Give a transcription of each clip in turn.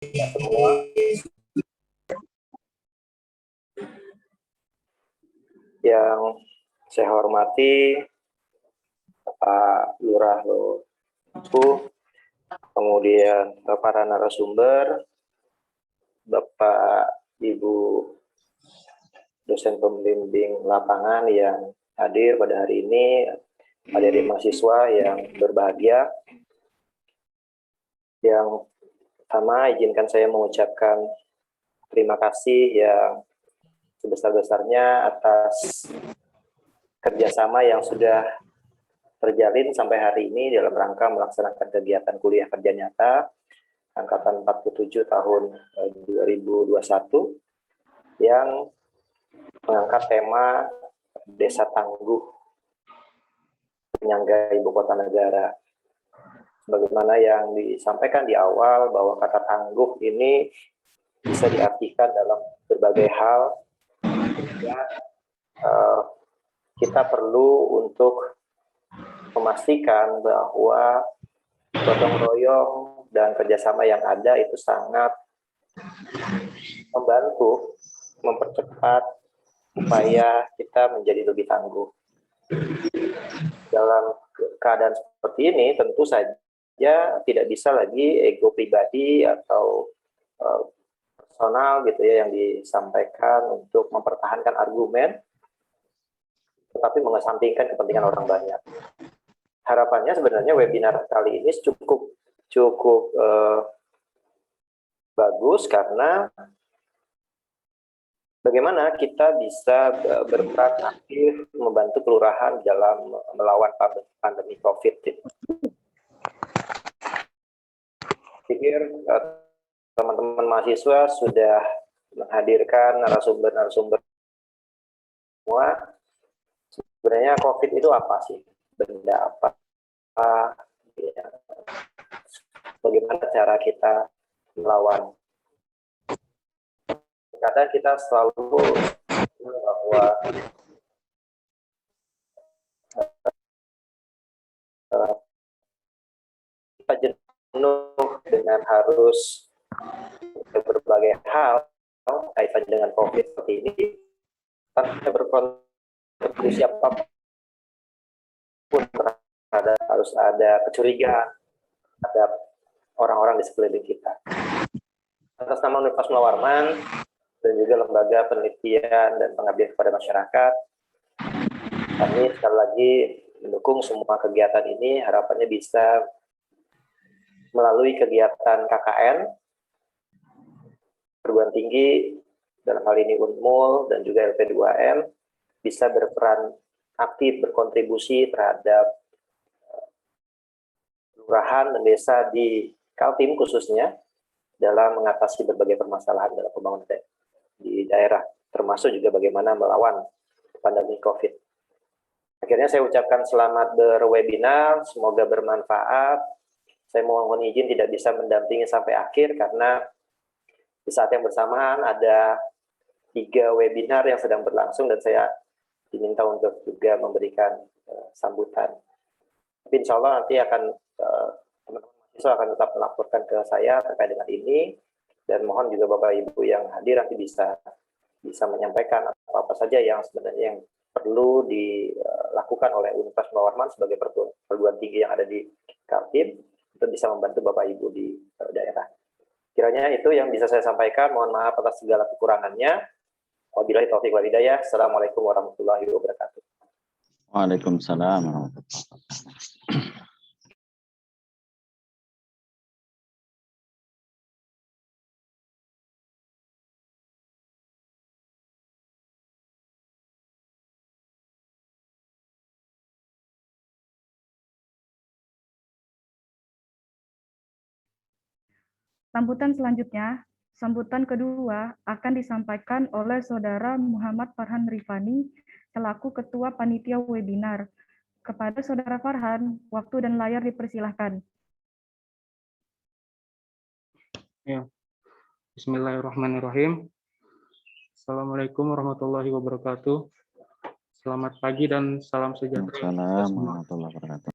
semua. Yang saya hormati Pak Lurah Loku, kemudian para narasumber, Bapak Ibu dosen pembimbing lapangan yang hadir pada hari ini, adik-adik mahasiswa yang berbahagia. Yang pertama, izinkan saya mengucapkan terima kasih yang sebesar-besarnya atas kerjasama yang sudah terjalin sampai hari ini dalam rangka melaksanakan kegiatan kuliah kerja nyata Angkatan 47 tahun 2021 yang mengangkat tema Desa Tangguh penyangga ibu kota negara. Sebagaimana yang disampaikan di awal bahwa kata tangguh ini bisa diartikan dalam berbagai hal. Ya, kita perlu untuk memastikan bahwa gotong royong dan kerjasama yang ada itu sangat membantu mempercepat upaya kita menjadi lebih tangguh. Dalam keadaan seperti ini tentu saja tidak bisa lagi ego pribadi atau personal gitu ya yang disampaikan untuk mempertahankan argumen, tetapi mengesampingkan kepentingan orang banyak. Harapannya sebenarnya webinar kali ini cukup bagus karena bagaimana kita bisa berperan aktif membantu kelurahan dalam melawan pandemi COVID. Pikir teman-teman mahasiswa sudah menghadirkan narasumber-narasumber semua. Sebenarnya COVID itu apa sih? Benda apa? Ya. Bagaimana cara kita melawan? Kadang kita selalu bahwa kita jenuh dengan harus berbagai hal kaitan dengan COVID seperti ini. Tanpa berkontribusi apapun terhadap harus ada kecurigaan terhadap orang-orang di sekeliling kita. Atas nama Universitas Mula Warman dan juga Lembaga Penelitian dan Pengabdian kepada Masyarakat, kami sekali lagi mendukung semua kegiatan ini. Harapannya bisa melalui kegiatan KKN, perguruan tinggi, dalam hal ini Unmul dan juga LP2M, bisa berperan aktif berkontribusi terhadap kelurahan dan desa di Kaltim khususnya dalam mengatasi berbagai permasalahan dalam pembangunan di daerah, termasuk juga bagaimana melawan pandemi COVID. Akhirnya saya ucapkan selamat berwebinar, semoga bermanfaat. Saya mohon izin tidak bisa mendampingi sampai akhir karena di saat yang bersamaan ada 3 webinar yang sedang berlangsung dan saya diminta untuk juga memberikan sambutan. Tapi insya Allah nanti akan teman-teman mahasiswa akan tetap melaporkan ke saya terkait dengan ini, dan mohon juga Bapak Ibu yang hadir nanti bisa menyampaikan apa saja yang sebenarnya yang perlu dilakukan oleh Universitas Mula Warman sebagai perguruan tinggi yang ada di Kaltim untuk bisa membantu Bapak Ibu di daerah. Kiranya itu yang bisa saya sampaikan. Mohon maaf atas segala kekurangannya. Wabillahi taufiq wal hidayah. Assalamualaikum warahmatullahi wabarakatuh. Waalaikumsalam warahmatullahi wabarakatuh. Sambutan selanjutnya, sambutan kedua akan disampaikan oleh Saudara Muhammad Farhan Rifani selaku Ketua Panitia Webinar. Kepada Saudara Farhan, waktu dan layar dipersilahkan. Ya. Bismillahirrahmanirrahim. Assalamualaikum warahmatullahi wabarakatuh. Selamat pagi dan salam sejahtera. Assalamualaikum warahmatullahi wabarakatuh.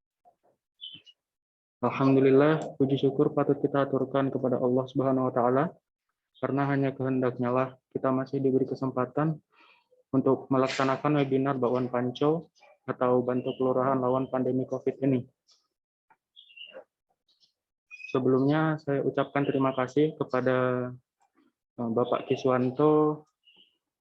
Alhamdulillah, puji syukur patut kita aturkan kepada Allah Subhanahu wa taala karena hanya kehendaknya lah kita masih diberi kesempatan untuk melaksanakan webinar Bakwan Panco atau Bantu Kelurahan Lawan Pandemi Covid ini. Sebelumnya saya ucapkan terima kasih kepada Bapak Kiswanto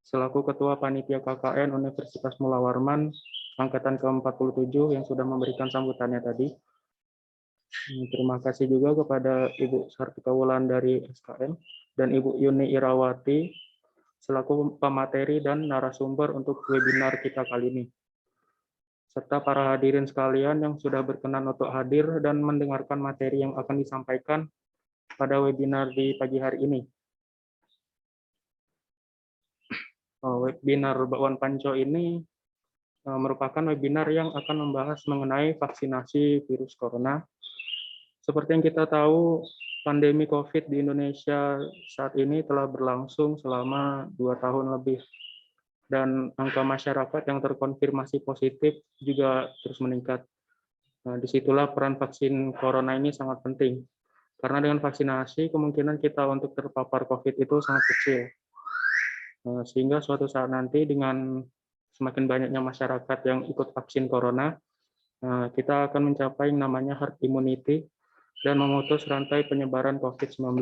selaku Ketua Panitia KKN Universitas Mula Warman angkatan ke-47 yang sudah memberikan sambutannya tadi. Terima kasih juga kepada Ibu Sartika Wulandari SKM dan Ibu Yuni Irawati selaku pemateri dan narasumber untuk webinar kita kali ini. Serta para hadirin sekalian yang sudah berkenan untuk hadir dan mendengarkan materi yang akan disampaikan pada webinar di pagi hari ini. Webinar Bakwan Panco ini merupakan webinar yang akan membahas mengenai vaksinasi virus corona. Seperti yang kita tahu, pandemi COVID di Indonesia saat ini telah berlangsung selama 2 tahun lebih. Dan angka masyarakat yang terkonfirmasi positif juga terus meningkat. Nah, disitulah peran vaksin corona ini sangat penting. Karena dengan vaksinasi, kemungkinan kita untuk terpapar COVID itu sangat kecil. Sehingga suatu saat nanti dengan semakin banyaknya masyarakat yang ikut vaksin corona, kita akan mencapai yang namanya herd immunity dan memutus rantai penyebaran COVID-19.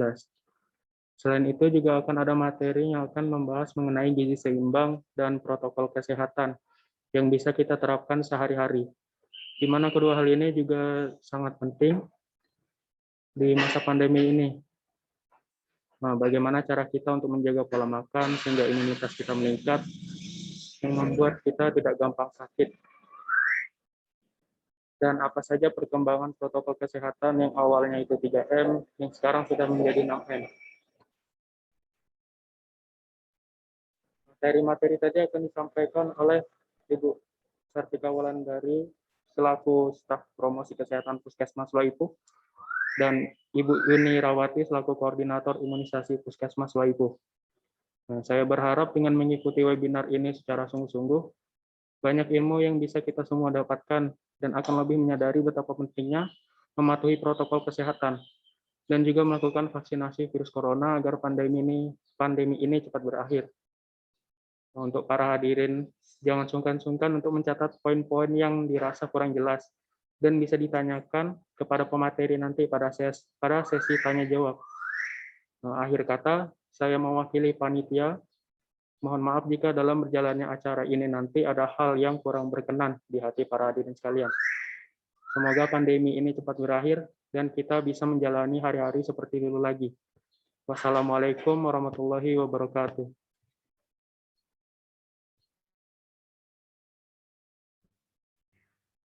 Selain itu juga akan ada materi yang akan membahas mengenai gizi seimbang dan protokol kesehatan yang bisa kita terapkan sehari-hari. Di mana kedua hal ini juga sangat penting di masa pandemi ini. Nah, bagaimana cara kita untuk menjaga pola makan sehingga imunitas kita meningkat yang membuat kita tidak gampang sakit. Dan apa saja perkembangan protokol kesehatan yang awalnya itu 3M, yang sekarang sudah menjadi 6M. Materi-materi tadi akan disampaikan oleh Ibu Sartika Wulandari selaku staf promosi kesehatan Puskesmas Waipu dan Ibu Yuni Rawati selaku koordinator imunisasi Puskesmas Waipu. Nah, saya berharap dengan mengikuti webinar ini secara sungguh-sungguh, banyak ilmu yang bisa kita semua dapatkan dan akan lebih menyadari betapa pentingnya mematuhi protokol kesehatan dan juga melakukan vaksinasi virus corona agar pandemi ini cepat berakhir. Untuk para hadirin, jangan sungkan-sungkan untuk mencatat poin-poin yang dirasa kurang jelas dan bisa ditanyakan kepada pemateri nanti pada sesi tanya jawab. Nah, akhir kata, saya mewakili panitia. Mohon maaf jika dalam berjalannya acara ini nanti ada hal yang kurang berkenan di hati para hadirin sekalian. Semoga pandemi ini cepat berakhir dan kita bisa menjalani hari-hari seperti dulu lagi. Wassalamualaikum warahmatullahi wabarakatuh.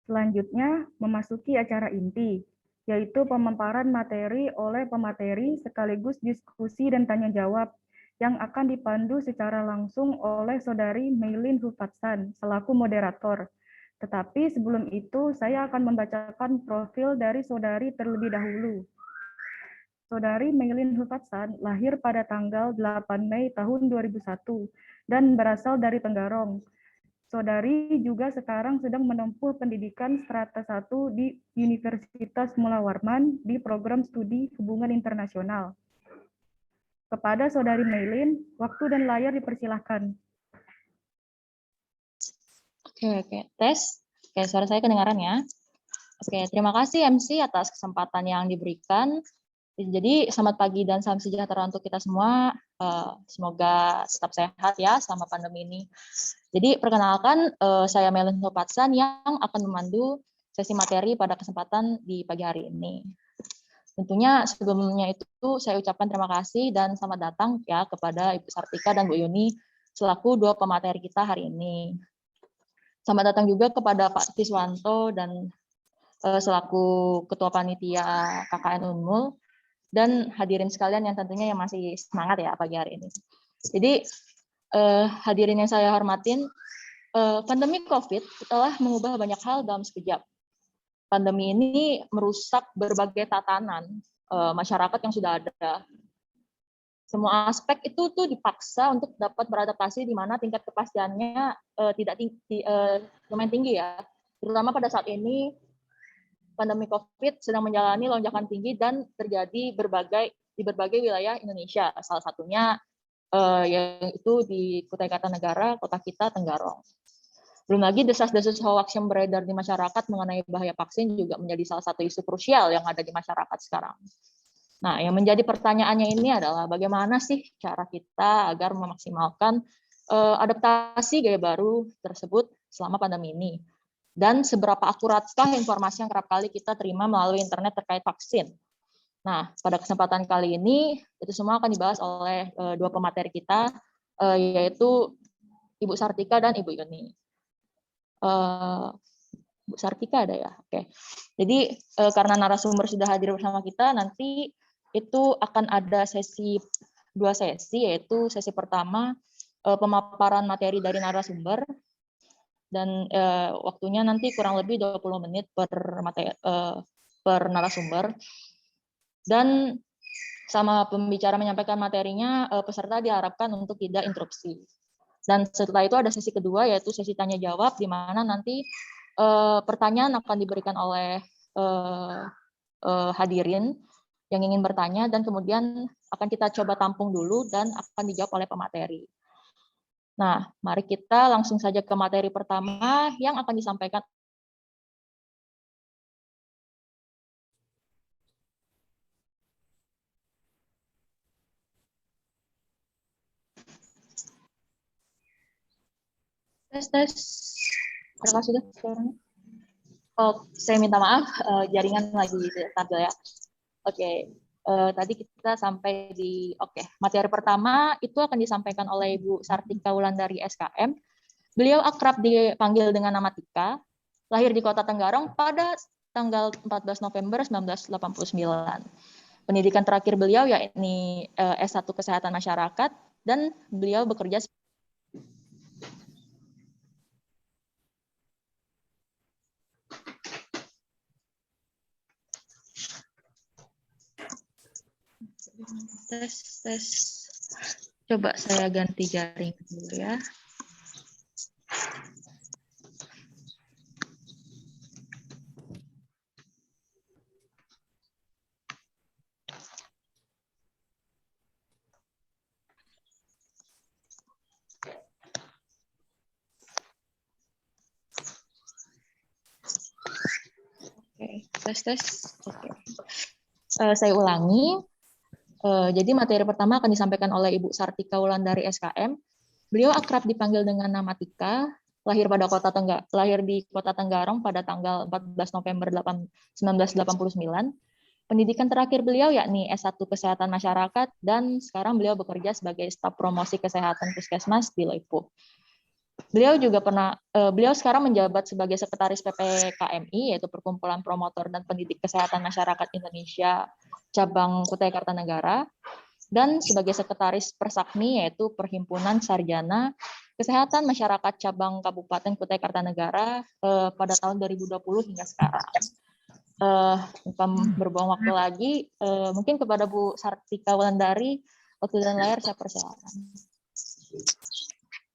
Selanjutnya, memasuki acara inti, yaitu pemaparan materi oleh pemateri sekaligus diskusi dan tanya jawab yang akan dipandu secara langsung oleh Saudari Meilin Hufatsan selaku moderator. Tetapi sebelum itu, saya akan membacakan profil dari Saudari terlebih dahulu. Saudari Meilin Hufatsan lahir pada tanggal 8 Mei tahun 2001 dan berasal dari Tenggarong. Saudari juga sekarang sedang menempuh pendidikan strata 1 di Universitas Mula Warman di program studi hubungan internasional. Kepada Saudari Meilin, waktu dan layar dipersilahkan. Oke, tes. Oke, suara saya kedengaran ya. Oke, terima kasih MC atas kesempatan yang diberikan. Jadi, selamat pagi dan salam sejahtera untuk kita semua. Semoga tetap sehat ya selama pandemi ini. Jadi, perkenalkan, saya Meilin Hufatsan yang akan memandu sesi materi pada kesempatan di pagi hari ini. Tentunya sebelumnya itu saya ucapkan terima kasih dan selamat datang ya kepada Ibu Sartika dan Bu Yuni selaku dua pemateri kita hari ini. Selamat datang juga kepada Pak Kiswanto dan selaku Ketua Panitia KKN Unmul dan hadirin sekalian yang tentunya yang masih semangat ya pagi hari ini. Jadi hadirin yang saya hormatin, pandemi COVID telah mengubah banyak hal dalam sekejap. Pandemi ini merusak berbagai tatanan masyarakat yang sudah ada. Semua aspek itu tuh dipaksa untuk dapat beradaptasi di mana tingkat kepastiannya tidak lumayan tinggi ya. Terutama pada saat ini pandemi COVID sedang menjalani lonjakan tinggi dan terjadi di berbagai wilayah Indonesia. Salah satunya yaitu di Kutai Kartanegara, kota kita Tenggarong. Belum lagi desas-desus hoax yang beredar di masyarakat mengenai bahaya vaksin juga menjadi salah satu isu krusial yang ada di masyarakat sekarang. Nah, yang menjadi pertanyaannya ini adalah bagaimana sih cara kita agar memaksimalkan adaptasi gaya baru tersebut selama pandemi ini? Dan seberapa akuratkah informasi yang kerap kali kita terima melalui internet terkait vaksin? Nah, pada kesempatan kali ini, itu semua akan dibahas oleh dua pemateri kita, yaitu Ibu Sartika dan Ibu Yuni. Bu Sartika ada ya? Oke. Jadi, karena narasumber sudah hadir bersama kita, nanti itu akan ada dua sesi, yaitu sesi pertama, pemaparan materi dari narasumber, dan waktunya nanti kurang lebih 20 menit per narasumber. Dan sama pembicara menyampaikan materinya, peserta diharapkan untuk tidak interupsi. Dan setelah itu ada sesi kedua, yaitu sesi tanya jawab, di mana nanti pertanyaan akan diberikan oleh hadirin yang ingin bertanya, dan kemudian akan kita coba tampung dulu dan akan dijawab oleh pemateri. Nah, mari kita langsung saja ke materi pertama yang akan disampaikan. Tes. Apakah sudah suaranya? Oh, saya minta maaf, jaringan lagi stabil ya. Oke, tadi kita sampai di materi pertama itu akan disampaikan oleh Ibu Sartika Wulandari SKM. Beliau akrab dipanggil dengan nama Tika, lahir di Kota Tenggarong pada tanggal 14 November 1989. Pendidikan terakhir beliau yakni S1 Kesehatan Masyarakat, dan beliau bekerja tes. Coba saya ganti jaring dulu ya. Tes. Oke. Saya ulangi. Jadi materi pertama akan disampaikan oleh Ibu Sartika Wulandari SKM. Beliau akrab dipanggil dengan nama Tika, lahir di Kota Tenggarong pada tanggal 14 November 1989. Pendidikan terakhir beliau yakni S1 Kesehatan Masyarakat, dan sekarang beliau bekerja sebagai staf promosi kesehatan Puskesmas di Lepuh. Beliau sekarang menjabat sebagai sekretaris PPKMI, yaitu Perkumpulan Promotor dan Pendidik Kesehatan Masyarakat Indonesia cabang Kutai Kartanegara, dan sebagai sekretaris Persakmi, yaitu Perhimpunan Sarjana Kesehatan Masyarakat cabang Kabupaten Kutai Kartanegara pada tahun 2020 hingga sekarang. Tanpa berbuang waktu lagi, mungkin kepada Bu Sartika Wulandari, waktu dan layar saya persilakan.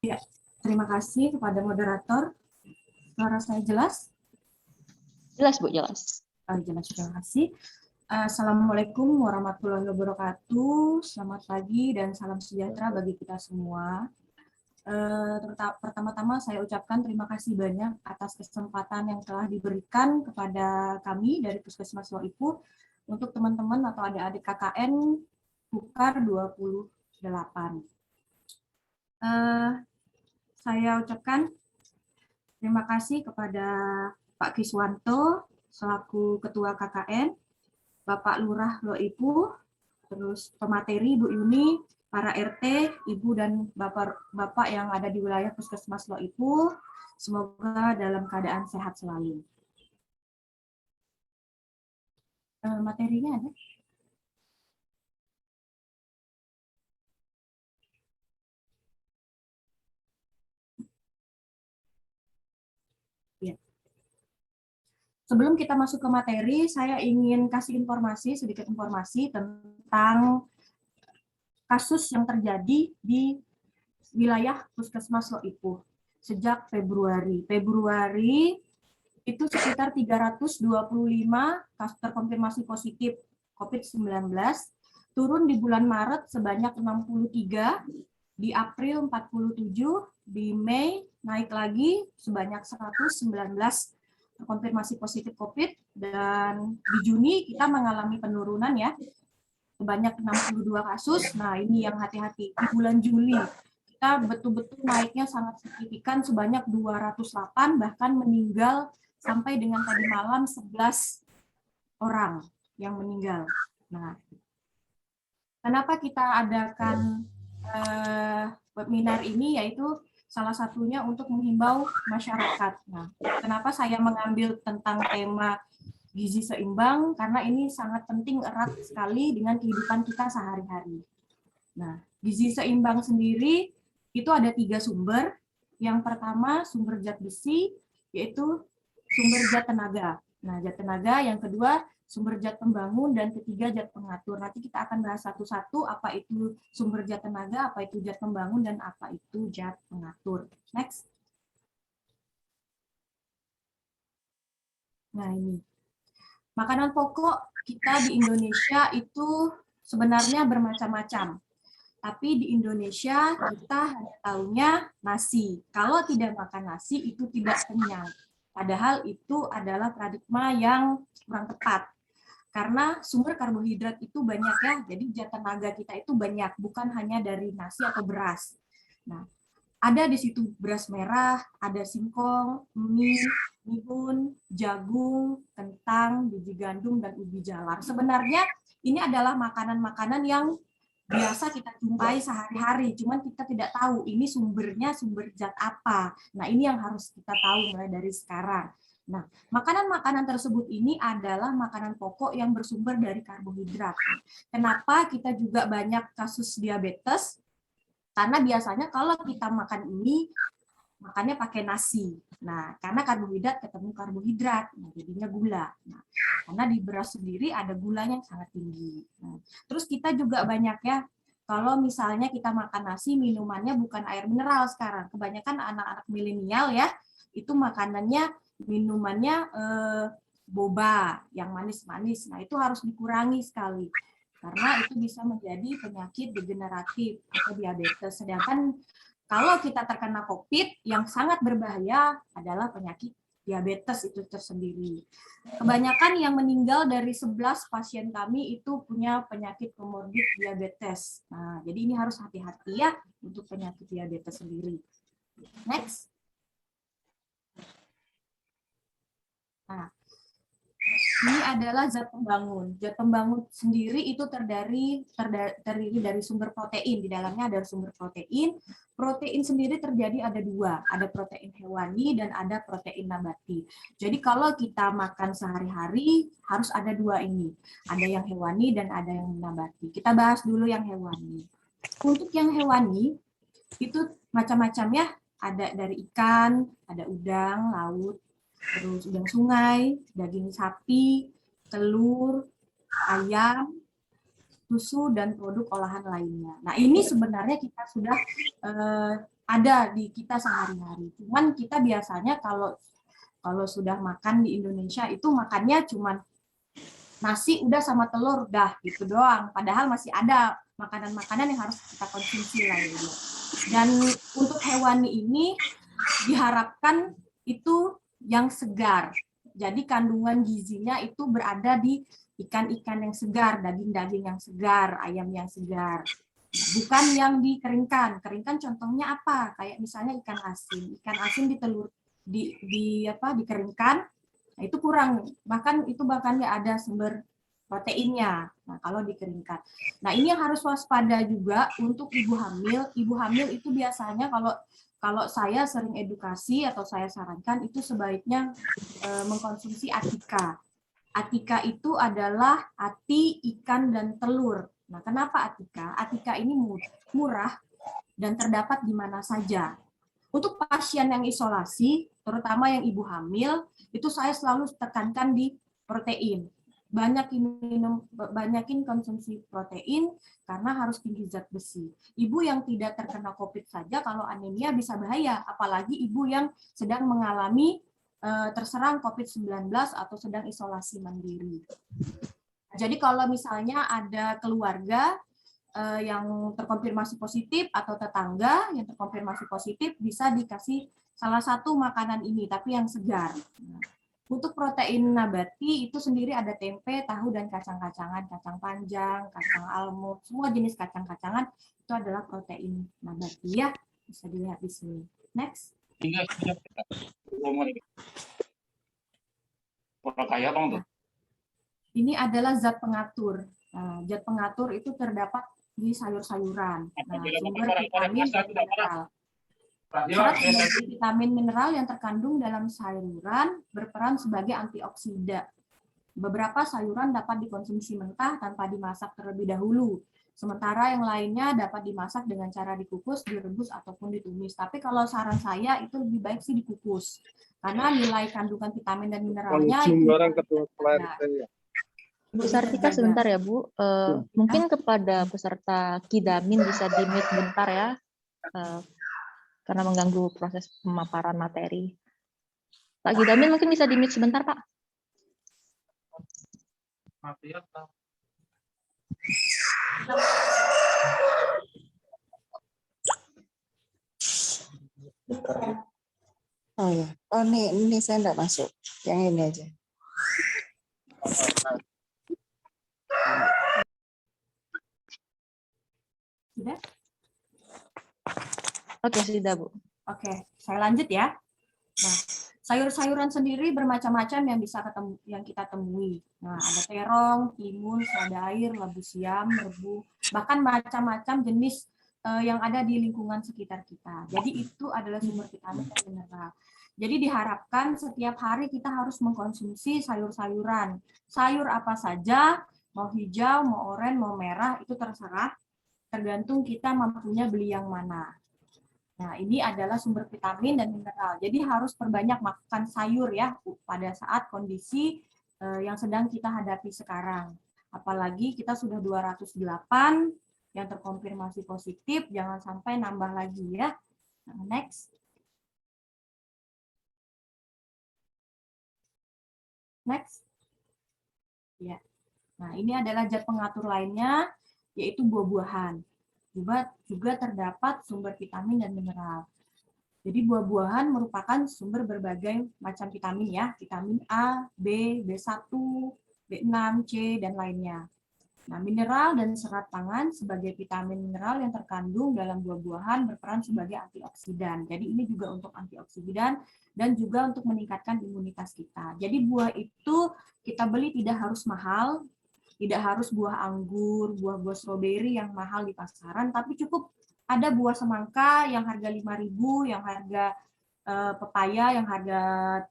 Ya. Terima kasih kepada moderator. Suara saya jelas? Jelas, Bu, jelas. Jelas, terima kasih. Assalamualaikum warahmatullahi wabarakatuh. Selamat pagi dan salam sejahtera bagi kita semua. Pertama-tama saya ucapkan terima kasih banyak atas kesempatan yang telah diberikan kepada kami dari Puskesmas Loipuh untuk teman-teman atau adik-adik KKN Pukar 28. Saya ucapkan terima kasih kepada Pak Kiswanto selaku Ketua KKN, Bapak Lurah Loipuh, terus pemateri Bu Yuni, para RT, Ibu dan Bapak yang ada di wilayah Puskesmas Loipuh, semoga dalam keadaan sehat selalu. Materinya ada? Ya. Sebelum kita masuk ke materi, saya ingin kasih sedikit informasi tentang kasus yang terjadi di wilayah Puskesmas Loipuh sejak Februari itu sekitar 325 kasus terkonfirmasi positif COVID-19, turun di bulan Maret sebanyak 63, di April 47, di Mei naik lagi sebanyak 119 terkonfirmasi positif COVID, dan di Juni kita mengalami penurunan ya, sebanyak 62 kasus. Nah, ini yang hati-hati. Di bulan Juli kita betul-betul naiknya sangat signifikan sebanyak 208, bahkan meninggal sampai dengan tadi malam 11 orang yang meninggal. Nah, kenapa kita adakan webinar ini, yaitu salah satunya untuk menghimbau masyarakat. Nah, kenapa saya mengambil tentang tema gizi seimbang? Karena ini sangat penting, erat sekali dengan kehidupan kita sehari-hari. Nah, gizi seimbang sendiri itu ada 3 sumber. Yang pertama sumber zat besi, yaitu sumber zat tenaga. Nah, zat tenaga. Yang kedua sumber zat pembangun, dan ketiga zat pengatur. Nanti kita akan bahas satu-satu apa itu sumber zat tenaga, apa itu zat pembangun, dan apa itu zat pengatur. Next. Nah, ini. Makanan pokok kita di Indonesia itu sebenarnya bermacam-macam. Tapi di Indonesia kita hanya tahunya nasi. Kalau tidak makan nasi itu tidak kenyang. Padahal itu adalah paradigma yang kurang tepat. Karena sumber karbohidrat itu banyak ya, jadi zat tenaga kita itu banyak, bukan hanya dari nasi atau beras. Nah, ada di situ beras merah, ada singkong, mie, bihun, jagung, kentang, biji gandum, dan ubi jalar. Sebenarnya ini adalah makanan-makanan yang biasa kita jumpai sehari-hari, cuman kita tidak tahu ini sumbernya sumber zat apa. Nah, ini yang harus kita tahu mulai dari sekarang. Nah, makanan-makanan tersebut ini adalah makanan pokok yang bersumber dari karbohidrat. Kenapa kita juga banyak kasus diabetes? Karena biasanya kalau kita makan ini, makannya pakai nasi. Nah, karena karbohidrat ketemu karbohidrat, nah, jadinya gula. Nah, karena di beras sendiri ada gulanya yang sangat tinggi. Nah, terus kita juga banyak ya, kalau misalnya kita makan nasi, minumannya bukan air mineral sekarang. Kebanyakan anak-anak milenial ya, itu makanannya, minumannya boba, yang manis-manis. Nah, itu harus dikurangi sekali. Karena itu bisa menjadi penyakit degeneratif atau diabetes. Sedangkan kalau kita terkena COVID, yang sangat berbahaya adalah penyakit diabetes itu tersendiri. Kebanyakan yang meninggal dari 11 pasien kami itu punya penyakit komorbid diabetes. Nah, jadi ini harus hati-hati ya untuk penyakit diabetes sendiri. Next. Nah, ini adalah zat pembangun. Zat pembangun sendiri itu terdiri dari sumber protein. Di dalamnya ada sumber protein. Protein sendiri terjadi ada 2. Ada protein hewani dan ada protein nabati. Jadi kalau kita makan sehari-hari harus ada 2 ini. Ada yang hewani dan ada yang nabati. Kita bahas dulu yang hewani. Untuk yang hewani itu macam-macam ya. Ada dari ikan, ada udang, laut, terus udang sungai, daging sapi, telur, ayam, susu, dan produk olahan lainnya. Nah, ini sebenarnya kita sudah ada di kita sehari-hari. Cuman kita biasanya kalau sudah makan di Indonesia itu makannya cuman nasi udah sama telur udah gitu doang. Padahal masih ada makanan-makanan yang harus kita konsumsi lainnya. Dan untuk hewani ini diharapkan itu yang segar. Jadi kandungan gizinya itu berada di ikan-ikan yang segar, daging-daging yang segar, ayam yang segar. Bukan yang dikeringkan. Keringkan contohnya apa? Kayak misalnya ikan asin. Ikan asin dikeringkan, nah itu kurang. Bahkan nggak ada sumber proteinnya. Nah, kalau dikeringkan. Nah, ini yang harus waspada juga untuk ibu hamil. Ibu hamil itu biasanya kalau saya sering edukasi atau saya sarankan itu sebaiknya mengkonsumsi atika. Atika itu adalah ati, ikan, dan telur. Nah, kenapa atika? Atika ini murah dan terdapat di mana saja. Untuk pasien yang isolasi, terutama yang ibu hamil, itu saya selalu tekankan di protein. Banyakin konsumsi protein karena harus tinggi zat besi. Ibu yang tidak terkena COVID saja kalau anemia bisa bahaya, apalagi ibu yang sedang mengalami terserang COVID-19 atau sedang isolasi mandiri. Jadi kalau misalnya ada keluarga yang terkonfirmasi positif atau tetangga yang terkonfirmasi positif, bisa dikasih salah satu makanan ini, tapi yang segar. Untuk protein nabati itu sendiri ada tempe, tahu, dan kacang-kacangan, kacang panjang, kacang almond, semua jenis kacang-kacangan itu adalah protein nabati ya. Bisa dilihat di sini. Next. Ini adalah zat pengatur. Nah, zat pengatur itu terdapat di sayur-sayuran. Nah, sumber vitamin dan mineral. Serat sebagai vitamin mineral yang terkandung dalam sayuran berperan sebagai antioksida. Beberapa sayuran dapat dikonsumsi mentah tanpa dimasak terlebih dahulu. Sementara yang lainnya dapat dimasak dengan cara dikukus, direbus, ataupun ditumis. Tapi kalau saran saya itu lebih baik sih dikukus. Karena nilai kandungan vitamin dan mineralnya itu Bu Sartika sebentar ya Bu. Mungkin kepada peserta Kidamin bisa di-mute bentar ya. Karena mengganggu proses pemaparan materi. Pak Kidamin mungkin bisa di-mute sebentar, Pak. Oh ya, oh ini saya enggak masuk, yang ini aja. Sudah? Oke, sudah Bu. Oke, saya lanjut ya. Nah, sayur-sayuran sendiri bermacam-macam yang kita temui. Nah, ada terong, timun, selada air, labu siam, rebu, bahkan macam-macam jenis yang ada di lingkungan sekitar kita. Jadi itu adalah sumber vitamin dan mineral. Jadi diharapkan setiap hari kita harus mengkonsumsi sayur-sayuran. Sayur apa saja, mau hijau, mau oranye, mau merah, itu terserah. Tergantung kita mampunya beli yang mana. Nah, ini adalah sumber vitamin dan mineral. Jadi harus perbanyak makan sayur ya pada saat kondisi yang sedang kita hadapi sekarang. Apalagi kita sudah 208 yang terkonfirmasi positif, jangan sampai nambah lagi ya. Nah, next. Next. Ya. Nah, ini adalah zat pengatur lainnya, yaitu buah-buahan. Juga terdapat sumber vitamin dan mineral. Jadi buah-buahan merupakan sumber berbagai macam vitamin ya, vitamin A, B, B1, B6, C, dan lainnya. Nah, mineral dan serat pangan sebagai vitamin mineral yang terkandung dalam buah-buahan berperan sebagai antioksidan. Jadi ini juga untuk antioksidan dan juga untuk meningkatkan imunitas kita. Jadi buah itu kita beli tidak harus mahal, tidak harus buah anggur, buah-buah stroberi yang mahal di pasaran, tapi cukup ada buah semangka yang harga 5.000, yang harga pepaya yang harga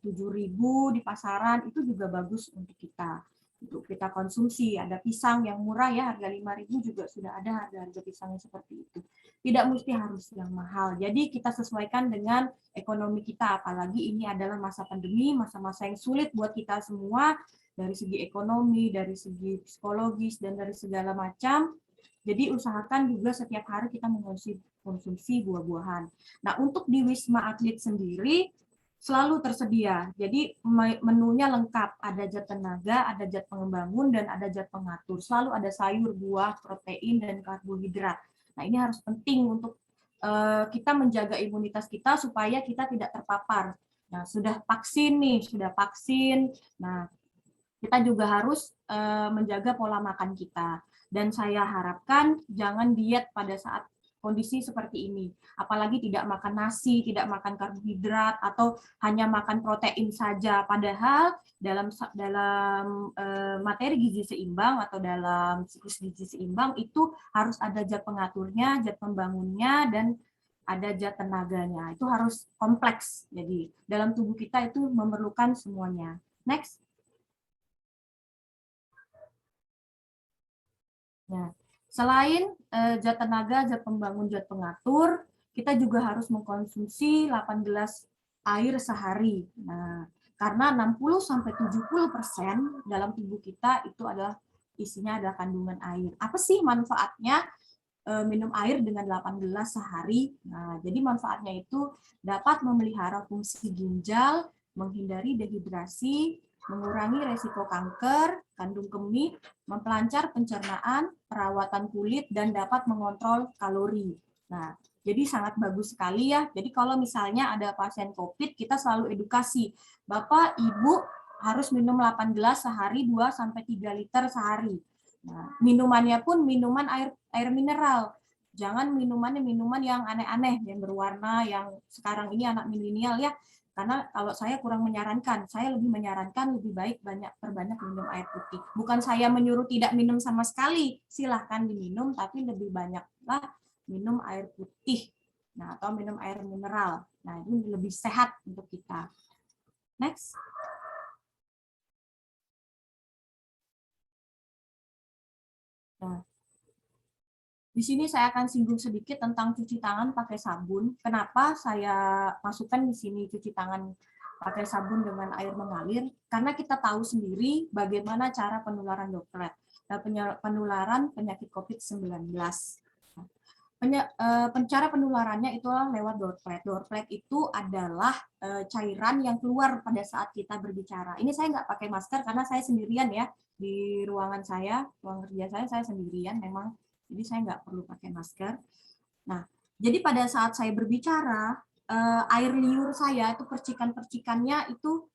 7.000 di pasaran, itu juga bagus untuk kita konsumsi. Ada pisang yang murah ya, harga 5.000 juga sudah ada harga pisang yang seperti itu. Tidak mesti harus yang mahal. Jadi kita sesuaikan dengan ekonomi kita, apalagi ini adalah masa pandemi, masa-masa yang sulit buat kita semua, dari segi ekonomi, dari segi psikologis, dan dari segala macam. Jadi usahakan juga setiap hari kita mengkonsumsi buah-buahan. Nah, untuk di Wisma Atlet sendiri selalu tersedia. Jadi menunya lengkap, ada zat tenaga, ada zat pengembangun, dan ada zat pengatur. Selalu ada sayur, buah, protein, dan karbohidrat. Nah, ini harus penting untuk kita menjaga imunitas kita supaya kita tidak terpapar. Nah, sudah vaksin nih, sudah vaksin. Nah, kita juga harus menjaga pola makan kita. Dan saya harapkan jangan diet pada saat kondisi seperti ini. Apalagi tidak makan nasi, tidak makan karbohidrat, atau hanya makan protein saja. Padahal dalam materi gizi seimbang atau dalam siklus gizi seimbang itu harus ada zat pengaturnya, zat pembangunnya, dan ada zat tenaganya. Itu harus kompleks. Jadi dalam tubuh kita itu memerlukan semuanya. Next. Nah, selain zat tenaga, zat pembangun, zat pengatur, kita juga harus mengkonsumsi 8 gelas air sehari. Nah, karena 60-70% dalam tubuh kita itu adalah isinya adalah kandungan air. Apa sih manfaatnya minum air dengan 8 gelas sehari? Nah, jadi manfaatnya itu dapat memelihara fungsi ginjal menghindari dehidrasi, mengurangi resiko kanker, kandung kemih, memperlancar pencernaan, perawatan kulit, dan dapat mengontrol kalori. Nah, jadi sangat bagus sekali ya. Jadi kalau misalnya ada pasien COVID, kita selalu edukasi. Bapak, Ibu harus minum 8 gelas sehari, 2-3 liter sehari. Nah, minumannya pun minuman air mineral. Jangan minuman yang aneh-aneh, yang berwarna, yang sekarang ini anak milenial ya. Karena kalau saya kurang menyarankan, saya lebih menyarankan lebih baik perbanyak minum air putih. Bukan saya menyuruh tidak minum sama sekali, silahkan diminum, tapi lebih banyaklah minum air putih, nah atau minum air mineral. Nah ini lebih sehat untuk kita. Next. Nah, di sini saya akan singgung sedikit tentang cuci tangan pakai sabun. Kenapa saya masukkan di sini cuci tangan pakai sabun dengan air mengalir? Karena kita tahu sendiri bagaimana cara penularan droplet, penularan penyakit COVID-19. Cara penularannya itulah lewat droplet. Droplet itu adalah cairan yang keluar pada saat kita berbicara. Ini saya nggak pakai masker karena saya sendirian ya di ruangan saya, ruang kerja saya sendirian memang. Jadi saya nggak perlu pakai masker. Nah, jadi pada saat saya berbicara, air liur saya itu percikan-percikannya itu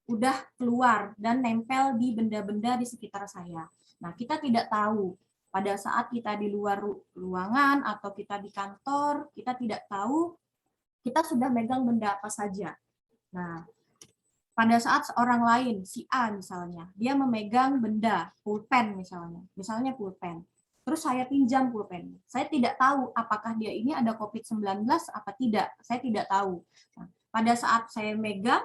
udah keluar dan nempel di benda-benda di sekitar saya. Nah, kita tidak tahu pada saat kita di luar ruangan atau kita di kantor, kita tidak tahu kita sudah megang benda apa saja. Nah, pada saat seorang lain, si A misalnya, dia memegang benda, pulpen misalnya pulpen. Terus saya pinjam pulpen. Saya tidak tahu apakah dia ini ada COVID-19 apa tidak. Saya tidak tahu. Nah, pada saat saya megang,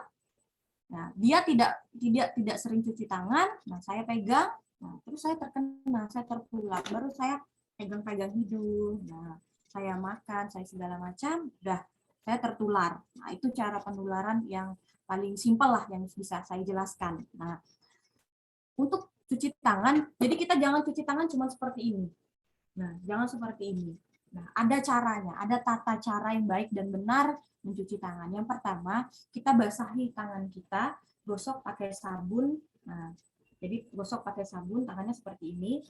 nah, dia tidak sering cuci tangan. Nah, saya pegang. Nah, terus saya terkena, saya tertular. Baru saya pegang-pegang hidung. Nah, saya makan, saya segala macam. Udah, saya tertular. Nah, itu cara penularan yang paling simpel lah yang bisa saya jelaskan. Nah, untuk cuci tangan, jadi kita jangan cuci tangan cuma seperti ini. Nah, jangan seperti ini. Nah, ada caranya, ada tata cara yang baik dan benar mencuci tangan. Yang pertama, kita basahi tangan kita, gosok pakai sabun. Nah, jadi gosok pakai sabun, tangannya seperti ini.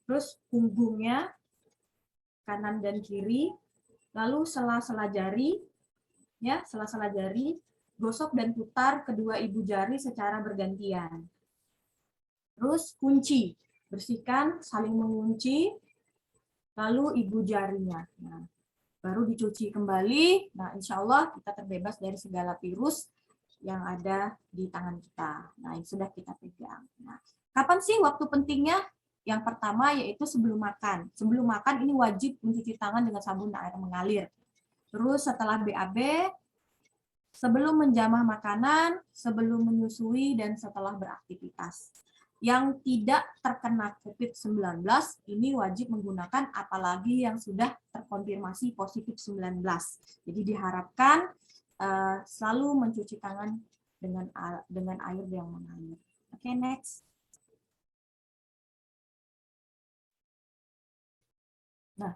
Terus punggungnya kanan dan kiri, lalu sela-sela jari, ya, sela-sela jari, gosok dan putar kedua ibu jari secara bergantian. Terus kunci, bersihkan, saling mengunci, lalu ibu jarinya. Nah, baru dicuci kembali. Nah, insya Allah kita terbebas dari segala virus yang ada di tangan kita. Nah, yang sudah kita pegang. Nah, kapan sih waktu pentingnya? Yang pertama yaitu sebelum makan. Sebelum makan ini wajib mencuci tangan dengan sabun dan air mengalir. Terus setelah BAB, sebelum menjamah makanan, sebelum menyusui, dan setelah beraktivitas. Yang tidak terkena COVID-19 ini wajib menggunakan apalagi yang sudah terkonfirmasi positif 19. Jadi diharapkan selalu mencuci tangan dengan air yang mengalir. Oke, next. Nah,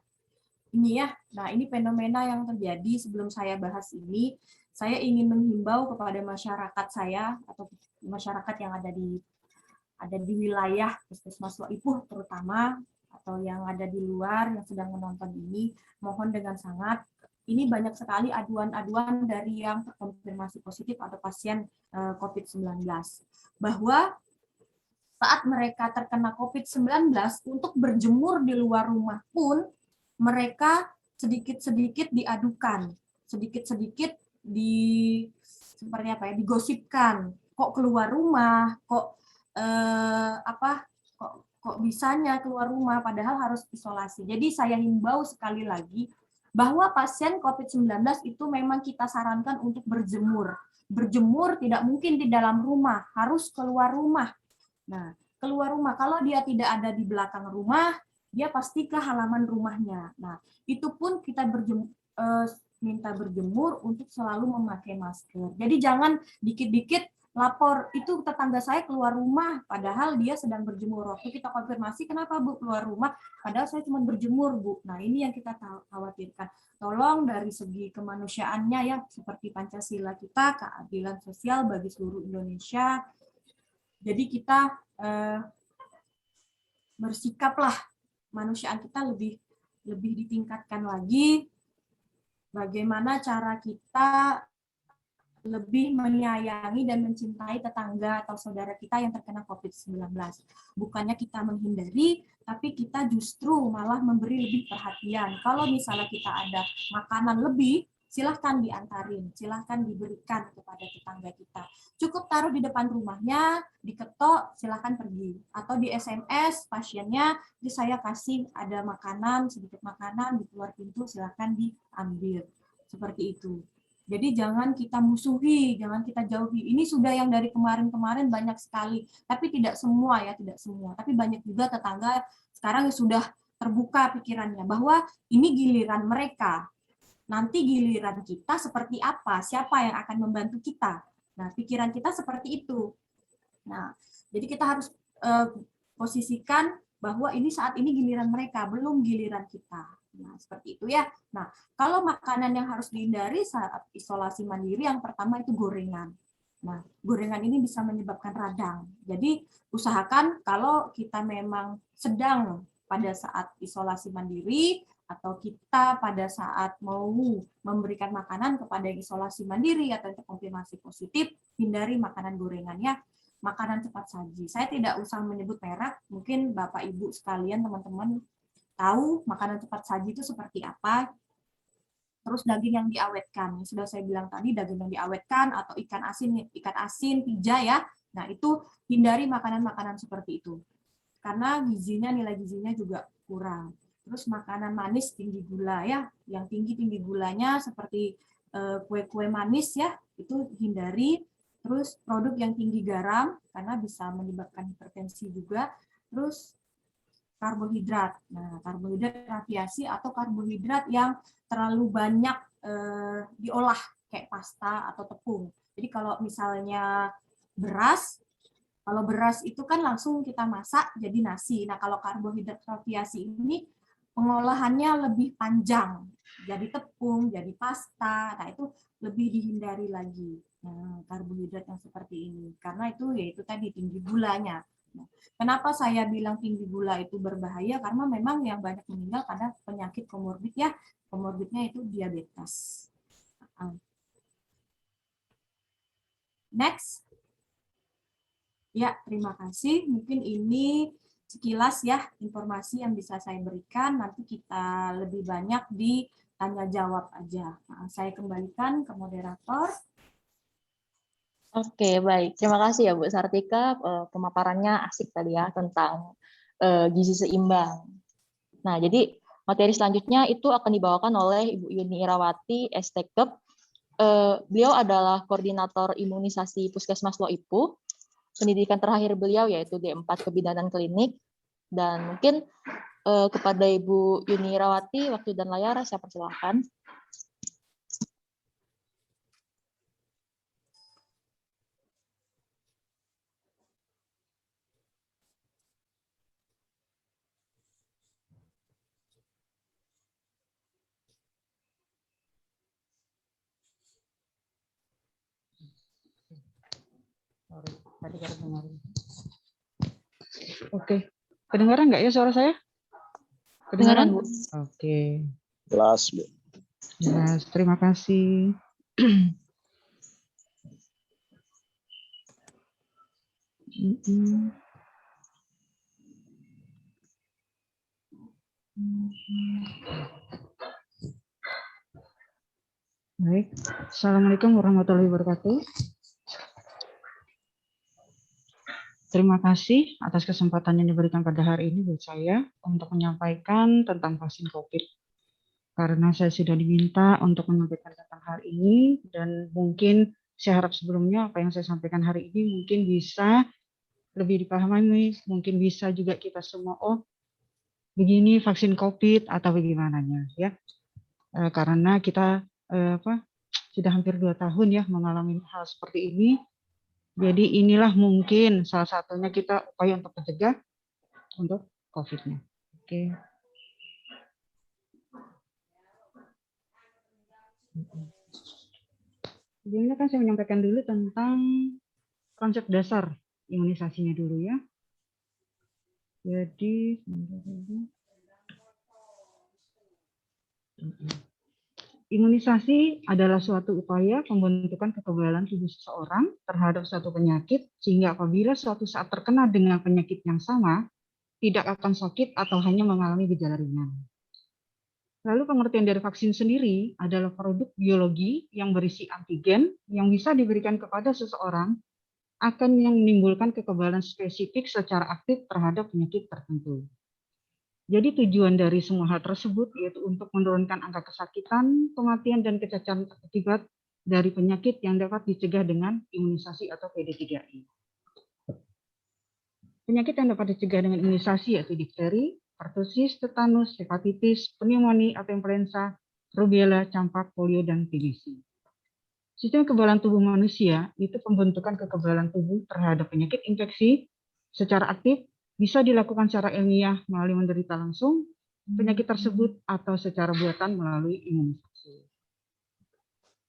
ini ya. Nah, ini fenomena yang terjadi. Sebelum saya bahas ini, saya ingin menghimbau kepada masyarakat saya atau masyarakat yang ada di wilayah Puskesmas Loipuh terutama, atau yang ada di luar yang sedang menonton ini, mohon dengan sangat, ini banyak sekali aduan-aduan dari yang terkonfirmasi positif atau pasien COVID-19, bahwa saat mereka terkena COVID-19, untuk berjemur di luar rumah pun, mereka sedikit-sedikit diadukan, sedikit-sedikit digosipkan, kok keluar rumah, kok bisanya keluar rumah padahal harus isolasi. Jadi saya himbau sekali lagi bahwa pasien COVID-19 itu memang kita sarankan untuk berjemur. Berjemur tidak mungkin di dalam rumah, harus keluar rumah. Nah, keluar rumah kalau dia tidak ada di belakang rumah, dia pasti ke halaman rumahnya. Nah, itu pun kita minta berjemur untuk selalu memakai masker. Jadi jangan dikit-dikit lapor itu tetangga saya keluar rumah padahal dia sedang berjemur. Waktu kita konfirmasi, kenapa Bu keluar rumah padahal saya cuma berjemur, Bu. Nah, ini yang kita khawatirkan. Tolong dari segi kemanusiaannya ya, seperti Pancasila kita, keadilan sosial bagi seluruh Indonesia. Jadi kita bersikaplah, manusiaan kita lebih ditingkatkan lagi. Bagaimana cara kita lebih menyayangi dan mencintai tetangga atau saudara kita yang terkena COVID-19. Bukannya kita menghindari, tapi kita justru malah memberi lebih perhatian. Kalau misalnya kita ada makanan lebih, silahkan diantarin, silahkan diberikan kepada tetangga kita. Cukup taruh di depan rumahnya, diketok, silahkan pergi. Atau di SMS pasiennya, saya kasih ada makanan, sedikit makanan, di keluar pintu, silahkan diambil. Seperti itu. Jadi jangan kita musuhi, jangan kita jauhi. Ini sudah yang dari kemarin-kemarin banyak sekali, tapi tidak semua ya, tidak semua. Tapi banyak juga tetangga sekarang yang sudah terbuka pikirannya bahwa ini giliran mereka. Nanti giliran kita seperti apa? Siapa yang akan membantu kita? Nah, pikiran kita seperti itu. Nah, jadi kita harus posisikan bahwa ini saat ini giliran mereka, belum giliran kita. Nah, seperti itu ya. Nah, kalau makanan yang harus dihindari saat isolasi mandiri, yang pertama itu gorengan. Nah, gorengan ini bisa menyebabkan radang. Jadi, usahakan kalau kita memang sedang pada saat isolasi mandiri, atau kita pada saat mau memberikan makanan kepada yang isolasi mandiri atau terkonfirmasi positif, hindari makanan gorengannya, makanan cepat saji. Saya tidak usah menyebut merek, mungkin Bapak Ibu sekalian, teman-teman tahu makanan cepat saji itu seperti apa. Terus daging yang diawetkan, sudah saya bilang tadi daging yang diawetkan atau ikan asin, pija ya. Nah, itu hindari makanan-makanan seperti itu. Karena nilai gizinya juga kurang. Terus makanan manis tinggi gula ya, yang tinggi gulanya seperti kue-kue manis ya, itu hindari. Terus produk yang tinggi garam karena bisa menyebabkan hipertensi juga. Terus karbohidrat. Nah, karbohidrat raffinasi atau karbohidrat yang terlalu banyak diolah kayak pasta atau tepung. Jadi kalau misalnya beras, kalau beras itu kan langsung kita masak jadi nasi. Nah, kalau karbohidrat raffinasi ini pengolahannya lebih panjang, jadi tepung, jadi pasta. Nah, itu lebih dihindari lagi. Nah, karbohidrat yang seperti ini, karena itu yaitu tadi tinggi gulanya. Nah, kenapa saya bilang tinggi gula itu berbahaya? Karena memang yang banyak meninggal pada penyakit komorbid ya, komorbidnya itu diabetes. Next. Ya, terima kasih. Mungkin ini sekilas ya informasi yang bisa saya berikan. Nanti kita lebih banyak di tanya jawab aja. Nah, saya kembalikan ke moderator. Oke, baik. Terima kasih ya Bu Sartika. Pemaparannya asik tadi ya tentang gizi seimbang. Nah, jadi materi selanjutnya itu akan dibawakan oleh Ibu Yuni Irawati, STKEP. Beliau adalah koordinator imunisasi Puskesmas Loipu. Pendidikan terakhir beliau yaitu D4 Kebidanan Klinik. Dan mungkin kepada Ibu Yuni Irawati, waktu dan layar saya persilahkan. Oke, kedengaran nggak ya suara saya? Kedengaran, Bu. Oke. Jelas, Bu. Jelas, terima kasih. Baik, Assalamualaikum warahmatullahi wabarakatuh. Terima kasih atas kesempatan yang diberikan pada hari ini buat saya untuk menyampaikan tentang vaksin COVID. Karena saya sudah diminta untuk menyampaikan tentang hal ini, dan mungkin saya harap sebelumnya apa yang saya sampaikan hari ini mungkin bisa lebih dipahami, mungkin bisa juga kita semua, oh begini vaksin COVID atau bagaimananya ya. Karena kita sudah hampir 2 tahun ya mengalami hal seperti ini. Jadi inilah mungkin salah satunya kita upaya untuk mencegah untuk COVID-nya. Oke. Sebelumnya kan saya menyampaikan dulu tentang konsep dasar imunisasinya dulu ya. Jadi imunisasi adalah suatu upaya pembentukan kekebalan tubuh seseorang terhadap suatu penyakit sehingga apabila suatu saat terkena dengan penyakit yang sama, tidak akan sakit atau hanya mengalami gejala ringan. Lalu pengertian dari vaksin sendiri adalah produk biologi yang berisi antigen yang bisa diberikan kepada seseorang akan yang menimbulkan kekebalan spesifik secara aktif terhadap penyakit tertentu. Jadi tujuan dari semua hal tersebut yaitu untuk menurunkan angka kesakitan, kematian, dan kecacatan akibat dari penyakit yang dapat dicegah dengan imunisasi atau PD3I. Penyakit yang dapat dicegah dengan imunisasi yaitu difteri, pertusis, tetanus, hepatitis, pneumonia atau influenza, rubella, campak, polio, dan TBC. Sistem kekebalan tubuh manusia itu pembentukan kekebalan tubuh terhadap penyakit infeksi secara aktif bisa dilakukan secara ilmiah melalui menderita langsung penyakit tersebut atau secara buatan melalui imunisasi.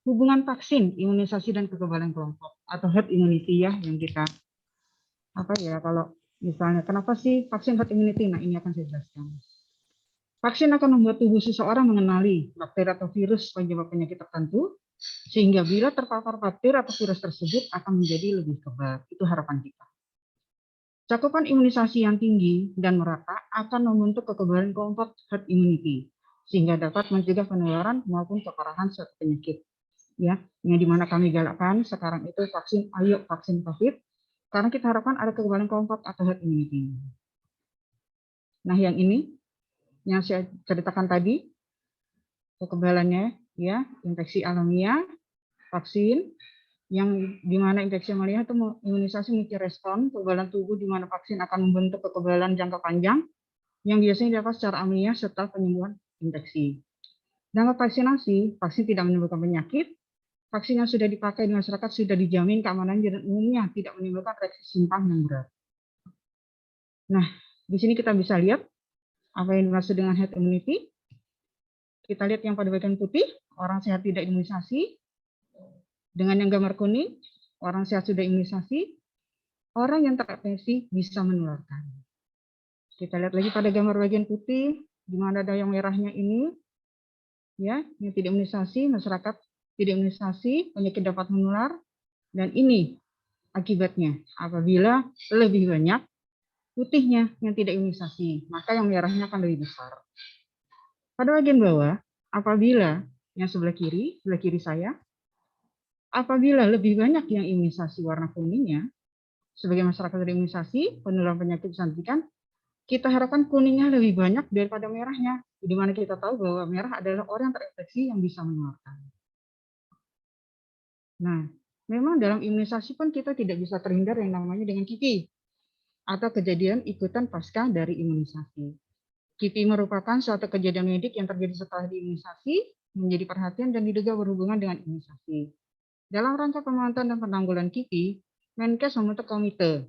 Hubungan vaksin, imunisasi, dan kekebalan kelompok atau herd immunity ya yang kita kalau misalnya kenapa sih vaksin herd immunity? Nah ini akan saya jelaskan. Vaksin akan membuat tubuh seseorang mengenali bakteri atau virus penyebab penyakit tertentu sehingga bila terpapar bakteri atau virus tersebut akan menjadi lebih kebal. Itu harapan kita. Cakupan imunisasi yang tinggi dan merata akan membentuk kekebalan kelompok herd immunity sehingga dapat mencegah penularan maupun keparahan suatu penyakit. Ya, yang dimana kami galakkan sekarang itu vaksin, ayo vaksin COVID, karena kita harapkan ada kekebalan kelompok atau herd immunity. Nah, yang ini yang saya ceritakan tadi kekebalannya, ya, infeksi alamiah, vaksin. Yang dimana infeksi alamiah itu imunisasi multirespon, kekebalan tubuh di mana vaksin akan membentuk kekebalan jangka panjang yang biasanya dapat secara alamiah setelah penyembuhan infeksi. Dalam vaksinasi, vaksin tidak menimbulkan penyakit, vaksin yang sudah dipakai di masyarakat sudah dijamin keamanannya dan umumnya tidak menimbulkan reaksi simpang yang berat. Nah, di sini kita bisa lihat apa yang dimaksud dengan herd immunity. Kita lihat yang pada bagian putih, orang sehat tidak imunisasi. Dengan yang gambar kuning, orang sehat sudah imunisasi, orang yang terinfeksi bisa menularkan. Kita lihat lagi pada gambar bagian putih, di mana ada yang merahnya ini, ya, yang tidak imunisasi, masyarakat tidak imunisasi, penyakit dapat menular, dan ini akibatnya apabila lebih banyak putihnya yang tidak imunisasi, maka yang merahnya akan lebih besar. Pada bagian bawah, apabila yang sebelah kiri saya, apabila lebih banyak yang imunisasi warna kuningnya, sebagai masyarakat dari imunisasi, penularan penyakit bisa dihentikan, kita harapkan kuningnya lebih banyak daripada merahnya, di mana kita tahu bahwa merah adalah orang yang terinfeksi yang bisa menularkan. Nah, memang dalam imunisasi pun kita tidak bisa terhindar yang namanya dengan KIPI, atau kejadian ikutan pasca dari imunisasi. KIPI merupakan suatu kejadian medik yang terjadi setelah diimunisasi, menjadi perhatian dan diduga berhubungan dengan imunisasi. Dalam rangka pemantauan dan penanggulangan KIPI, Menkes membentuk komite,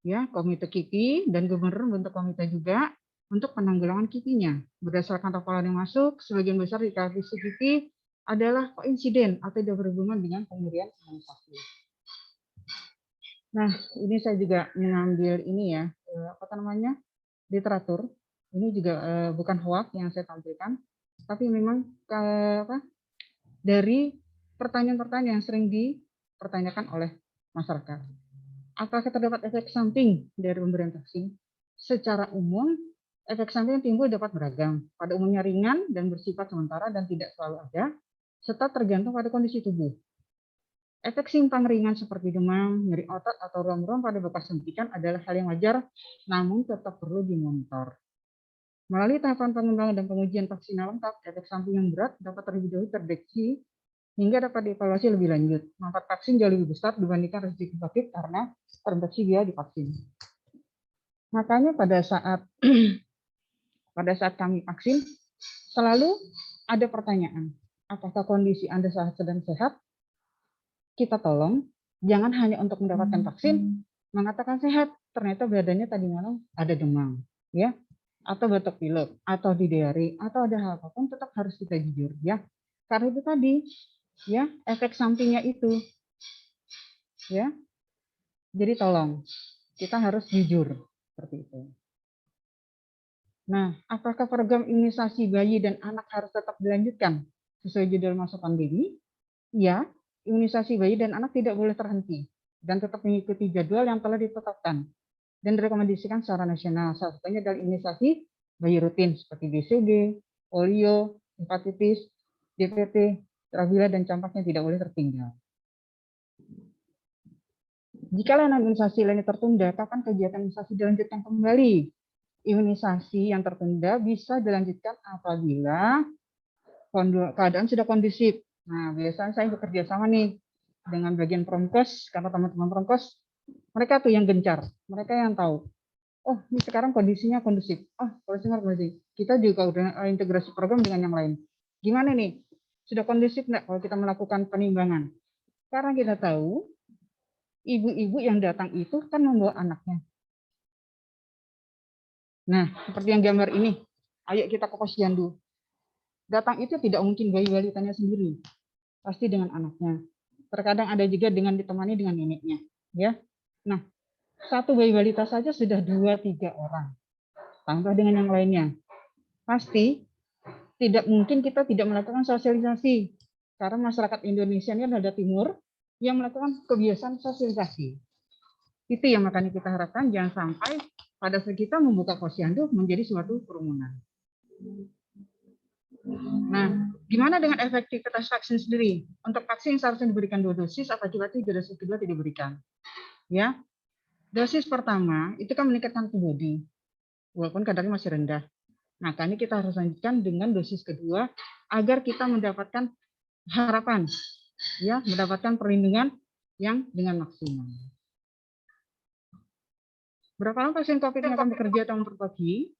ya, komite KIPI dan gubernur membentuk komite juga untuk penanggulangan KIPI-nya. Berdasarkan laporan yang masuk, sebagian besar di kategori KIPI adalah insiden atau tidak berhubungan dengan pemberian imunisasi. Nah, ini saya juga mengambil ini ya, literatur. Ini juga bukan hoax yang saya tampilkan, tapi memang dari pertanyaan-pertanyaan yang sering dipertanyakan oleh masyarakat. Apakah terdapat efek samping dari pemberian vaksin? Secara umum, efek samping yang timbul dapat beragam. Pada umumnya ringan dan bersifat sementara dan tidak selalu ada, serta tergantung pada kondisi tubuh. Efek simpang ringan seperti demam, nyeri otot, atau ruam-ruam pada bekas suntikan adalah hal yang wajar, namun tetap perlu dimonitor. Melalui tahapan pengembangan dan pengujian vaksin lengkap, efek samping yang berat dapat terlebih dahulu terdeteksi hingga dapat dievaluasi lebih lanjut. Manfaat vaksin jauh lebih besar dibandingkan resiko COVID karena terinfeksi dia divaksin. Makanya pada saat kami vaksin, selalu ada pertanyaan, apakah kondisi Anda saat sedang sehat? Kita tolong Jangan hanya untuk mendapatkan vaksin, mengatakan sehat, ternyata badannya tadi malam ada demam, ya, atau batuk pilek, atau di diare, atau ada hal apapun, tetap harus kita jujur, ya. Karena itu tadi, ya, efek sampingnya itu, ya. Jadi tolong, kita harus jujur seperti itu. Nah, apakah program imunisasi bayi dan anak harus tetap dilanjutkan sesuai judul masa pandemi? Ya, imunisasi bayi dan anak tidak boleh terhenti dan tetap mengikuti jadwal yang telah ditetapkan dan direkomendasikan secara nasional. Salah satunya adalah imunisasi bayi rutin seperti BCG, polio, hepatitis, DPT, rubella, dan campaknya tidak boleh tertinggal. Jika layanan imunisasi lainnya tertunda, kapan kegiatan imunisasi dilanjutkan kembali? Imunisasi yang tertunda bisa dilanjutkan apabila keadaan sudah kondusif. Nah, biasanya saya bekerja sama nih dengan bagian Promkes, karena teman-teman Promkes, mereka tuh yang gencar, mereka yang tahu. Oh, ini sekarang kondisinya kondusif. Oh, kondisinya kondusif. Kita juga udah integrasi program dengan yang lain. Gimana nih? Sudah kondusif nggak kalau kita melakukan penimbangan? Karena kita tahu, ibu-ibu yang datang itu kan membawa anaknya. Nah, seperti yang gambar ini, ayo kita ke posyandu. Datang itu tidak mungkin bayi balitanya sendiri, pasti dengan anaknya. Terkadang ada juga dengan ditemani dengan neneknya, ya. Nah, satu bayi balita saja sudah 2-3 orang, tambah dengan yang lainnya. Pasti tidak mungkin kita tidak melakukan sosialisasi, karena masyarakat Indonesia ini ada timur yang melakukan kebiasaan sosialisasi. Itu yang makanya kita harapkan jangan sampai pada saat kita membuka posyandu menjadi suatu kerumunan. Nah, gimana dengan efektivitas vaksin sendiri? Untuk vaksin seharusnya diberikan 2 dosis, apabila dosis kedua tidak diberikan. Ya, dosis pertama itu kan meningkatkan antibodi, walaupun kadarnya masih rendah. Nah, kali kita harus lanjutkan dengan dosis kedua agar kita mendapatkan harapan, ya, mendapatkan perlindungan yang dengan maksimal. Berapa lama pasien COVID yang akan bekerja atau memperbagi?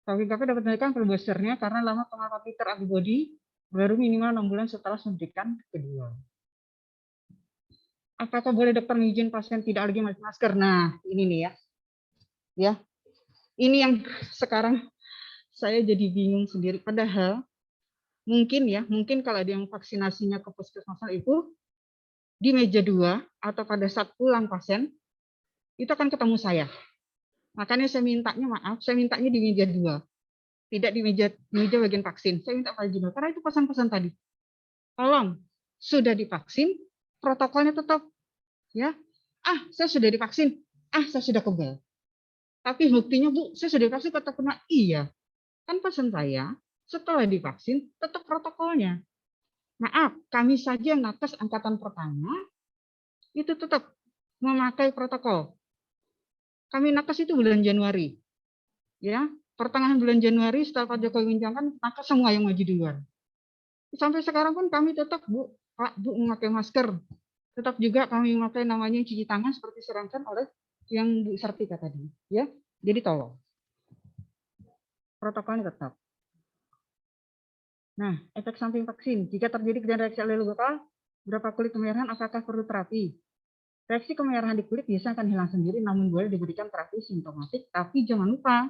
Vaksin COVID dapat dinaikkan per boosternya karena lama pengaruh titer antibodi baru minimal 6 bulan setelah suntikan kedua. Apakah boleh dokter mengizinkan pasien tidak lagi memakai masker? Nah, ini nih ya. Ya. Ini yang sekarang saya jadi bingung sendiri. Padahal mungkin kalau ada yang vaksinasinya ke puskesmas itu di meja 2 atau pada saat pulang pasien itu akan ketemu saya. Makanya saya mintanya di meja 2. Tidak di meja bagian vaksin. Saya minta Pak Jino, karena itu pesan-pesan tadi. Tolong, sudah divaksin, protokolnya tetap. Ya, saya sudah divaksin, saya sudah kebal. Tapi buktinya, Bu, saya sudah divaksin, tetap kena. Iya, kan pesan saya, setelah divaksin, tetap protokolnya. Maaf, kami saja nakes angkatan pertama, itu tetap memakai protokol. Kami nakes itu bulan Januari. Ya, pertengahan bulan Januari setelah Pak Jokowi mencangkan, maka semua yang maju duluan. Sampai sekarang pun kami tetap, Bu memakai masker. Tetap juga kami memakai namanya cuci tangan seperti disarankan oleh yang Bu Sartika tadi. Ya, jadi tolong. Protokolnya tetap. Nah, efek samping vaksin. Jika terjadi gejala reaksi alergi lokal, berupa kulit kemerahan, apakah perlu terapi? Reaksi kemerahan di kulit biasanya akan hilang sendiri, namun boleh diberikan terapi simptomatik. Tapi jangan lupa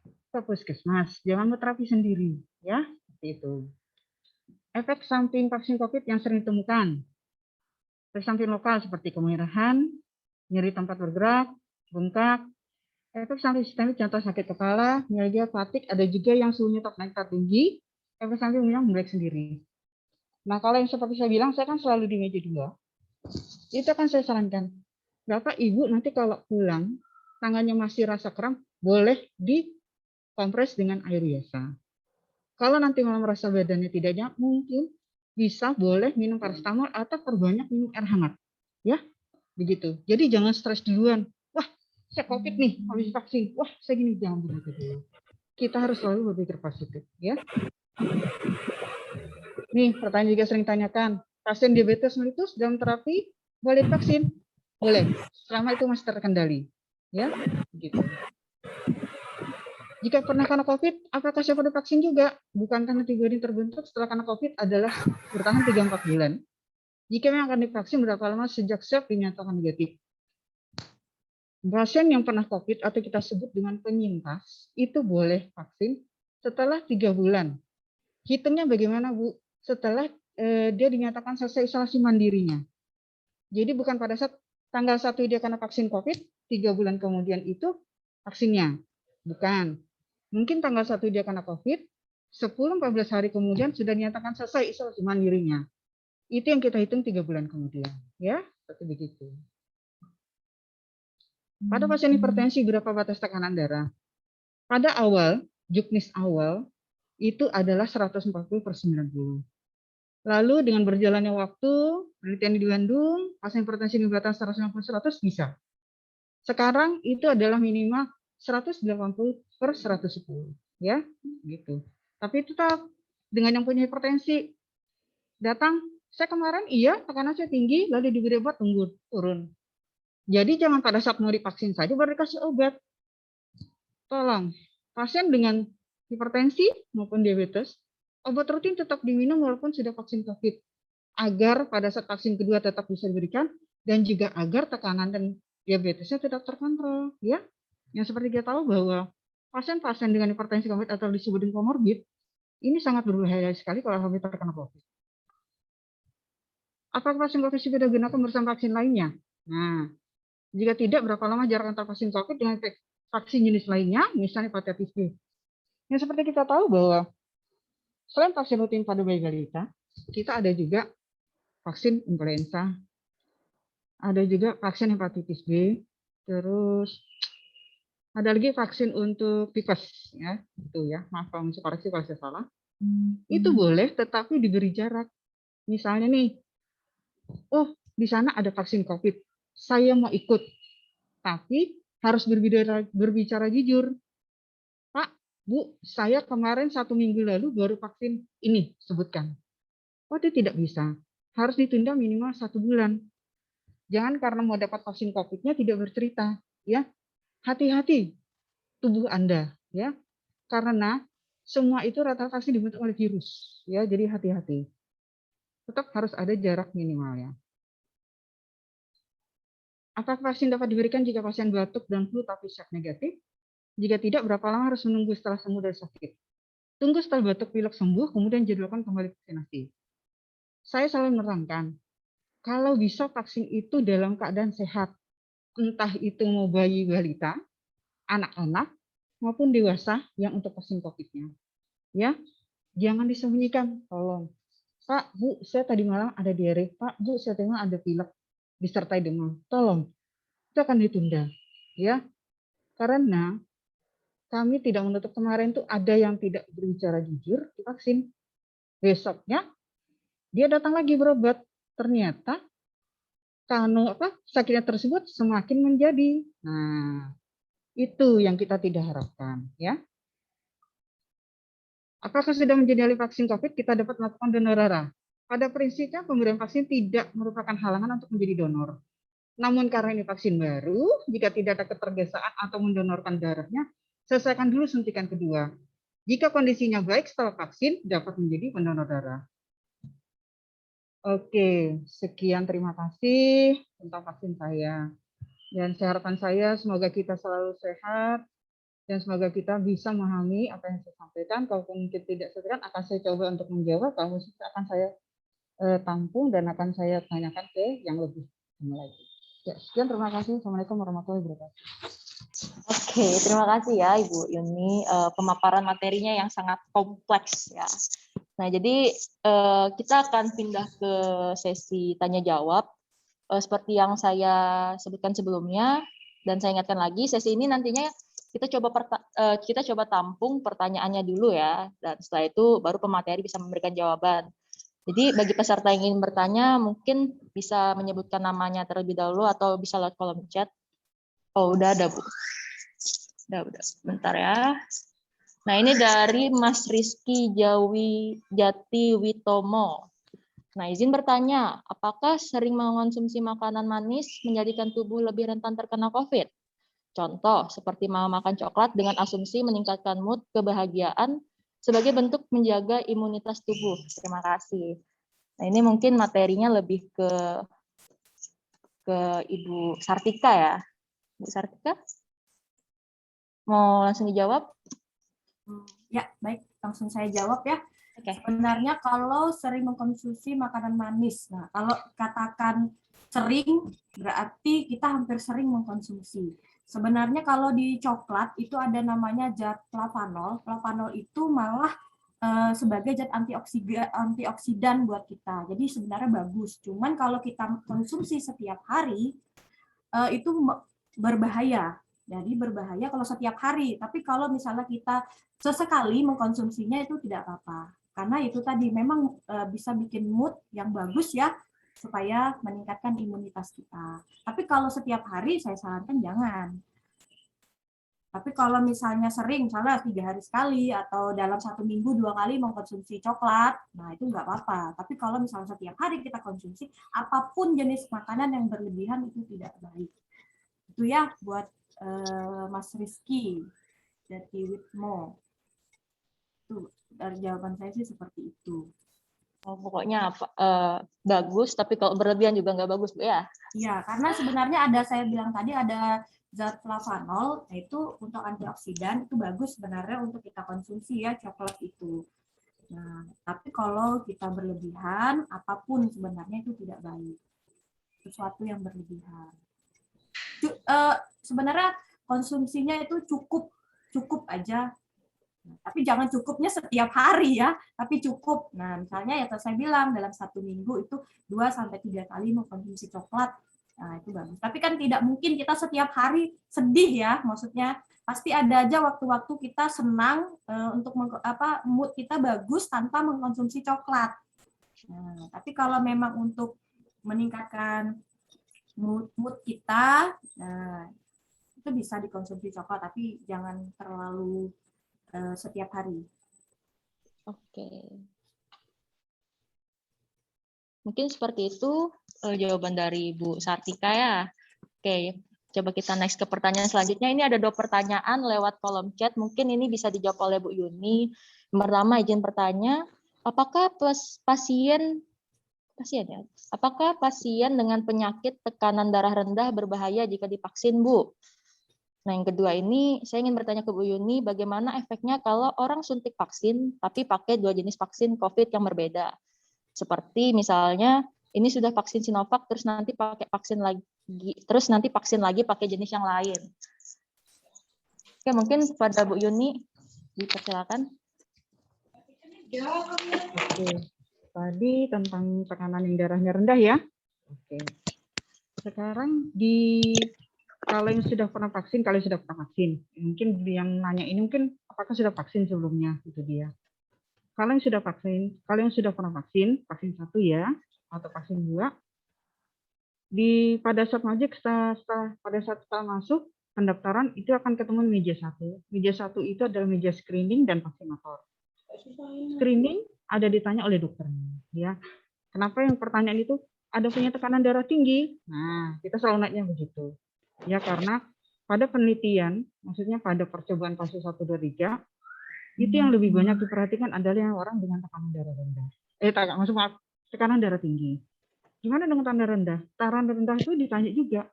ke puskesmas, jangan mau terapi sendiri, ya, seperti itu. Efek samping vaksin COVID yang sering ditemukan, efek samping lokal seperti kemerahan, nyeri tempat bergerak, bengkak, efek samping sistemik contoh sakit kepala, mialgia, fatigue, ada juga yang suhunya tetap naik tinggi, efek samping yang membaik sendiri. Nah, kalau yang seperti saya bilang, saya kan selalu di meja 2, itu akan saya sarankan, Bapak Ibu nanti kalau pulang, tangannya masih rasa kram, boleh dikompres dengan air biasa. Kalau nanti malah merasa badannya tidak enak, mungkin bisa boleh minum paracetamol atau perbanyak minum air hangat. Ya, begitu. Jadi jangan stres duluan. Wah, saya COVID nih, habis vaksin. Wah, saya gini, jangan begitu dulu. Kita harus selalu berpikir positif, ya. Nih, pertanyaan juga sering tanyakan, pasien diabetes mellitus dalam terapi boleh vaksin? Boleh, selama itu masih terkendali. Ya, begitu. Jika pernah kena COVID, apakah saya perlu vaksin juga? Bukankah antibodi terbentuk setelah kena COVID adalah bertahan 3-4 bulan? Jika yang akan divaksin berapa lama sejak swab dinyatakan negatif? Pasien yang pernah COVID atau kita sebut dengan penyintas itu boleh vaksin setelah 3 bulan. Hitungnya bagaimana, Bu? Setelah dia dinyatakan selesai isolasi mandirinya. Jadi bukan pada saat tanggal 1 dia kena vaksin COVID, 3 bulan kemudian itu vaksinnya. Bukan. Mungkin tanggal 1 dia kena COVID, 10-14 hari kemudian sudah dinyatakan selesai isolasi mandirinya. Itu yang kita hitung 3 bulan kemudian. Ya, seperti begitu. Pada pasien hipertensi berapa batas tekanan darah? Pada awal, juknis awal, itu adalah 140/90. Lalu dengan berjalannya waktu, penelitian di Bandung, pasien hipertensi di batas 150/100 bisa. Sekarang itu adalah minimal 180/110. Ya, gitu. Tapi tetap dengan yang punya hipertensi, datang, saya kemarin iya tekanan saya tinggi, lalu diberi obat tunggu turun. Jadi jangan pada saat mau divaksin saja baru dikasih obat. Tolong, pasien dengan hipertensi maupun diabetes, obat rutin tetap diminum walaupun sudah vaksin COVID. Agar pada saat vaksin kedua tetap bisa diberikan, dan juga agar tekanan dan diabetesnya tetap terkontrol. Ya, yang seperti kita tahu bahwa pasien-pasien dengan hipertensi COVID atau disebut dengan komorbid, ini sangat berbahaya sekali kalau sampai terkena COVID. Apakah pasien COVID sudah digunakan bersama vaksin lainnya? Nah, jika tidak, berapa lama jarak antar vaksin COVID dengan vaksin jenis lainnya, misalnya hepatitis B? Yang seperti kita tahu bahwa selain vaksin rutin pada bayi balita, kita ada juga vaksin influenza, ada juga vaksin hepatitis B, terus ada lagi vaksin untuk tipes, ya, itu ya. Maaf kalau bisa koreksi kalau saya salah. Itu boleh, tetapi diberi jarak. Misalnya nih, oh di sana ada vaksin COVID, saya mau ikut, tapi harus berbicara jujur. Pak, Bu, saya kemarin 1 minggu lalu baru vaksin ini, sebutkan. Oh, itu tidak bisa. Harus ditunda minimal 1 bulan. Jangan karena mau dapat vaksin COVID-nya tidak bercerita, ya. Hati-hati tubuh Anda, ya. Karena semua itu rata-rata vaksin dibentuk oleh virus, ya. Jadi hati-hati. Tetap harus ada jarak minimalnya. Apakah vaksin dapat diberikan jika pasien batuk dan flu tapi swab negatif? Jika tidak, berapa lama harus menunggu setelah sembuh dari sakit? Tunggu setelah batuk pilek sembuh, kemudian jadwalkan kembali vaksinasi. Saya selalu menerangkan, kalau bisa vaksin itu dalam keadaan sehat, entah itu mau bayi balita, anak-anak, maupun dewasa yang untuk vaksin COVID-nya. Ya, jangan disembunyikan, tolong. Pak, Bu, saya tadi malam ada diare. Pak, Bu, saya tadi malam ada pilek disertai demam. Tolong, itu akan ditunda. Ya, karena kami tidak menutup kemarin tuh ada yang tidak berbicara jujur divaksin. Besoknya dia datang lagi berobat. Ternyata sakitnya tersebut semakin menjadi. Nah, itu yang kita tidak harapkan, ya. Apakah sudah menjadi ahli vaksin COVID, kita dapat melakukan donor darah. Pada prinsipnya pemberian vaksin tidak merupakan halangan untuk menjadi donor. Namun karena ini vaksin baru, jika tidak ada ketergesaan atau mendonorkan darahnya, selesaikan dulu suntikan kedua. Jika kondisinya baik setelah vaksin, dapat menjadi pendonor darah. Oke, sekian terima kasih tentang vaksin saya. Dan harapan saya semoga kita selalu sehat, dan semoga kita bisa memahami apa yang saya sampaikan. Kalau mungkin tidak sesuai, akan saya coba untuk menjawab. Kalau akan saya tampung dan akan saya tanyakan ke yang lebih lagi. Ya, sekian, terima kasih. Assalamualaikum warahmatullahi wabarakatuh. Oke, terima kasih ya Ibu Yuni, pemaparan materinya yang sangat kompleks ya. Nah, jadi kita akan pindah ke sesi tanya jawab. Seperti yang saya sebutkan sebelumnya, dan saya ingatkan lagi, sesi ini nantinya kita coba tampung pertanyaannya dulu ya, dan setelah itu baru pemateri bisa memberikan jawaban. Jadi bagi peserta yang ingin bertanya, mungkin bisa menyebutkan namanya terlebih dahulu atau bisa lewat kolom chat. Oh, udah ada, Bu. Udah. Bentar ya. Nah, ini dari Mas Rizky Jati Witomo. Nah, izin bertanya, apakah sering mengonsumsi makanan manis menjadikan tubuh lebih rentan terkena COVID? Contoh, seperti makan coklat dengan asumsi meningkatkan mood kebahagiaan sebagai bentuk menjaga imunitas tubuh. Terima kasih. Nah, ini mungkin materinya lebih ke Ibu Sartika ya. Bu Sartika, mau langsung dijawab? Ya, baik. Langsung saya jawab ya. Oke. Sebenarnya kalau sering mengkonsumsi makanan manis, nah kalau katakan sering, berarti kita hampir sering mengkonsumsi. Sebenarnya kalau di coklat itu ada namanya zat flavanol. Flavanol itu malah sebagai zat antioksidan buat kita. Jadi sebenarnya bagus. Cuman kalau kita konsumsi setiap hari, itu berbahaya. Jadi berbahaya kalau setiap hari. Tapi kalau misalnya kita sesekali mengkonsumsinya itu tidak apa-apa. Karena itu tadi memang bisa bikin mood yang bagus ya, supaya meningkatkan imunitas kita. Tapi kalau setiap hari saya sarankan jangan. Tapi kalau misalnya sering, misalnya 3 hari sekali atau dalam 1 minggu 2 kali mengkonsumsi coklat, nah itu nggak apa-apa. Tapi kalau misalnya setiap hari kita konsumsi, apapun jenis makanan yang berlebihan itu tidak baik. Itu ya buat Mas Rizky dari Witmo. Itu dari jawaban saya sih seperti itu. Oh, pokoknya bagus, tapi kalau berlebihan juga nggak bagus, Bu ya? Iya, karena sebenarnya saya bilang tadi ada zat flavanol, yaitu untuk antioksidan, itu bagus sebenarnya untuk kita konsumsi ya, coklat itu. Nah, tapi kalau kita berlebihan, apapun sebenarnya itu tidak baik. Sesuatu yang berlebihan. Sebenarnya konsumsinya itu cukup aja. Nah, tapi jangan cukupnya setiap hari ya, tapi cukup. Nah, misalnya ya saya bilang dalam 1 minggu itu 2-3 kali mengkonsumsi coklat. Nah, itu bagus. Tapi kan tidak mungkin kita setiap hari sedih ya, maksudnya pasti ada aja waktu-waktu kita senang untuk mood kita bagus tanpa mengkonsumsi coklat. Nah, tapi kalau memang untuk meningkatkan mood kita, nah, itu bisa dikonsumsi coklat, tapi jangan terlalu setiap hari. Oke. Mungkin seperti itu jawaban dari Bu Sartika ya. Oke, coba kita next ke pertanyaan selanjutnya. Ini ada 2 pertanyaan lewat kolom chat. Mungkin ini bisa dijawab oleh Bu Yuni. Yang pertama, izin bertanya, apakah pasien dengan penyakit tekanan darah rendah berbahaya jika divaksin, Bu? Nah, yang kedua ini, saya ingin bertanya ke Bu Yuni, bagaimana efeknya kalau orang suntik vaksin, tapi pakai 2 jenis vaksin COVID yang berbeda? Seperti misalnya, ini sudah vaksin Sinovac, terus nanti pakai vaksin lagi, pakai jenis yang lain. Oke, mungkin pada Bu Yuni, dipersilakan. Oke, tadi tentang tekanan yang darahnya rendah ya. Oke, sekarang kalau yang sudah pernah vaksin, mungkin yang nanya ini mungkin apakah sudah vaksin sebelumnya, itu dia. Kalau yang sudah pernah vaksin 1 ya, atau vaksin 2, pada saat setelah masuk pendaftaran itu akan ketemu meja 1. Meja 1 itu adalah meja screening dan vaksinator. Screening ada ditanya oleh dokternya, ya. Kenapa yang pertanyaan itu ada punya tekanan darah tinggi? Nah, kita selalu nanya begitu. Ya, karena pada penelitian, maksudnya pada percobaan fase 1, 2, 3, itu yang lebih banyak diperhatikan adalah yang orang dengan tekanan darah rendah. Tekanan darah tinggi. Gimana dengan tekanan rendah? Tekanan rendah itu ditanya juga.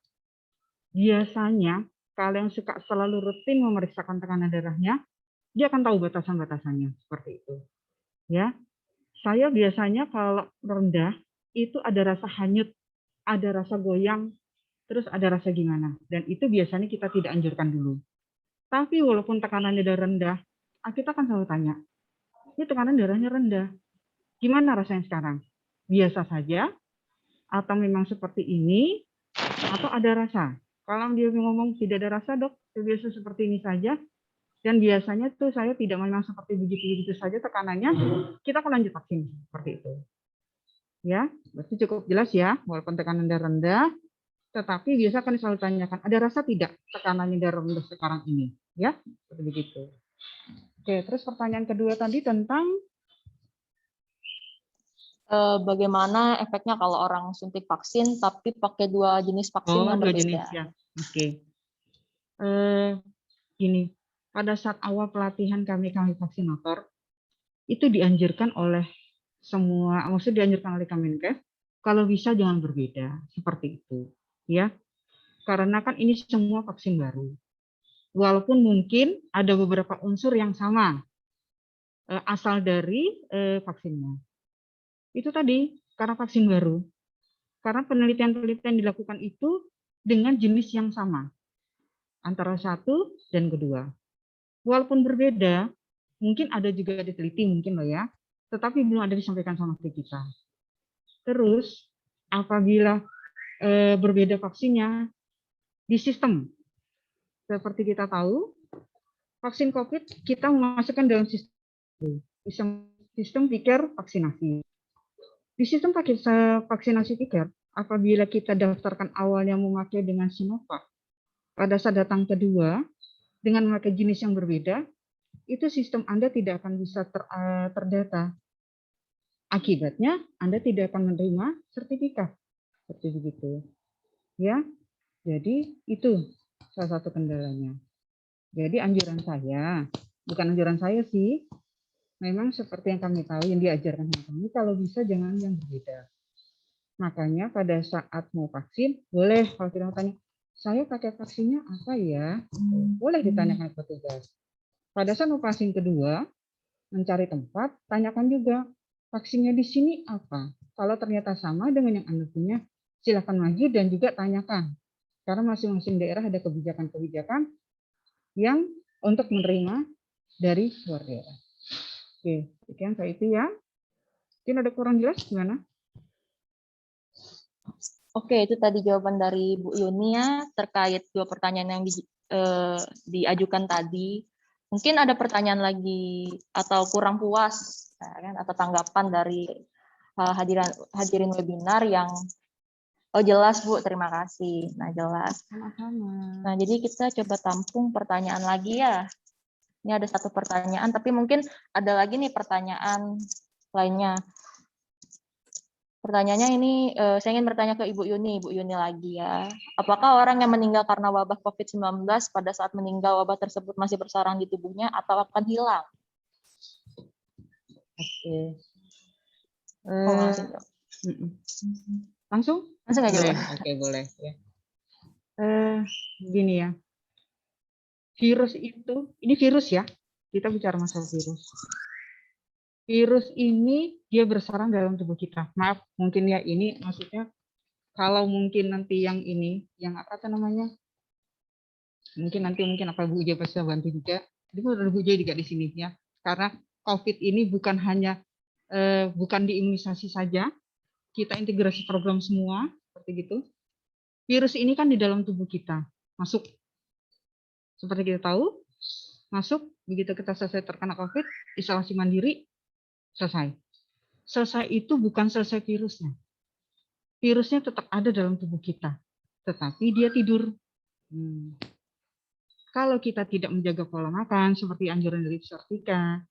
Biasanya, kalau yang suka selalu rutin memeriksakan tekanan darahnya, dia akan tahu batasan-batasannya, seperti itu. Ya, saya biasanya kalau rendah, itu ada rasa hanyut, ada rasa goyang, terus ada rasa gimana. Dan itu biasanya kita tidak anjurkan dulu. Tapi walaupun tekanannya darah rendah, kita akan selalu tanya, ini tekanan darahnya rendah, gimana rasanya sekarang? Biasa saja, atau memang seperti ini, atau ada rasa? Kalau dia ngomong tidak ada rasa, dok, biasa seperti ini saja, dan biasanya tuh saya tidak memang seperti begitu-begitu saja tekanannya, kita akan lanjut vaksin, seperti itu. Ya, berarti cukup jelas ya, walaupun tekanan darah rendah, tetapi biasa akan selalu tanyakan, ada rasa tidak tekanannya darah rendah sekarang ini? Ya, seperti begitu. Oke, terus pertanyaan kedua tadi tentang bagaimana efeknya kalau orang suntik vaksin tapi pakai 2 jenis vaksin yang berbeda. Jenis, ya. Oke. Gini, pada saat awal pelatihan kami vaksinator, itu dianjurkan oleh semua, maksudnya dianjurkan oleh Kemenkes, kalau bisa jangan berbeda, seperti itu. Ya, karena kan ini semua vaksin baru. Walaupun mungkin ada beberapa unsur yang sama, asal dari vaksinnya. Itu tadi, karena vaksin baru. Karena penelitian-penelitian dilakukan itu dengan jenis yang sama, antara satu dan kedua. Walaupun berbeda, mungkin ada juga diteliti mungkin loh ya, tetapi belum ada disampaikan sama kita. Terus, apabila berbeda vaksinnya, di sistem, seperti kita tahu, vaksin COVID kita memasukkan dalam sistem pikir vaksinasi. Di sistem vaksinasi pikir, apabila kita daftarkan awalnya memakai dengan Sinovac, pada saat datang kedua, dengan memakai jenis yang berbeda, itu sistem Anda tidak akan bisa terdata. Akibatnya, Anda tidak akan menerima sertifikat. Seperti begitu. Ya, jadi itu salah satu kendalanya. Jadi anjuran saya, bukan anjuran saya sih, memang seperti yang kami tahu, yang diajarkan kami, kalau bisa jangan yang berbeda. Makanya pada saat mau vaksin, boleh kalau kita tanya, saya pakai vaksinnya apa ya? Boleh ditanyakan ke petugas. Pada saat mau vaksin kedua, mencari tempat, tanyakan juga, vaksinnya di sini apa? Kalau ternyata sama dengan yang Anda punya, silakan maju dan juga tanyakan. Karena masing-masing daerah ada kebijakan-kebijakan yang untuk menerima dari luar daerah. Oke, sekian saya itu ya. Mungkin ada kurang jelas gimana? Oke, itu tadi jawaban dari Bu Yuni ya, terkait 2 pertanyaan yang diajukan tadi. Mungkin ada pertanyaan lagi atau kurang puas kan, atau tanggapan dari hadirin webinar yang jelas Bu, terima kasih. Nah, jelas. Sama-sama. Nah, jadi kita coba tampung pertanyaan lagi ya. Ini ada 1 pertanyaan, tapi mungkin ada lagi nih pertanyaan lainnya. Pertanyaannya ini, saya ingin bertanya ke Ibu Yuni lagi ya. Apakah orang yang meninggal karena wabah COVID-19 pada saat meninggal wabah tersebut masih bersarang di tubuhnya atau akan hilang? Oke. Langsung? Langsung? Langsung aja, Boleh. Bu. Oke, boleh. Ya. Gini ya. Virus itu, ini virus ya. Kita bicara masalah virus. Virus ini dia bersarang dalam tubuh kita. Maaf, mungkin ya ini maksudnya kalau mungkin nanti yang ini, yang apa namanya? Mungkin apa Bu Uja bisa bantu juga. Jadi ada Bu Uja juga di sini ya. Karena COVID ini bukan hanya bukan diimunisasi saja, kita integrasi program semua seperti gitu. Virus ini kan di dalam tubuh kita masuk. Seperti kita tahu, masuk begitu kita selesai terkena COVID, isolasi mandiri, selesai. Selesai itu bukan selesai virusnya. Virusnya tetap ada dalam tubuh kita, tetapi dia tidur. Kalau kita tidak menjaga pola makan, seperti anjuran dari Sartika,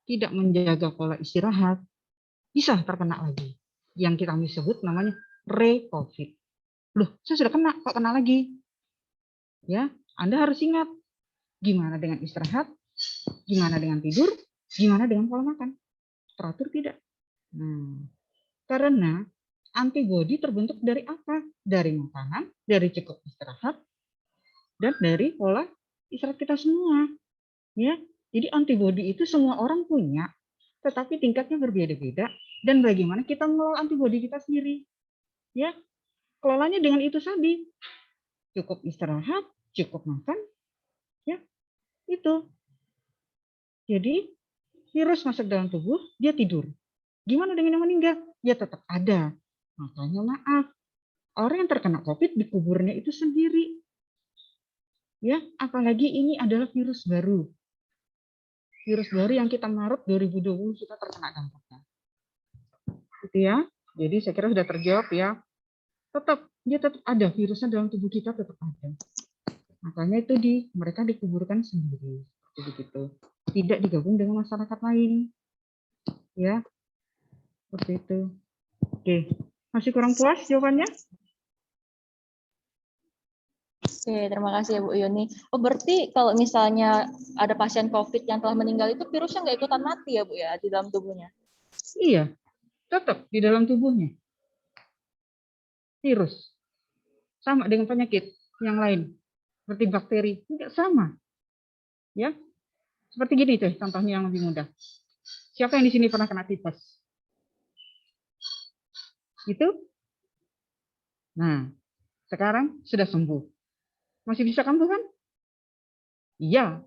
tidak menjaga pola istirahat, bisa terkena lagi. Yang kita sebut namanya re-COVID. Loh, saya sudah kena, kok kena lagi? Ya, Anda harus ingat, gimana dengan istirahat, gimana dengan tidur, gimana dengan pola makan. Teratur tidak? Karena antibodi terbentuk dari apa? Dari makanan, dari cukup istirahat, dan dari pola istirahat kita semua. Ya, jadi antibodi itu semua orang punya, tetapi tingkatnya berbeda-beda. Dan bagaimana kita mengelola antibodi kita sendiri? Ya, kelolanya dengan itu tadi. Cukup istirahat, cukup makan, ya itu. Jadi virus masuk dalam tubuh, dia tidur. Gimana dengan yang meninggal? Ya tetap ada. Makanya maaf, orang yang terkena COVID dikuburnya itu sendiri. Ya, apalagi ini adalah virus baru. Virus baru yang kita Maret 2020 kita terkena dampaknya. Gitu ya. Jadi saya kira sudah terjawab ya. Dia tetap ada, virusnya dalam tubuh kita tetap ada. Makanya itu mereka dikuburkan sendiri. Begitu. Tidak digabung dengan masyarakat lain. Ya. Seperti itu. Oke. Masih kurang puas jawabannya? Oke, terima kasih ya Bu Yuni. Oh, berarti kalau misalnya ada pasien COVID yang telah meninggal itu virusnya nggak ikutan mati ya Bu ya di dalam tubuhnya? Iya, tetap di dalam tubuhnya. Virus sama dengan penyakit yang lain seperti bakteri, tidak sama. Ya, seperti gini deh contohnya yang lebih mudah. Siapa yang di sini pernah kena tipes? Gitu? Nah, sekarang sudah sembuh. Masih bisa kambuh kan? Iya.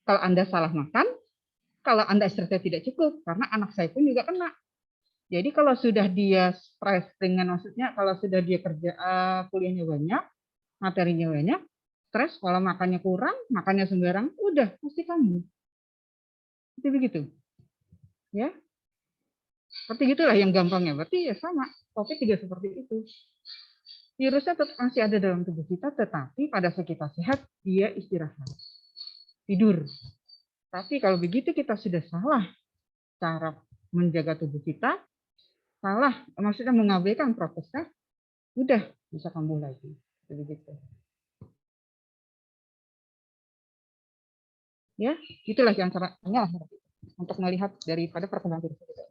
Kalau Anda salah makan, kalau Anda istirahat tidak cukup, karena anak saya pun juga kena. Jadi kalau sudah dia stres dengan, maksudnya kalau sudah dia kerja kuliahnya banyak, materinya banyak, stres, pola makannya kurang, makannya sembarang, udah pasti kambuh. Itu begitu. Ya. Seperti gitulah yang gampangnya. Berarti ya sama. COVID juga seperti itu. Virusnya tetap masih ada dalam tubuh kita, tetapi pada saat kita sehat, dia istirahat. Tidur. Tapi kalau begitu kita sudah salah cara menjaga tubuh kita, salah, maksudnya mengabaikan prokesnya, udah bisa kambuh lagi. Begitu. Ya, itulah yang caranya untuk melihat daripada perkembangan virus itu.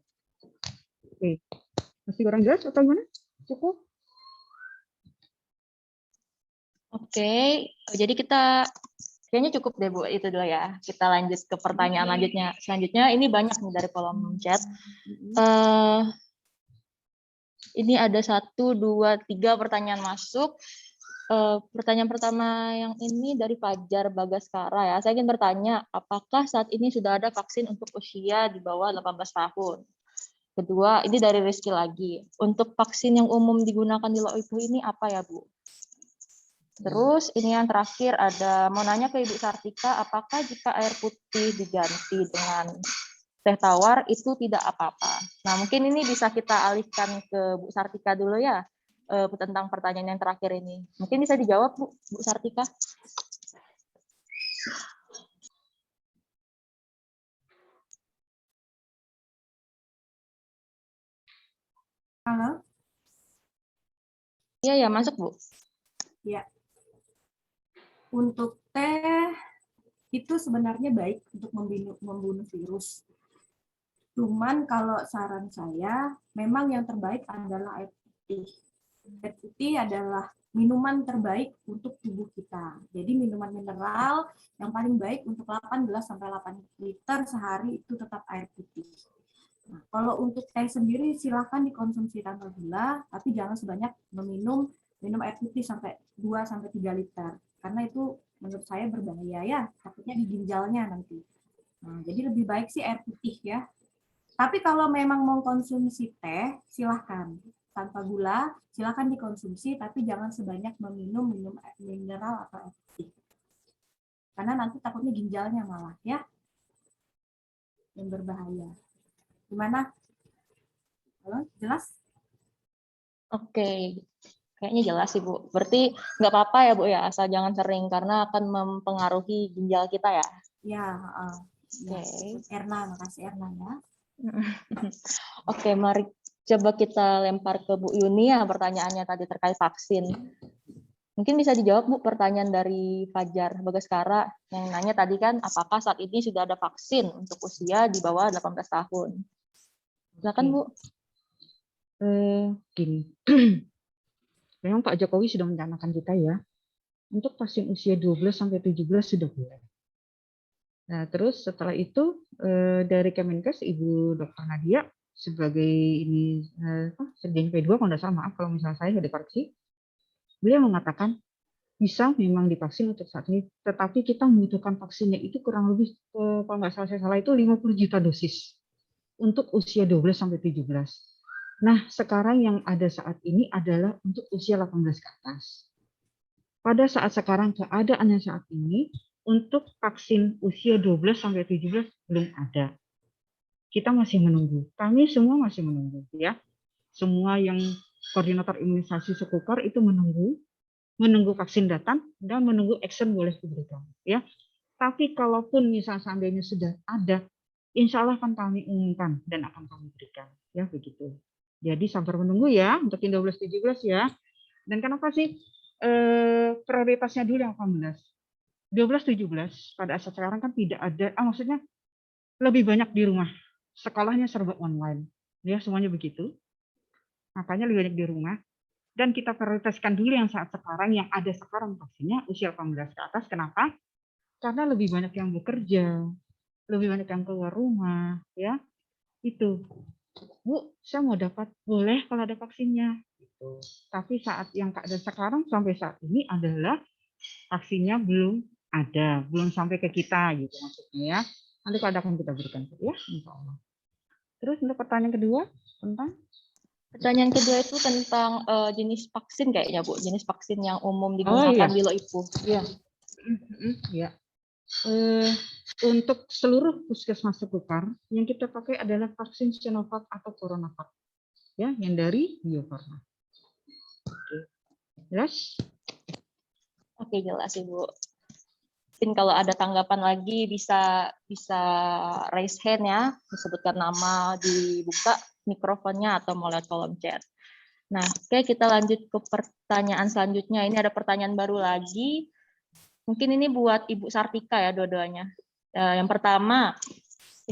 Oke, masih kurang jelas atau gimana? Cukup? Oke, jadi kita kayaknya cukup deh Bu, itu dulu ya. Kita lanjut ke pertanyaan lanjutnya. Selanjutnya ini banyak nih dari kolom chat. Ini ada 1, 2, 3 pertanyaan masuk. Pertanyaan pertama yang ini dari Fajar Bagaskara ya. Saya ingin bertanya, apakah saat ini sudah ada vaksin untuk usia di bawah 18 tahun? Kedua, ini dari Rizky lagi. Untuk vaksin yang umum digunakan di LOIPU ini apa ya, Bu? Terus ini yang terakhir ada mau nanya ke Ibu Sartika, apakah jika air putih diganti dengan teh tawar itu tidak apa-apa? Nah, mungkin ini bisa kita alihkan ke Bu Sartika dulu ya, tentang pertanyaan yang terakhir ini. Mungkin bisa dijawab Bu Sartika. Halo? Iya, ya, masuk Bu. Ya. Untuk teh itu sebenarnya baik untuk membunuh virus. Cuman kalau saran saya, memang yang terbaik adalah air putih. Air putih adalah minuman terbaik untuk tubuh kita. Jadi minuman mineral yang paling baik untuk 18-8 liter sehari itu tetap air putih. Nah, kalau untuk teh sendiri silakan dikonsumsi tanpa gula, tapi jangan sebanyak minum air putih sampai 2-3 liter. Karena itu menurut saya berbahaya ya, takutnya di ginjalnya nanti. Nah, jadi lebih baik sih air putih ya. Tapi kalau memang mau konsumsi teh, silahkan. Tanpa gula, silahkan dikonsumsi, tapi jangan sebanyak minum mineral atau air putih. Karena nanti takutnya ginjalnya malah ya, yang berbahaya. Gimana? Halo, jelas? Oke, kayaknya jelas sih Bu. Berarti nggak apa-apa ya Bu ya, asal jangan sering karena akan mempengaruhi ginjal kita ya. Ya, Oke. Erna, makasih Erna ya. Oke, mari coba kita lempar ke Bu Yuni ya pertanyaannya tadi terkait vaksin. Mungkin bisa dijawab Bu pertanyaan dari Fajar Bagaskara yang nanya tadi kan apakah saat ini sudah ada vaksin untuk usia di bawah 18 tahun. Silakan Bu. Gini, memang Pak Jokowi sudah mencanangkan kita ya, untuk vaksin usia 12-17 sudah boleh. Nah, terus setelah itu dari Kemenkes Ibu Dr. Nadia sebagai ini Sekjen P2 kalau tidak salah, maaf kalau misalnya saya tidak dikoreksi, beliau mengatakan bisa memang divaksin untuk saat ini, tetapi kita membutuhkan vaksinnya itu kurang lebih kalau nggak salah saya salah itu 50 juta dosis untuk usia 12-17. Nah, sekarang yang ada saat ini adalah untuk usia 18 ke atas. Pada saat sekarang keadaannya saat ini untuk vaksin usia 12-17 belum ada. Kita masih menunggu. Kami semua masih menunggu ya. Semua yang koordinator imunisasi sekukar itu menunggu vaksin datang dan menunggu action boleh diberikan ya. Tapi kalaupun misalnya seandainya sudah ada, insya Allah akan kami umumkan dan akan kami berikan ya begitu. Jadi sabar menunggu ya untuk yang 12-17 ya. Dan kenapa sih prioritasnya dulu yang 18? 12-17 pada saat sekarang kan tidak ada, maksudnya lebih banyak di rumah, sekolahnya serba online. Ya, semuanya begitu. Makanya lebih banyak di rumah. Dan kita prioritaskan dulu yang saat sekarang, yang ada sekarang vaksinnya usia 18 ke atas. Kenapa? Karena lebih banyak yang bekerja, lebih banyak yang keluar rumah, ya. Itu. Bu, saya mau dapat, boleh kalau ada vaksinnya. Gitu. Tapi saat yang keadaan sekarang sampai saat ini adalah vaksinnya belum ada, belum sampai ke kita gitu maksudnya ya. Nanti kalau ada akan kita berikan ya, insya Allah. Terus untuk pertanyaan kedua tentang Pertanyaan kedua itu tentang jenis vaksin kayaknya Bu, jenis vaksin yang umum digunakan di LOIPU. Iya. Ya. Untuk seluruh puskesmas seputar yang kita pakai adalah vaksin Sinovac atau CoronaVac, ya, yang dari Bio Farma. Oke. Jelas? Oke, jelas Ibu. Mungkin kalau ada tanggapan lagi bisa raise hand ya, disebutkan nama, dibuka mikrofonnya atau mau lewat kolom chat. Nah, oke, kita lanjut ke pertanyaan selanjutnya. Ini ada pertanyaan baru lagi. Mungkin ini buat Ibu Sartika ya dua-duanya. Yang pertama,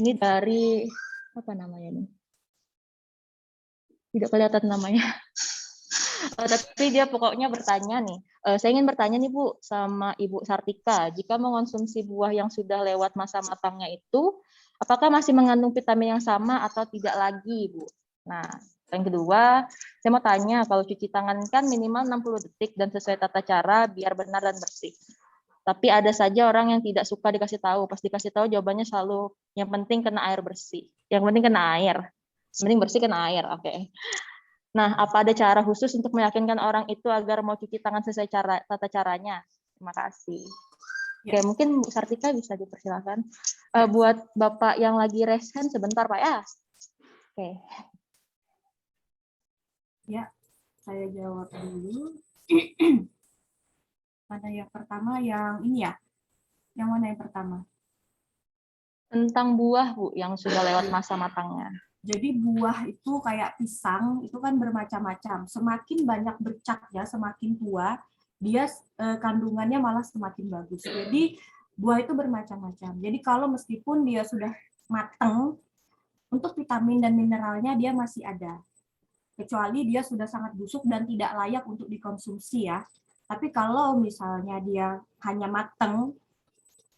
ini dari apa namanya ini? Tidak kelihatan namanya. Tapi dia pokoknya bertanya nih. Saya ingin bertanya nih Bu sama Ibu Sartika, jika mengonsumsi buah yang sudah lewat masa matangnya itu, apakah masih mengandung vitamin yang sama atau tidak lagi, Bu? Nah, yang kedua, saya mau tanya, kalau cuci tangan kan minimal 60 detik dan sesuai tata cara biar benar dan bersih. Tapi ada saja orang yang tidak suka dikasih tahu. Pas dikasih tahu jawabannya selalu, yang penting kena air bersih. Yang penting kena air. Yang penting bersih kena air, oke. Nah, apa ada cara khusus untuk meyakinkan orang itu agar mau cuci tangan sesuai tata caranya? Terima kasih. Oke, mungkin Bu Sartika bisa dipersilakan. Buat Bapak yang lagi raise hand sebentar, Pak ya. Oke. Ya, saya jawab dulu. Pada yang pertama yang ini ya. Yang mana yang pertama? Tentang buah, Bu, yang sudah lewat masa matangnya. Jadi buah itu kayak pisang, itu kan bermacam-macam. Semakin banyak bercaknya, semakin tua, dia kandungannya malah semakin bagus. Jadi buah itu bermacam-macam. Jadi kalau meskipun dia sudah matang, untuk vitamin dan mineralnya dia masih ada. Kecuali dia sudah sangat busuk dan tidak layak untuk dikonsumsi ya. Tapi kalau misalnya dia hanya matang,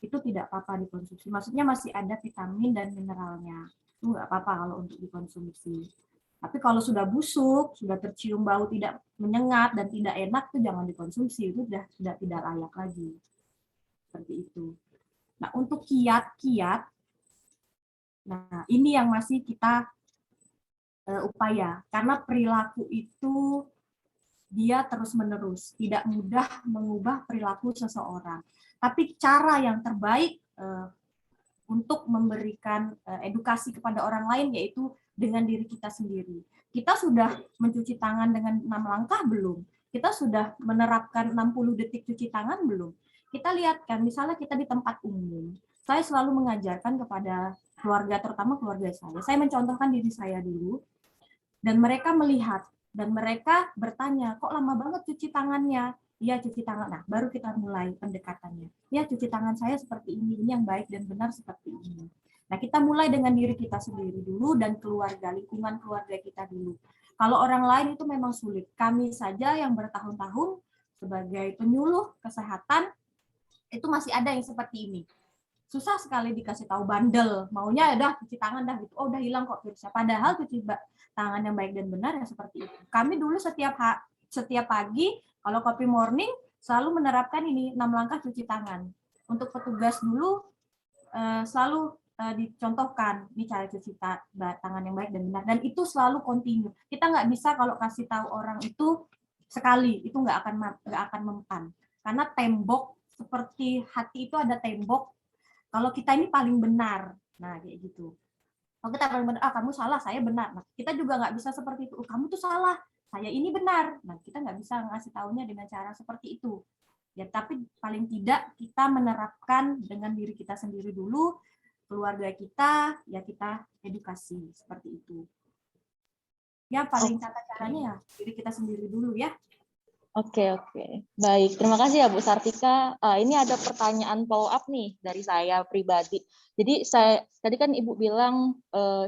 itu tidak apa-apa dikonsumsi. Maksudnya masih ada vitamin dan mineralnya. Itu nggak apa-apa kalau untuk dikonsumsi. Tapi kalau sudah busuk, sudah tercium bau tidak menyengat dan tidak enak, itu jangan dikonsumsi. Itu sudah tidak layak lagi. Seperti itu. Nah, untuk kiat-kiat, nah ini yang masih kita upaya. Karena perilaku itu dia terus-menerus, tidak mudah mengubah perilaku seseorang. Tapi cara yang terbaik untuk memberikan edukasi kepada orang lain yaitu dengan diri kita sendiri. Kita sudah mencuci tangan dengan 6 langkah belum? Kita sudah menerapkan 60 detik cuci tangan belum? Kita lihat kan, misalnya kita di tempat umum, saya selalu mengajarkan kepada keluarga, terutama keluarga saya. Saya mencontohkan diri saya dulu, dan mereka melihat, dan mereka bertanya, kok lama banget cuci tangannya? Iya, cuci tangan. Nah, baru kita mulai pendekatannya. Ya, cuci tangan saya seperti ini yang baik dan benar seperti ini. Nah, kita mulai dengan diri kita sendiri dulu dan keluarga, lingkungan keluarga kita dulu. Kalau orang lain itu memang sulit. Kami saja yang bertahun-tahun sebagai penyuluh kesehatan, itu masih ada yang seperti ini. Susah sekali dikasih tahu, bandel, maunya ya udah cuci tangan dah gitu, oh udah hilang kok virusnya. Padahal cuci tangan yang baik dan benar ya seperti itu. Kami dulu setiap pagi kalau coffee morning selalu menerapkan ini 6 langkah cuci tangan. Untuk petugas dulu selalu dicontohkan ini cara cuci tangan yang baik dan benar, dan itu selalu kontinu. Kita nggak bisa kalau kasih tahu orang itu sekali, itu nggak akan mempan. Karena tembok seperti hati itu ada tembok. Kalau kita ini paling benar, nah kayak gitu. Kalau kita paling benar, kamu salah, saya benar. Nah, kita juga nggak bisa seperti itu. Kamu tuh salah, saya ini benar. Nah, kita nggak bisa ngasih taunya dengan cara seperti itu. Ya, tapi paling tidak kita menerapkan dengan diri kita sendiri dulu, keluarga kita, ya kita edukasi seperti itu. Ya, paling tata caranya ya diri kita sendiri dulu ya. Oke, baik. Terima kasih ya Bu Sartika. Ini ada pertanyaan follow up nih dari saya pribadi. Jadi tadi kan Ibu bilang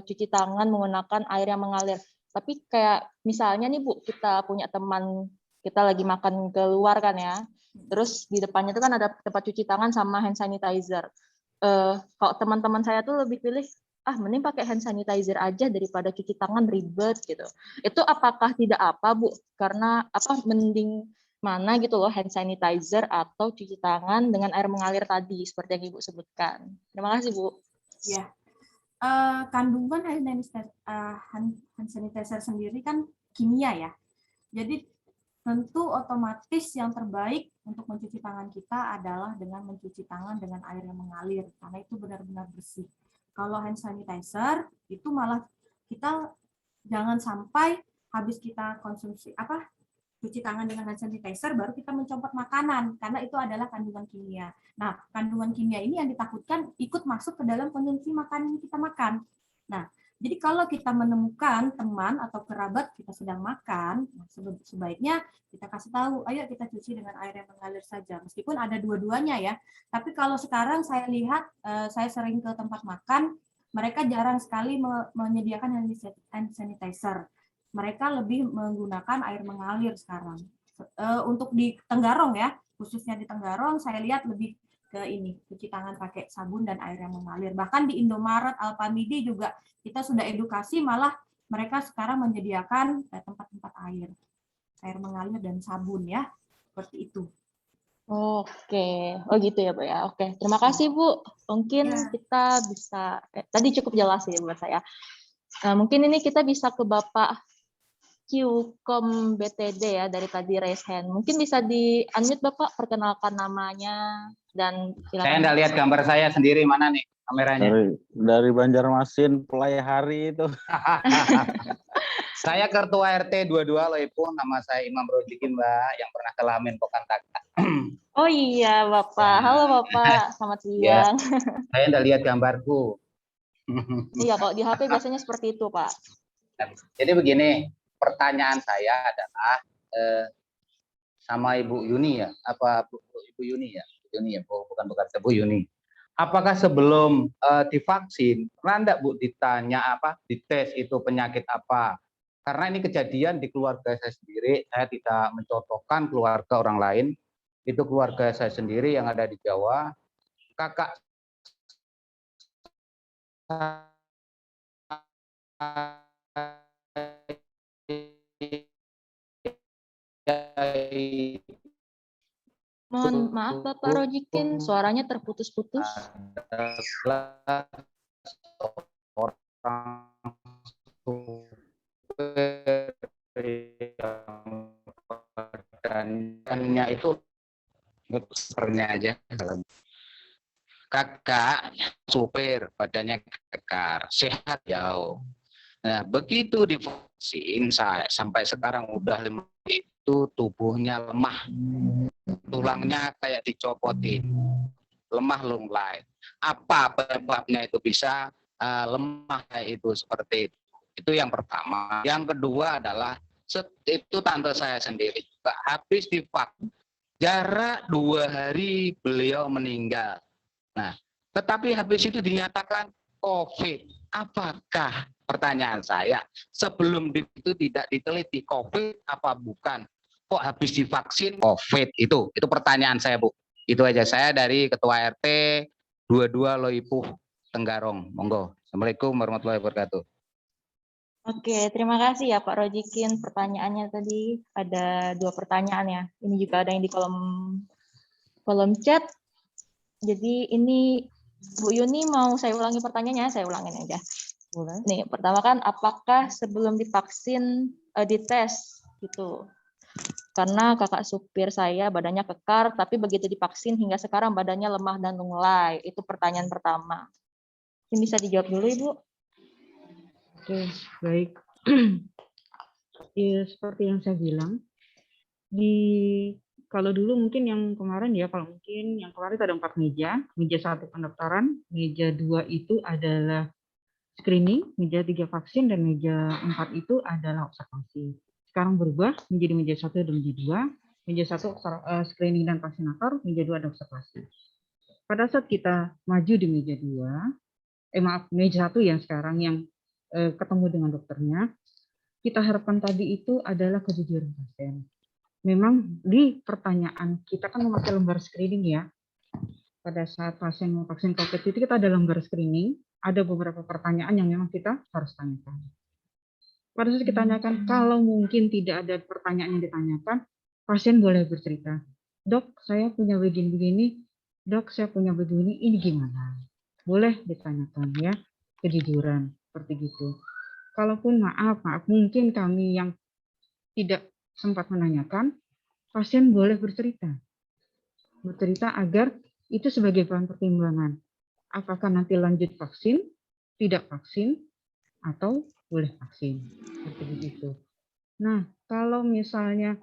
cuci tangan menggunakan air yang mengalir. Tapi kayak misalnya nih Bu, kita punya teman, kita lagi makan keluar kan ya. Terus di depannya itu kan ada tempat cuci tangan sama hand sanitizer. Kalau teman-teman saya tuh lebih pilih, mending pakai hand sanitizer aja daripada cuci tangan ribet gitu. Itu apakah tidak apa Bu? Karena mending mana gitu loh, hand sanitizer atau cuci tangan dengan air mengalir tadi seperti yang Ibu sebutkan. Terima kasih Bu. Ya, kandungan hand sanitizer sendiri kan kimia ya. Jadi tentu otomatis yang terbaik untuk mencuci tangan kita adalah dengan mencuci tangan dengan air yang mengalir karena itu benar-benar bersih. Kalau hand sanitizer itu malah kita jangan sampai habis kita konsumsi cuci tangan dengan hand sanitizer baru kita mencopot makanan karena itu adalah kandungan kimia. Nah, kandungan kimia ini yang ditakutkan ikut masuk ke dalam konsumsi makanan yang kita makan. Nah, jadi kalau kita menemukan teman atau kerabat kita sedang makan, sebaiknya kita kasih tahu, ayo kita cuci dengan air yang mengalir saja. Meskipun ada dua-duanya ya. Tapi kalau sekarang saya lihat, saya sering ke tempat makan, mereka jarang sekali menyediakan hand sanitizer. Mereka lebih menggunakan air mengalir sekarang. Untuk di Tenggarong ya, khususnya di Tenggarong, saya lihat lebih ke ini, cuci tangan pakai sabun dan air yang mengalir. Bahkan di Indomaret, Alfamidi juga kita sudah edukasi, malah mereka sekarang menyediakan tempat-tempat air mengalir dan sabun ya, seperti itu. Oke, gitu ya Bu ya. Oke, terima kasih Bu. Mungkin kita bisa, tadi cukup jelas ya buat saya. Mungkin ini kita bisa ke Bapak Qcom BTD ya, dari tadi raise hand. Mungkin bisa di-unmute Bapak, perkenalkan namanya dan silakan. Saya nggak lihat gambar saya sendiri, mana nih kameranya? Dari Banjarmasin, Pelai Hari itu. Saya Ketua RT 22 Loipung, nama saya Imam Rojikin Mbak, yang pernah telah Menpokantaka. Oh iya Bapak, halo Bapak, selamat siang. Ya, saya nggak lihat gambarku. Iya, kalau di HP biasanya seperti itu Pak. Jadi begini, pertanyaan saya adalah sama Ibu Yuni ya, Ibu Yuni ya, bukan Bu Yuni. Apakah sebelum divaksin pernah enggak Bu ditanya dites itu penyakit apa? Karena ini kejadian di keluarga saya sendiri, saya tidak mencontohkan keluarga orang lain. Itu keluarga saya sendiri yang ada di Jawa. Kakak Mohon maaf Bapak Rojikin, suaranya terputus-putus. Badannya itu supernya aja. Kakak supir badannya kekar, sehat jauh. Nah, begitu divaksin sampai sekarang udah 5 itu tubuhnya lemah. Tulangnya kayak dicopotin. Lemah lunglai. Apa penyebabnya itu bisa lemah itu seperti itu? Itu yang pertama. Yang kedua adalah itu tante saya sendiri juga habis divaksin. Jarak 2 hari beliau meninggal. Nah, tetapi habis itu dinyatakan COVID. Apakah, pertanyaan saya, sebelum itu tidak diteliti COVID apa bukan? Kok habis divaksin COVID? Itu pertanyaan saya, Bu. Itu aja, saya dari Ketua RT 22 Loipuh, Tenggarong. Monggo. Assalamualaikum warahmatullahi wabarakatuh. Oke, terima kasih ya Pak Rojikin. Pertanyaannya tadi ada 2 pertanyaan ya. Ini juga ada yang di kolom chat. Jadi ini Bu Yuni mau saya ulangi pertanyaannya, saya ulangin aja. Boleh. Nih, pertama kan apakah sebelum divaksin dites gitu. Karena kakak supir saya badannya kekar, tapi begitu divaksin hingga sekarang badannya lemah dan lunglai. Itu pertanyaan pertama. Ini bisa dijawab dulu Ibu. Oke, baik. Ya, seperti yang saya bilang, kalau dulu mungkin yang kemarin ya, kalau mungkin yang kemarin ada 4 meja 1 pendaftaran, meja 2 itu adalah screening, meja 3 vaksin, dan meja 4 itu adalah observasi. Sekarang berubah menjadi meja 1 dan meja 2. meja 1 screening dan vaksinator, meja 2 ada observasi. Pada saat kita maju di meja 2, meja 1 yang sekarang yang ketemu dengan dokternya, kita harapkan tadi itu adalah kejujuran pasien. Memang di pertanyaan kita kan memakai lembar screening ya. Pada saat pasien mau vaksin COVID itu kita ada lembar screening, ada beberapa pertanyaan yang memang kita harus tanyakan. Pada saat kita tanyakan, kalau mungkin tidak ada pertanyaan yang ditanyakan, pasien boleh bercerita. Dok, saya punya begini-begini. Dok, saya punya begini, ini gimana? Boleh ditanyakan ya, kejujuran, seperti gitu. Kalaupun maaf, mungkin kami yang tidak sempat menanyakan, pasien boleh bercerita. Bercerita agar itu sebagai bahan pertimbangan. Apakah nanti lanjut vaksin, tidak vaksin, atau boleh vaksin. Seperti itu. Nah, kalau misalnya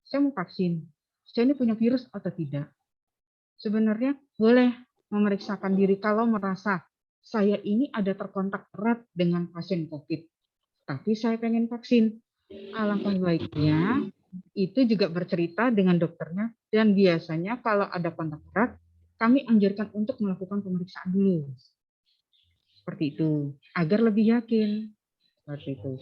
saya mau vaksin, saya ini punya virus atau tidak? Sebenarnya boleh memeriksakan diri kalau merasa saya ini ada terkontak erat dengan pasien COVID, tapi saya pengen vaksin. Alangkah baiknya itu juga bercerita dengan dokternya, dan biasanya kalau ada kontak erat, kami anjurkan untuk melakukan pemeriksaan dulu. Seperti itu, agar lebih yakin. Seperti itu.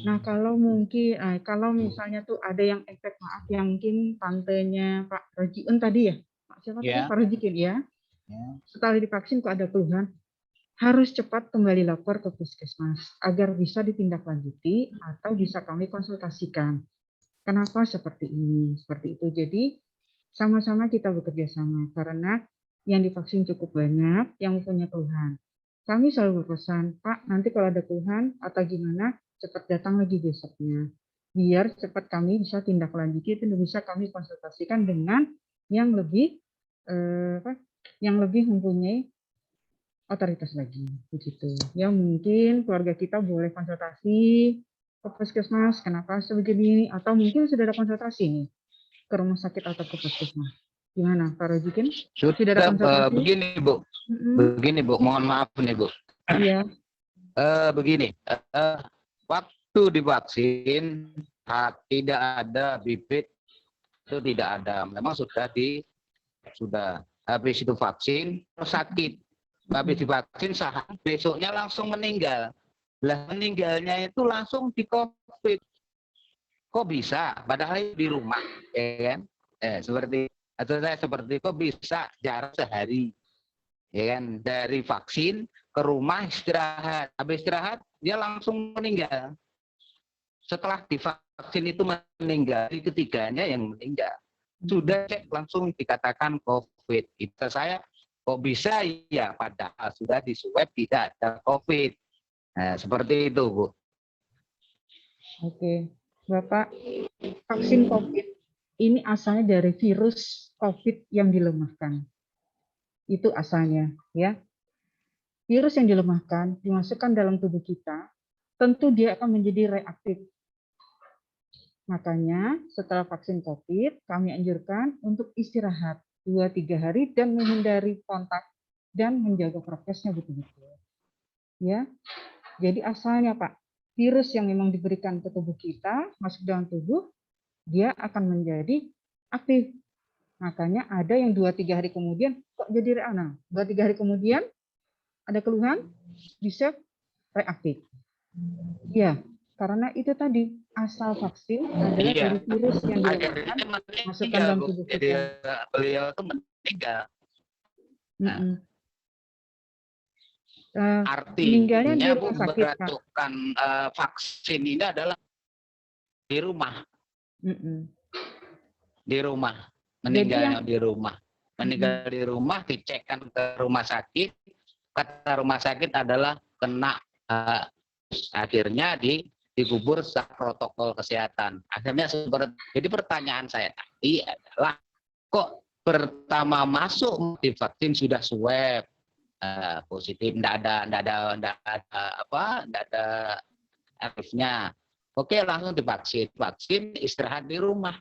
Nah, kalau mungkin, kalau misalnya tuh ada yang efek, maaf, yang mungkin tantenya Pak Rojiun tadi ya, Pak siapa tuh? Pak Rojiun ya. Setelah divaksin kok ada keluhan, harus cepat kembali lapor ke puskesmas agar bisa ditindaklanjuti atau bisa kami konsultasikan. Kenapa seperti ini, seperti itu. Jadi sama-sama kita bekerja sama karena yang divaksin cukup banyak yang punya keluhan. Kami selalu berpesan, Pak, nanti kalau ada keluhan atau gimana, cepat datang lagi besoknya. Biar cepat kami bisa tindak lanjuti, itu bisa kami konsultasikan dengan yang lebih mempunyai otoritas lagi. Begitu. Ya mungkin keluarga kita boleh konsultasi ke puskesmas, kenapa sebegini, atau mungkin sudah ada konsultasi nih ke rumah sakit atau ke puskesmas. Gimana, Pak Rojikin? Sudah ada konsultasi? Begini, Bu. Mohon maaf nih, Bu. Iya. Begini, waktu divaksin tidak ada bibit, itu tidak ada. Memang sudah habis itu vaksin sakit, habis divaksin sehari besoknya langsung meninggal. Lah meninggalnya itu langsung di COVID. Kok bisa? Padahal di rumah, ya kan? Seperti kok bisa jarak sehari, ya kan? Dari vaksin ke rumah istirahat, habis istirahat dia langsung meninggal. Setelah divaksin itu meninggal, ketiganya yang meninggal. Sudah cek langsung dikatakan COVID. Itu saya kok bisa ya, padahal sudah di swab tidak ada COVID. Nah, seperti itu, Bu. Oke, Bapak, vaksin COVID ini asalnya dari virus COVID yang dilemahkan. Itu asalnya, ya. Virus yang dilemahkan dimasukkan dalam tubuh kita, tentu dia akan menjadi reaktif. Makanya setelah vaksin COVID, kami anjurkan untuk istirahat 2-3 hari dan menghindari kontak dan menjaga prokesnya betul-betul. Ya. Jadi asalnya, Pak, virus yang memang diberikan ke tubuh kita, masuk dalam tubuh, dia akan menjadi aktif. Makanya ada yang 2-3 hari kemudian, kok jadi reaktif? 2-3 hari kemudian, ada keluhan, bisa reaktif. Ya, karena itu tadi, asal vaksin adalah dari virus yang dilakukan, masukkan dalam tubuh kita. Jadi beliau itu meninggal. Artinya Bu, beratukan vaksin ini adalah di rumah. Di rumah, meninggalnya di rumah. Meninggal di rumah, dicekkan ke rumah sakit. Kata rumah sakit adalah kena, akhirnya dikubur secara protokol kesehatan. Akhirnya seperti, jadi pertanyaan saya tadi adalah, kok pertama masuk divaksin sudah swab positif, tidak ada aktifnya. Oke, langsung vaksin istirahat di rumah.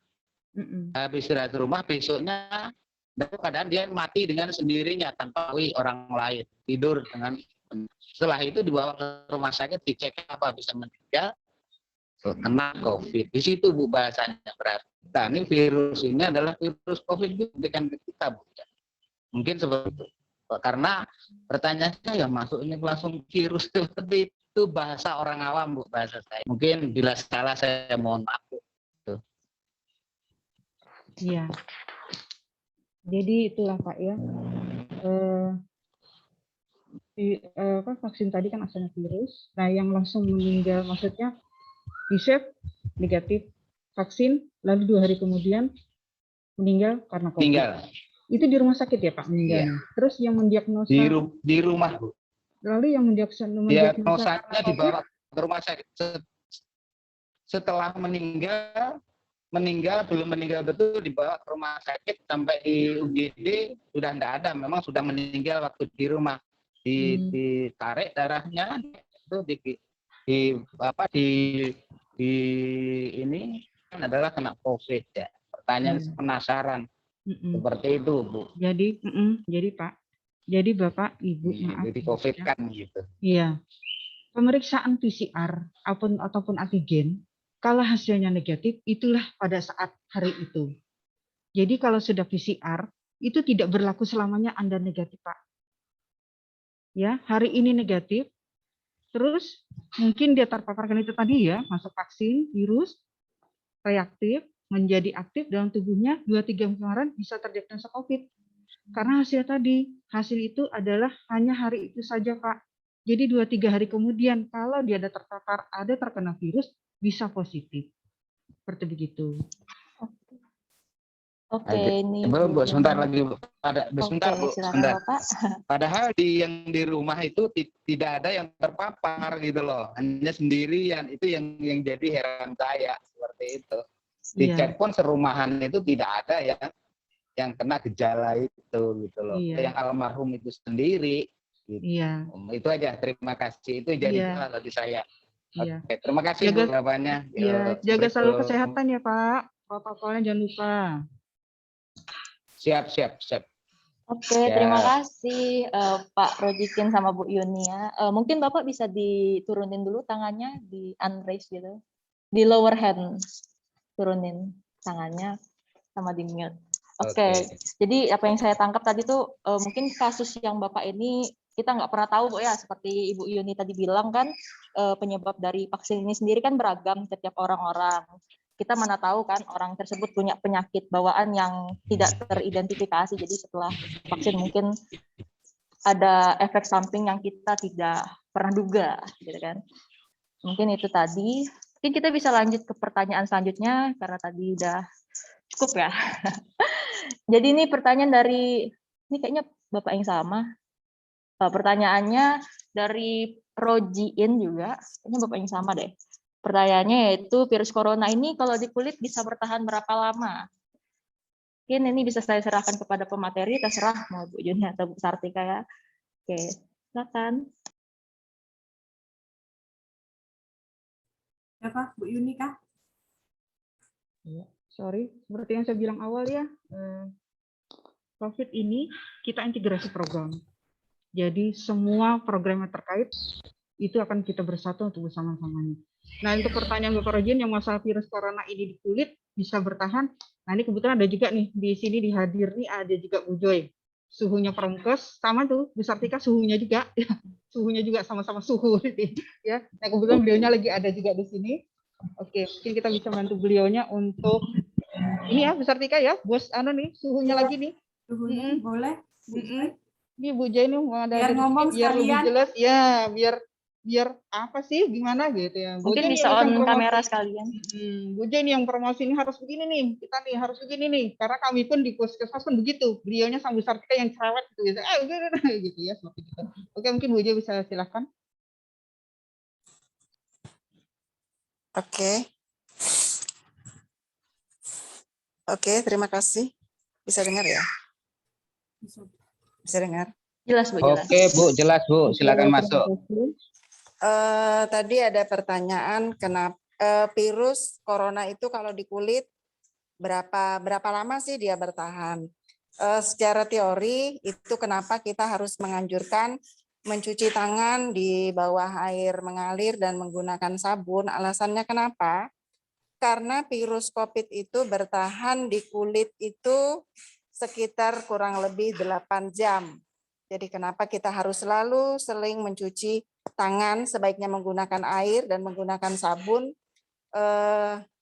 Habis istirahat di rumah, besoknya keadaan dia mati dengan sendirinya tanpa orang lain, tidur dengan. Setelah itu dibawa ke rumah sakit, dicek apa bisa meninggal, kena COVID. Di situ Bu bahasanya berarti. kita. Ini virus ini adalah virus COVID diberikan ke kita, Bu. Mungkin seperti itu. Karena pertanyaannya ya masuknya langsung virus seperti itu, bahasa orang awam, Bu, bahasa saya. Mungkin bila salah saya mohon maaf, Bu. Iya. Jadi itulah Pak ya. Vaksin tadi kan asalnya virus. Nah, yang langsung meninggal maksudnya di swab negatif vaksin, lalu 2 hari kemudian meninggal karena COVID. Meninggal. Itu di rumah sakit ya Pak meninggalnya. Iya. Terus yang mendiagnosa di rumah, Bu. Lalu yang mendiagnosanya dibawa ke rumah sakit setelah meninggal belum meninggal betul, dibawa ke rumah sakit sampai di UGD sudah tidak ada, memang sudah meninggal waktu di rumah. Ditarik darahnya itu ini kan adalah kena COVID ya. Pertanyaan penasaran seperti itu, Bu. Jadi Pak, jadi Bapak Ibu maaf. Jadi COVID kan gitu. Iya. Pemeriksaan PCR ataupun antigen, kalau hasilnya negatif, itulah pada saat hari itu. Jadi kalau sudah PCR, itu tidak berlaku selamanya Anda negatif, Pak. Ya, hari ini negatif, terus mungkin dia terpaparkan itu tadi ya, masuk vaksin, virus, reaktif, menjadi aktif dalam tubuhnya, 2-3 kemarin bisa terdiagnosa COVID. Karena hasil itu adalah hanya hari itu saja, Pak. Jadi 2-3 hari kemudian, kalau dia ada terpapar, ada terkena virus, bisa positif. Seperti begitu. Oke, ini belum, Bu, sebentar lagi, Bu. Sebentar, Bu. Sebentar. Bapak. Padahal yang di rumah itu tidak ada yang terpapar gitu loh. Hanya sendirian. Itu yang jadi heran saya seperti itu. Dicek pun serumahan itu tidak ada yang kena gejala itu gitu loh. Yang almarhum itu sendiri. Gitu. Iya. Itu aja. Terima kasih. Itu jadi salah bagi saya. Iya. Oke, terima kasih Bu jawabannya. Iya, jaga selalu kesehatan ya Pak. Protokolnya jangan lupa. Siap. Oke, terima kasih Pak Rojikin sama Bu Yuni ya. Mungkin Bapak bisa diturunin dulu tangannya, di unraise gitu. Di lower hand, turunin tangannya sama di mute. Oke. Jadi apa yang saya tangkap tadi tuh mungkin kasus yang Bapak ini kita nggak pernah tahu, Bu ya, seperti Ibu Yuni tadi bilang kan penyebab dari vaksin ini sendiri kan beragam setiap orang-orang. Kita mana tahu kan orang tersebut punya penyakit bawaan yang tidak teridentifikasi. Jadi setelah vaksin mungkin ada efek samping yang kita tidak pernah duga, gitu kan. Mungkin itu tadi. Mungkin kita bisa lanjut ke pertanyaan selanjutnya karena tadi udah cukup ya. Jadi ini pertanyaan dari, ini kayaknya Bapak yang sama. Pertanyaannya dari Rojiin juga, kayaknya Bapak yang sama deh. Pertanyaannya yaitu virus corona ini kalau di kulit bisa bertahan berapa lama? Mungkin ini bisa saya serahkan kepada pemateri, terserah mau Bu Yuni atau Bu Sartika ya. Oke, silakan. Siapa? Bu Yuni kah? Sorry, seperti yang saya bilang awal ya, COVID ini kita integrasi program. Jadi semua program yang terkait itu akan kita bersatu untuk bersama-samanya. Nah, untuk pertanyaan Bapak Rojin yang masalah virus corona ini di kulit bisa bertahan. Nah, ini kebetulan ada juga nih di sini dihadir nih ada juga Bu Joy. Suhunya Promkes sama tuh Bu Sartika suhunya juga. Suhunya juga sama-sama suhu ya. Nah, kebetulan beliaunya lagi ada juga di sini. Oke, mungkin kita bisa bantu beliaunya untuk ini ya Bu Sartika ya, bos nih suhunya lagi nih. Suhunya boleh. Ini Bu Joy nih mau ada biar ngomong biar lebih jelas ya, biar apa sih gimana gitu ya. Mungkin bisa on kamera sekalian. Bu Joy nih yang promosi ini harus begini nih, kita nih harus begini nih, karena kami pun di puskesmas pun begitu. Beliaunya sama Bu Sartika yang cerewet gitu, gitu ya seperti itu. Oke, mungkin Bu Joy bisa silakan. Oke, terima kasih. Bisa dengar ya? Bisa dengar? Jelas, Bu, jelas. Oke, Bu, jelas, Bu. Silakan masuk. Tadi ada pertanyaan kenapa virus corona itu kalau di kulit berapa lama sih dia bertahan? Secara teori itu kenapa kita harus menganjurkan mencuci tangan di bawah air mengalir dan menggunakan sabun? Alasannya kenapa? Karena virus COVID itu bertahan di kulit itu sekitar kurang lebih 8 jam. Jadi kenapa kita harus selalu sering mencuci tangan, sebaiknya menggunakan air dan menggunakan sabun,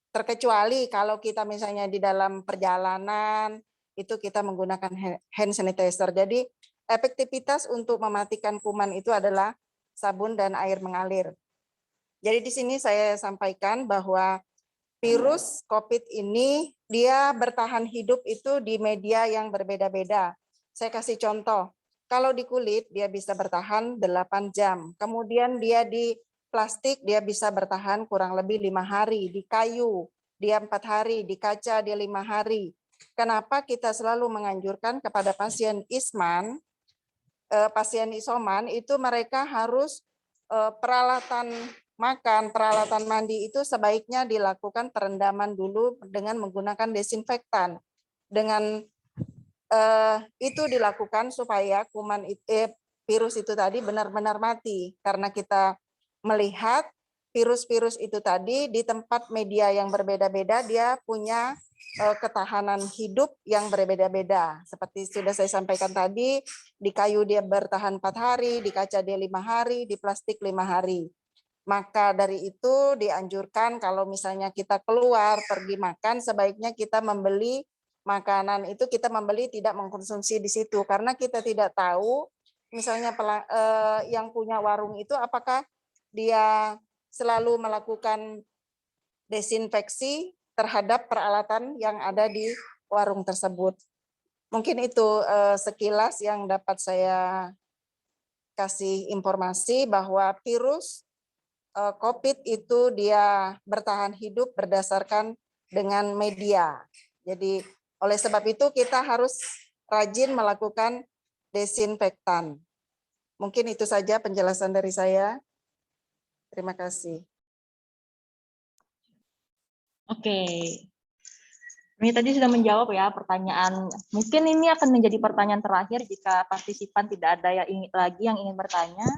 terkecuali kalau kita misalnya di dalam perjalanan, itu kita menggunakan hand sanitizer. Jadi efektivitas untuk mematikan kuman itu adalah sabun dan air mengalir. Jadi di sini saya sampaikan bahwa virus COVID ini dia bertahan hidup itu di media yang berbeda-beda. Saya kasih contoh, kalau di kulit dia bisa bertahan 8 jam, kemudian dia di plastik dia bisa bertahan kurang lebih 5 hari, di kayu dia 4 hari, di kaca dia 5 hari. Kenapa kita selalu menganjurkan kepada pasien isman, pasien isoman itu mereka harus peralatan makan, peralatan mandi itu sebaiknya dilakukan perendaman dulu dengan menggunakan desinfektan. Dengan itu dilakukan supaya virus itu tadi benar-benar mati. Karena kita melihat virus-virus itu tadi di tempat media yang berbeda-beda dia punya ketahanan hidup yang berbeda-beda. Seperti sudah saya sampaikan tadi, di kayu dia bertahan 4 hari, di kaca dia 5 hari, di plastik 5 hari. Maka dari itu dianjurkan kalau misalnya kita keluar pergi makan, sebaiknya kita membeli makanan itu kita membeli tidak mengkonsumsi di situ karena kita tidak tahu misalnya yang punya warung itu apakah dia selalu melakukan desinfeksi terhadap peralatan yang ada di warung tersebut. Mungkin itu sekilas yang dapat saya kasih informasi bahwa virus COVID itu dia bertahan hidup berdasarkan dengan media. Jadi oleh sebab itu kita harus rajin melakukan desinfektan. Mungkin itu saja penjelasan dari saya. Terima kasih. Oke. Ini tadi sudah menjawab ya pertanyaan. Mungkin ini akan menjadi pertanyaan terakhir jika partisipan tidak ada yang ingin bertanya.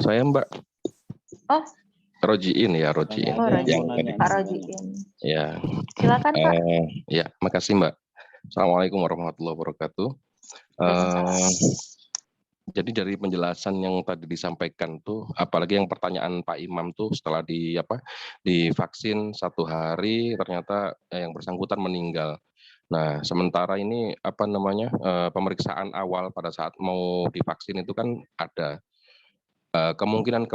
Saya Mbak. Oh. Rojiin ya, Rojiin. Oh, Rojiin. Pak Rojiin. Ya. Silakan Pak. Ya, makasih Mbak. Assalamualaikum warahmatullahi wabarakatuh. Jadi dari penjelasan yang tadi disampaikan tuh, apalagi yang pertanyaan Pak Imam tuh setelah divaksin 1 hari ternyata yang bersangkutan meninggal. Nah, sementara ini pemeriksaan awal pada saat mau divaksin itu kan ada kemungkinan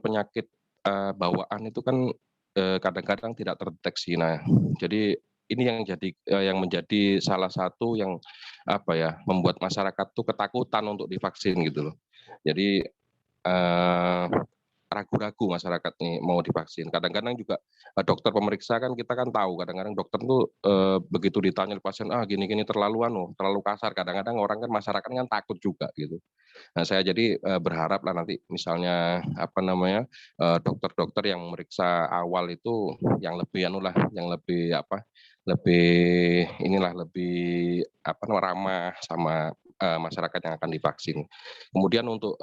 penyakit bawaan itu kan kadang-kadang tidak terdeteksi. Nah, jadi ini yang menjadi salah satu yang membuat masyarakat tuh ketakutan untuk divaksin gitu loh. Jadi ragu-ragu masyarakat nih mau divaksin. Kadang-kadang juga dokter pemeriksa kan kita kan tahu kadang-kadang dokter tuh begitu ditanya pasien gini-gini terlalu kasar. Kadang-kadang orang kan masyarakat kan takut juga gitu. Nah, saya jadi berharap lah nanti misalnya dokter-dokter yang memeriksa awal itu yang lebih ramah sama masyarakat yang akan divaksin. Kemudian untuk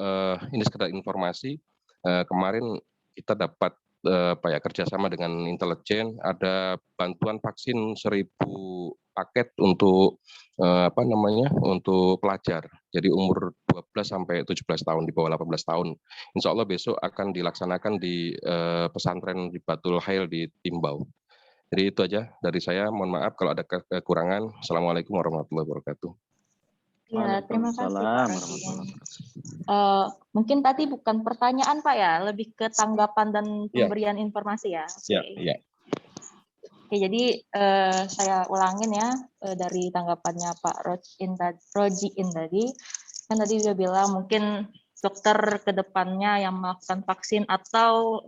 ini sekedar informasi, kemarin kita dapat kerjasama dengan intelijen, ada bantuan vaksin 1.000 paket untuk untuk pelajar. Jadi umur 12 sampai 17 tahun, di bawah 18 tahun. Insya Allah besok akan dilaksanakan di pesantren di Batul Khair di Timbau. Jadi itu aja dari saya. Mohon maaf kalau ada kekurangan. Assalamualaikum warahmatullahi wabarakatuh. Ya, terima kasih Pak Rojiin. Mungkin tadi bukan pertanyaan Pak ya, lebih ke tanggapan dan pemberian informasi ya. Iya. Oke, jadi saya ulangin ya dari tanggapannya Pak Rojiin tadi. Kan tadi dia bilang mungkin dokter ke depannya yang melakukan vaksin atau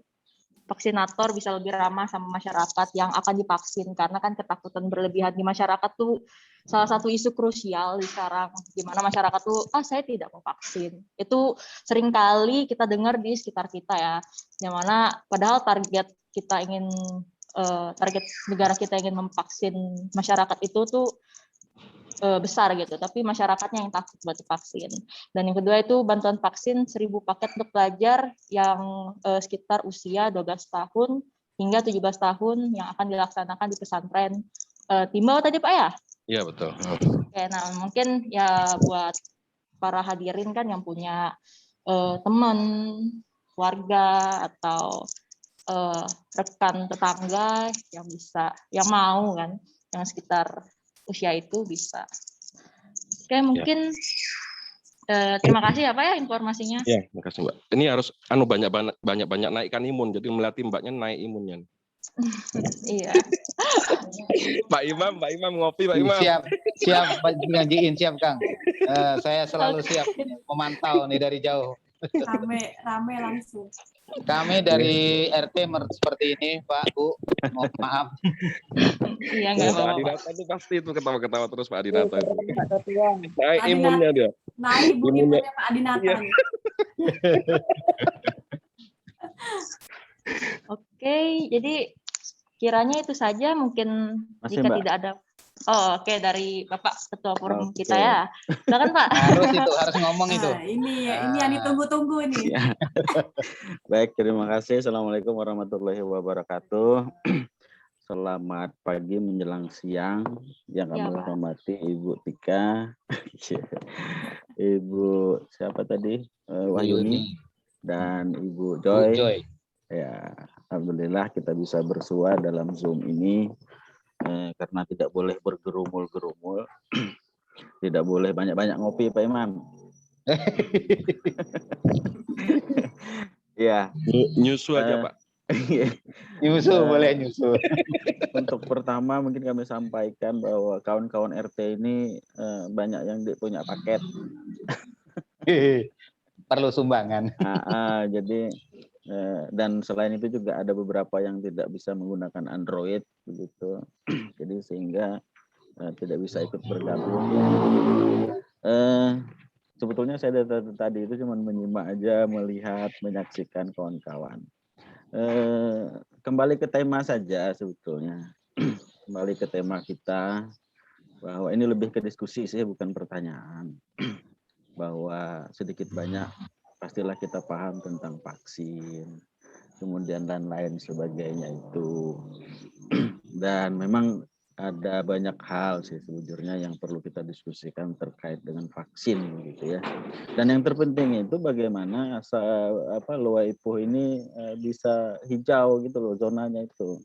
vaksinator bisa lebih ramah sama masyarakat yang akan divaksin, karena kan ketakutan berlebihan di masyarakat tuh salah satu isu krusial di sekarang, di mana masyarakat tuh saya tidak mau vaksin. Itu seringkali kita dengar di sekitar kita ya, yang mana padahal target negara kita ingin memvaksin masyarakat itu tuh besar gitu, tapi masyarakatnya yang takut buat divaksin. Dan yang kedua itu bantuan vaksin 1.000 paket untuk pelajar yang sekitar usia 12 tahun hingga 17 tahun yang akan dilaksanakan di pesantren Timbau tadi Pak ya? Iya betul. Oke, nah mungkin ya buat para hadirin kan yang punya teman, warga atau rekan tetangga yang bisa, yang mau kan, yang sekitar usia itu bisa. Oke, mungkin terima kasih ya Pak ya informasinya. Ya, makasih Mbak. Ini harus banyak naikkan imun, jadi melatih Mbaknya naik imunnya. Iya. Pak Imam ngopi Pak Imam. Siap ngajiin, siap Kang. Saya selalu siap memantau nih dari jauh. Rame langsung. Kami dari RT seperti ini Pak Bu, mohon maaf. Iya nggak Pak apa-apa. Adinata itu pasti itu ketawa-ketawa terus Pak Adinata itu. Naik imunnya dia. Naik imunnya Pak Adinata. Iya. Oke, jadi kiranya itu saja mungkin Masih, jika Mbak? tidak ada. Oh, oke dari Bapak Ketua Forum kita ya. Silakan Pak. Harus ngomong itu. Nah, ini yang ditunggu-tunggu ini. Ya. Baik, terima kasih. Assalamualaikum warahmatullahi wabarakatuh. Selamat pagi menjelang siang yang kami hormati Ibu Tika, Ibu siapa tadi Wahyuni dan Ibu Joy. Ya, alhamdulillah kita bisa bersua dalam Zoom ini karena tidak boleh bergerumul-gerumul, tidak boleh banyak-banyak ngopi Pak Imam. Ya, nyusu aja Pak. Nyusu boleh nyusu. Untuk pertama mungkin kami sampaikan bahwa kawan-kawan RT ini banyak yang punya paket. Perlu sumbangan. Jadi dan selain itu juga ada beberapa yang tidak bisa menggunakan Android begitu. Jadi sehingga tidak bisa ikut bergabung. Sebetulnya saya dari tadi itu cuma menyimak aja, melihat, menyaksikan kawan-kawan. Kembali ke tema saja sebetulnya. Kembali ke tema kita bahwa ini lebih ke diskusi sih, bukan pertanyaan. Bahwa sedikit banyak pastilah kita paham tentang vaksin, kemudian dan lain sebagainya itu. Dan memang ada banyak hal sih sejujurnya yang perlu kita diskusikan terkait dengan vaksin gitu ya. Dan yang terpenting itu bagaimana Loaipuh ini bisa hijau gitu loh zonanya itu.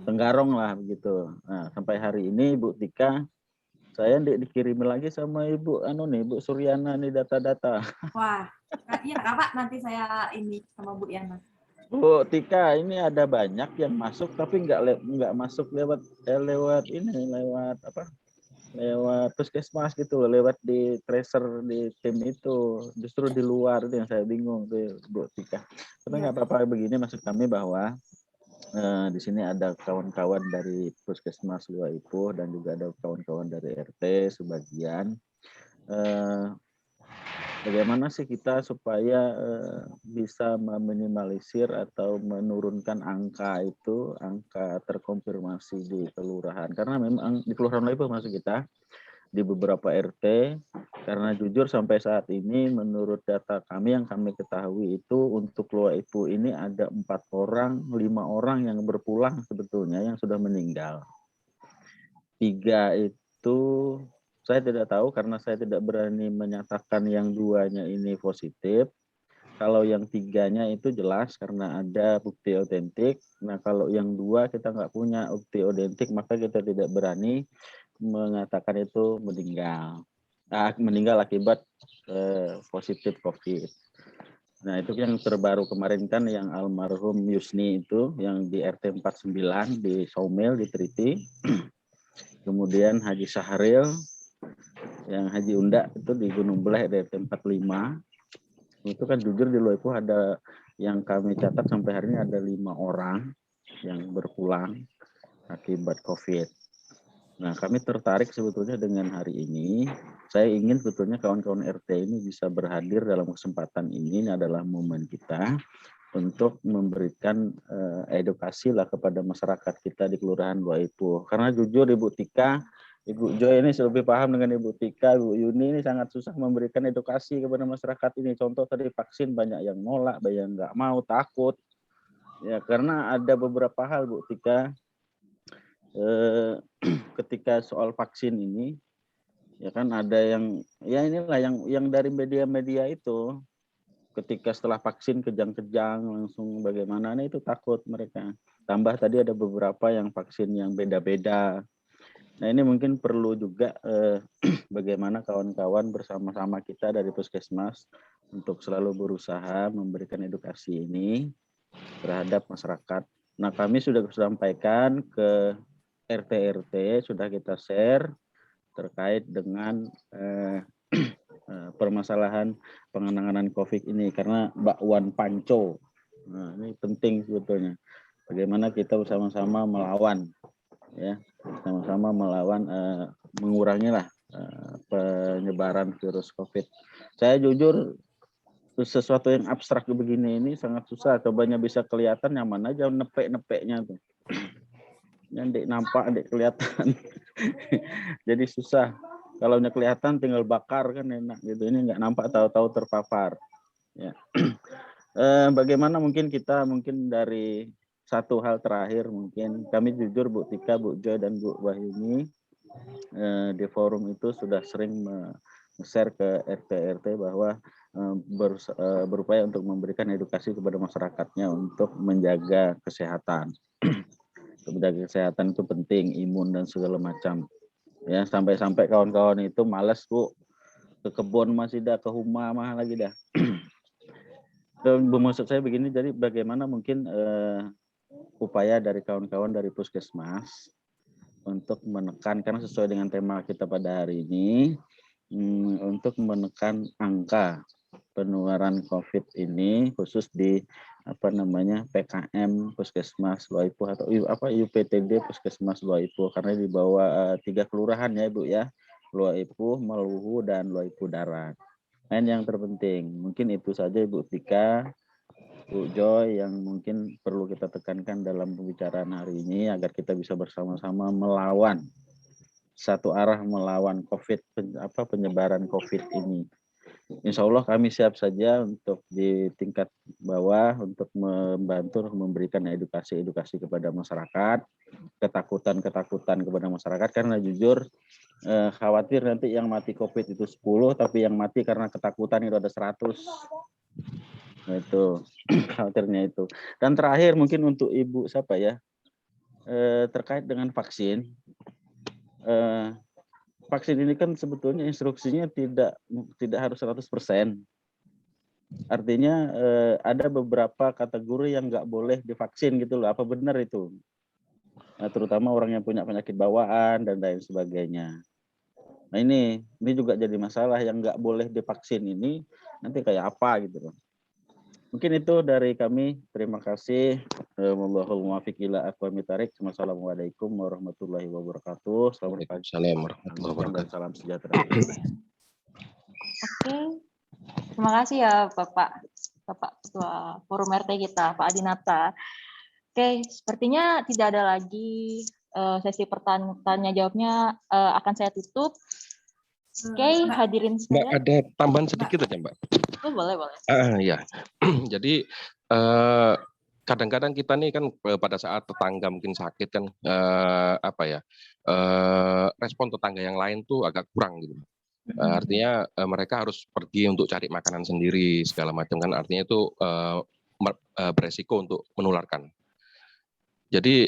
Tenggarong lah begitu. Nah, sampai hari ini Bu Tika saya dikirim lagi sama Ibu Ibu Suryana nih data-data. Wah, iya Pak, nanti saya ini sama Bu Yana. Bu Tika, ini ada banyak yang masuk tapi nggak masuk lewat puskesmas gitu loh, lewat di tracer di tim itu, justru di luar itu yang saya bingung tuh Bu Tika. Tapi nggak apa-apa, begini maksud kami bahwa di sini ada kawan-kawan dari puskesmas Loaipuh dan juga ada kawan-kawan dari RT sebagian. Bagaimana sih kita supaya bisa meminimalisir atau menurunkan angka terkonfirmasi di kelurahan, karena memang di kelurahan Loaipuh masuk kita di beberapa RT, karena jujur sampai saat ini menurut data kami yang kami ketahui itu untuk Loaipuh ini ada 5 orang yang berpulang sebetulnya yang sudah meninggal. 3 itu saya tidak tahu karena saya tidak berani menyatakan yang 2-nya ini positif. Kalau yang 3-nya itu jelas karena ada bukti otentik. Nah kalau yang 2 kita nggak punya bukti otentik, maka kita tidak berani mengatakan itu meninggal akibat positif COVID. Nah itu yang terbaru kemarin kan yang almarhum Yusni itu yang di RT 49 di Somel di Triti. Kemudian Haji Sahril, yang Haji Unda itu di Gunung Beleh di RT 45. Itu kan jujur di Loaipuh ada yang kami catat sampai hari ini ada 5 orang yang berpulang akibat COVID. Nah, kami tertarik sebetulnya dengan hari ini. Saya ingin sebetulnya kawan-kawan RT ini bisa berhadir dalam kesempatan ini. Ini adalah momen kita untuk memberikan edukasi lah kepada masyarakat kita di Kelurahan Loaipuh. Karena jujur Ibu Tika, Ibu Joy ini lebih paham dengan Ibu Tika, Ibu Yuni ini sangat susah memberikan edukasi kepada masyarakat ini. Contoh tadi vaksin banyak yang nolak, banyak yang nggak mau, takut. Ya, karena ada beberapa hal Bu Tika, ketika soal vaksin ini, ya kan ada yang, ya inilah yang dari media-media itu, ketika setelah vaksin kejang-kejang langsung bagaimana, nah itu takut mereka. Tambah tadi ada beberapa yang vaksin yang beda-beda. Nah ini mungkin perlu juga bagaimana kawan-kawan bersama-sama kita dari Puskesmas untuk selalu berusaha memberikan edukasi ini terhadap masyarakat. Nah kami sudah sampaikan ke RT-RT, sudah kita share terkait dengan permasalahan penanganan COVID ini, karena Mbak Wan Panco, nah, ini penting sebetulnya. Bagaimana kita bersama-sama melawan, ya, sama-sama melawan, mengurangi lah penyebaran virus COVID. Saya jujur sesuatu yang abstrak begini ini sangat susah. Cobanya bisa kelihatan yang mana aja nepek-nepeknya tuh. Yang nampak, kelihatan. Jadi susah. Kalau kelihatan tinggal bakar kan enak gitu. Ini nggak nampak, tahu-tahu terpapar. Ya. Bagaimana mungkin kita dari satu hal terakhir, mungkin kami jujur Bu Tika, Bu Joy dan Bu Wahyuni di forum itu sudah sering share ke RT-RT bahwa berupaya untuk memberikan edukasi kepada masyarakatnya untuk menjaga kesehatan. Menjaga kesehatan itu penting, imun dan segala macam. Ya, sampai-sampai kawan-kawan itu malas Bu, ke kebun masih dah, ke rumah mah lagi dah. Maksud saya begini, jadi bagaimana mungkin upaya dari kawan-kawan dari Puskesmas untuk menekan, karena sesuai dengan tema kita pada hari ini, untuk menekan angka penularan COVID ini, khusus di PKM Puskesmas Loaipuh atau UPTD Puskesmas Loaipuh, karena di bawah 3 kelurahan ya Bu ya, Loaipuh, Meluhu dan Loaipuh Darat. Dan yang terpenting, mungkin itu saja Ibu Tika, Bu Joy yang mungkin perlu kita tekankan dalam pembicaraan hari ini agar kita bisa bersama-sama melawan, satu arah melawan COVID, penyebaran COVID ini. Insya Allah kami siap saja untuk di tingkat bawah untuk membantu memberikan edukasi kepada masyarakat, ketakutan kepada masyarakat, karena jujur khawatir nanti yang mati COVID itu 10, tapi yang mati karena ketakutan itu ada 100. Nah, itu khawatirnya itu. Dan terakhir mungkin untuk Ibu siapa ya, terkait dengan vaksin. Vaksin ini kan sebetulnya instruksinya tidak harus 100%. Artinya ada beberapa kategori yang nggak boleh divaksin gitu loh. Apa benar itu? Nah, terutama orang yang punya penyakit bawaan dan lain sebagainya. Nah ini juga jadi masalah, yang nggak boleh divaksin ini nanti kayak apa gitu loh. Mungkin itu dari kami. Terima kasih. Wallahul muwaffiq ila aqwamit thariq. Wassalamualaikum warahmatullahi wabarakatuh. Waalaikumsalam warahmatullahi wabarakatuh. Salam sejahtera. Oke. Terima kasih ya Bapak Ketua Forum RT kita, Pak Adinata. Oke, sepertinya tidak ada lagi sesi pertanyaan jawabnya akan saya tutup. Oke, hadirin sekalian. Mbak, ada tambahan sedikit aja Mbak. Oh, boleh. Ya, jadi kadang-kadang kita nih kan pada saat tetangga mungkin sakit kan respon tetangga yang lain tuh agak kurang gitu. Artinya mereka harus pergi untuk cari makanan sendiri segala macam kan, artinya itu beresiko untuk menularkan. Jadi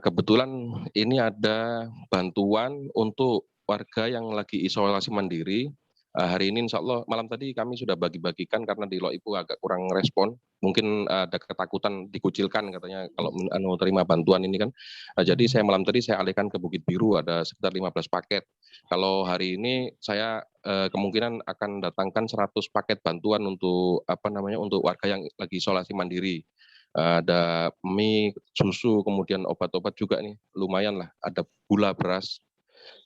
kebetulan ini ada bantuan untuk warga yang lagi isolasi mandiri. Hari ini insya Allah malam tadi kami sudah bagi-bagikan karena di Loaipuh agak kurang respon. Mungkin ada ketakutan dikucilkan katanya kalau terima bantuan ini kan. Jadi malam tadi saya alihkan ke Bukit Biru, ada sekitar 15 paket. Kalau hari ini saya kemungkinan akan datangkan 100 paket bantuan untuk untuk warga yang lagi isolasi mandiri. Ada mie, susu, kemudian obat-obat juga nih, lumayan lah. Ada gula, beras.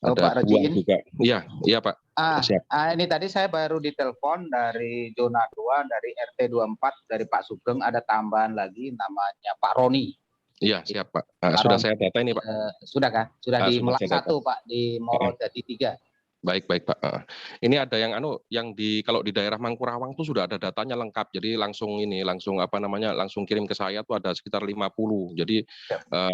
Ada Pak buah juga. Iya Pak. Siap. Ini tadi saya baru ditelepon dari zona 2 dari RT 24 dari Pak Sugeng, ada tambahan lagi namanya Pak Roni. Iya siap Pak. Sudah saya data ini Pak. Sudah kah? Sudah di Sudah Melak 1 Pak, di Moro jadi 3. Baik Pak. Ini ada yang kalau di daerah Mangkurawang tuh sudah ada datanya lengkap. Jadi langsung langsung kirim ke saya tuh ada sekitar 50. Jadi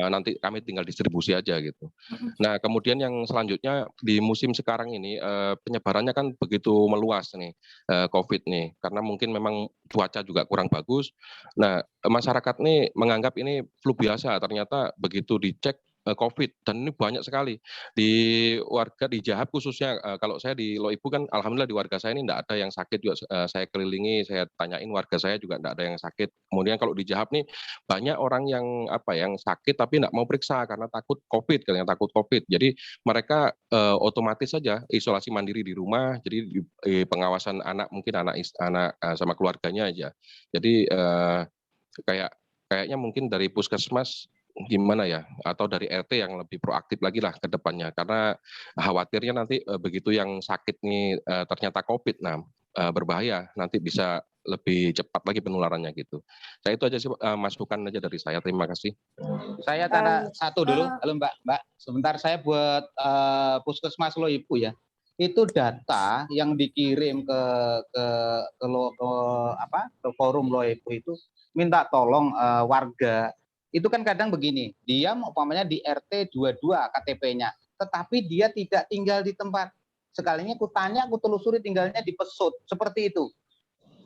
nanti kami tinggal distribusi aja gitu. Nah, kemudian yang selanjutnya di musim sekarang ini penyebarannya kan begitu meluas nih COVID nih, karena mungkin memang cuaca juga kurang bagus. Nah, masyarakat nih menganggap ini flu biasa, ternyata begitu dicek COVID, dan ini banyak sekali di warga di Jahap khususnya. Kalau saya di Loipu kan alhamdulillah di warga saya ini tidak ada yang sakit juga. Saya kelilingi, saya tanyain warga saya juga tidak ada yang sakit. Kemudian kalau di Jahap nih banyak orang yang sakit tapi tidak mau periksa karena takut COVID, jadi mereka otomatis saja isolasi mandiri di rumah. Jadi di pengawasan anak, mungkin anak sama keluarganya aja. Jadi kayaknya mungkin dari puskesmas gimana ya, atau dari RT yang lebih proaktif lagi lah ke depannya, karena khawatirnya nanti begitu yang sakit nih ternyata COVID, berbahaya, nanti bisa lebih cepat lagi penularannya gitu. Saya itu aja sih masukan aja dari saya. Terima kasih. Saya tanda satu dulu. Halo Mbak, sebentar saya buat Puskesmas Loipu ya. Itu data yang dikirim ke forum Loipu itu minta tolong warga. Itu kan kadang begini, dia umpamanya di RT 22 KTP-nya, tetapi dia tidak tinggal di tempat. Sekalinya aku tanya, aku telusuri tinggalnya di Pesut, seperti itu.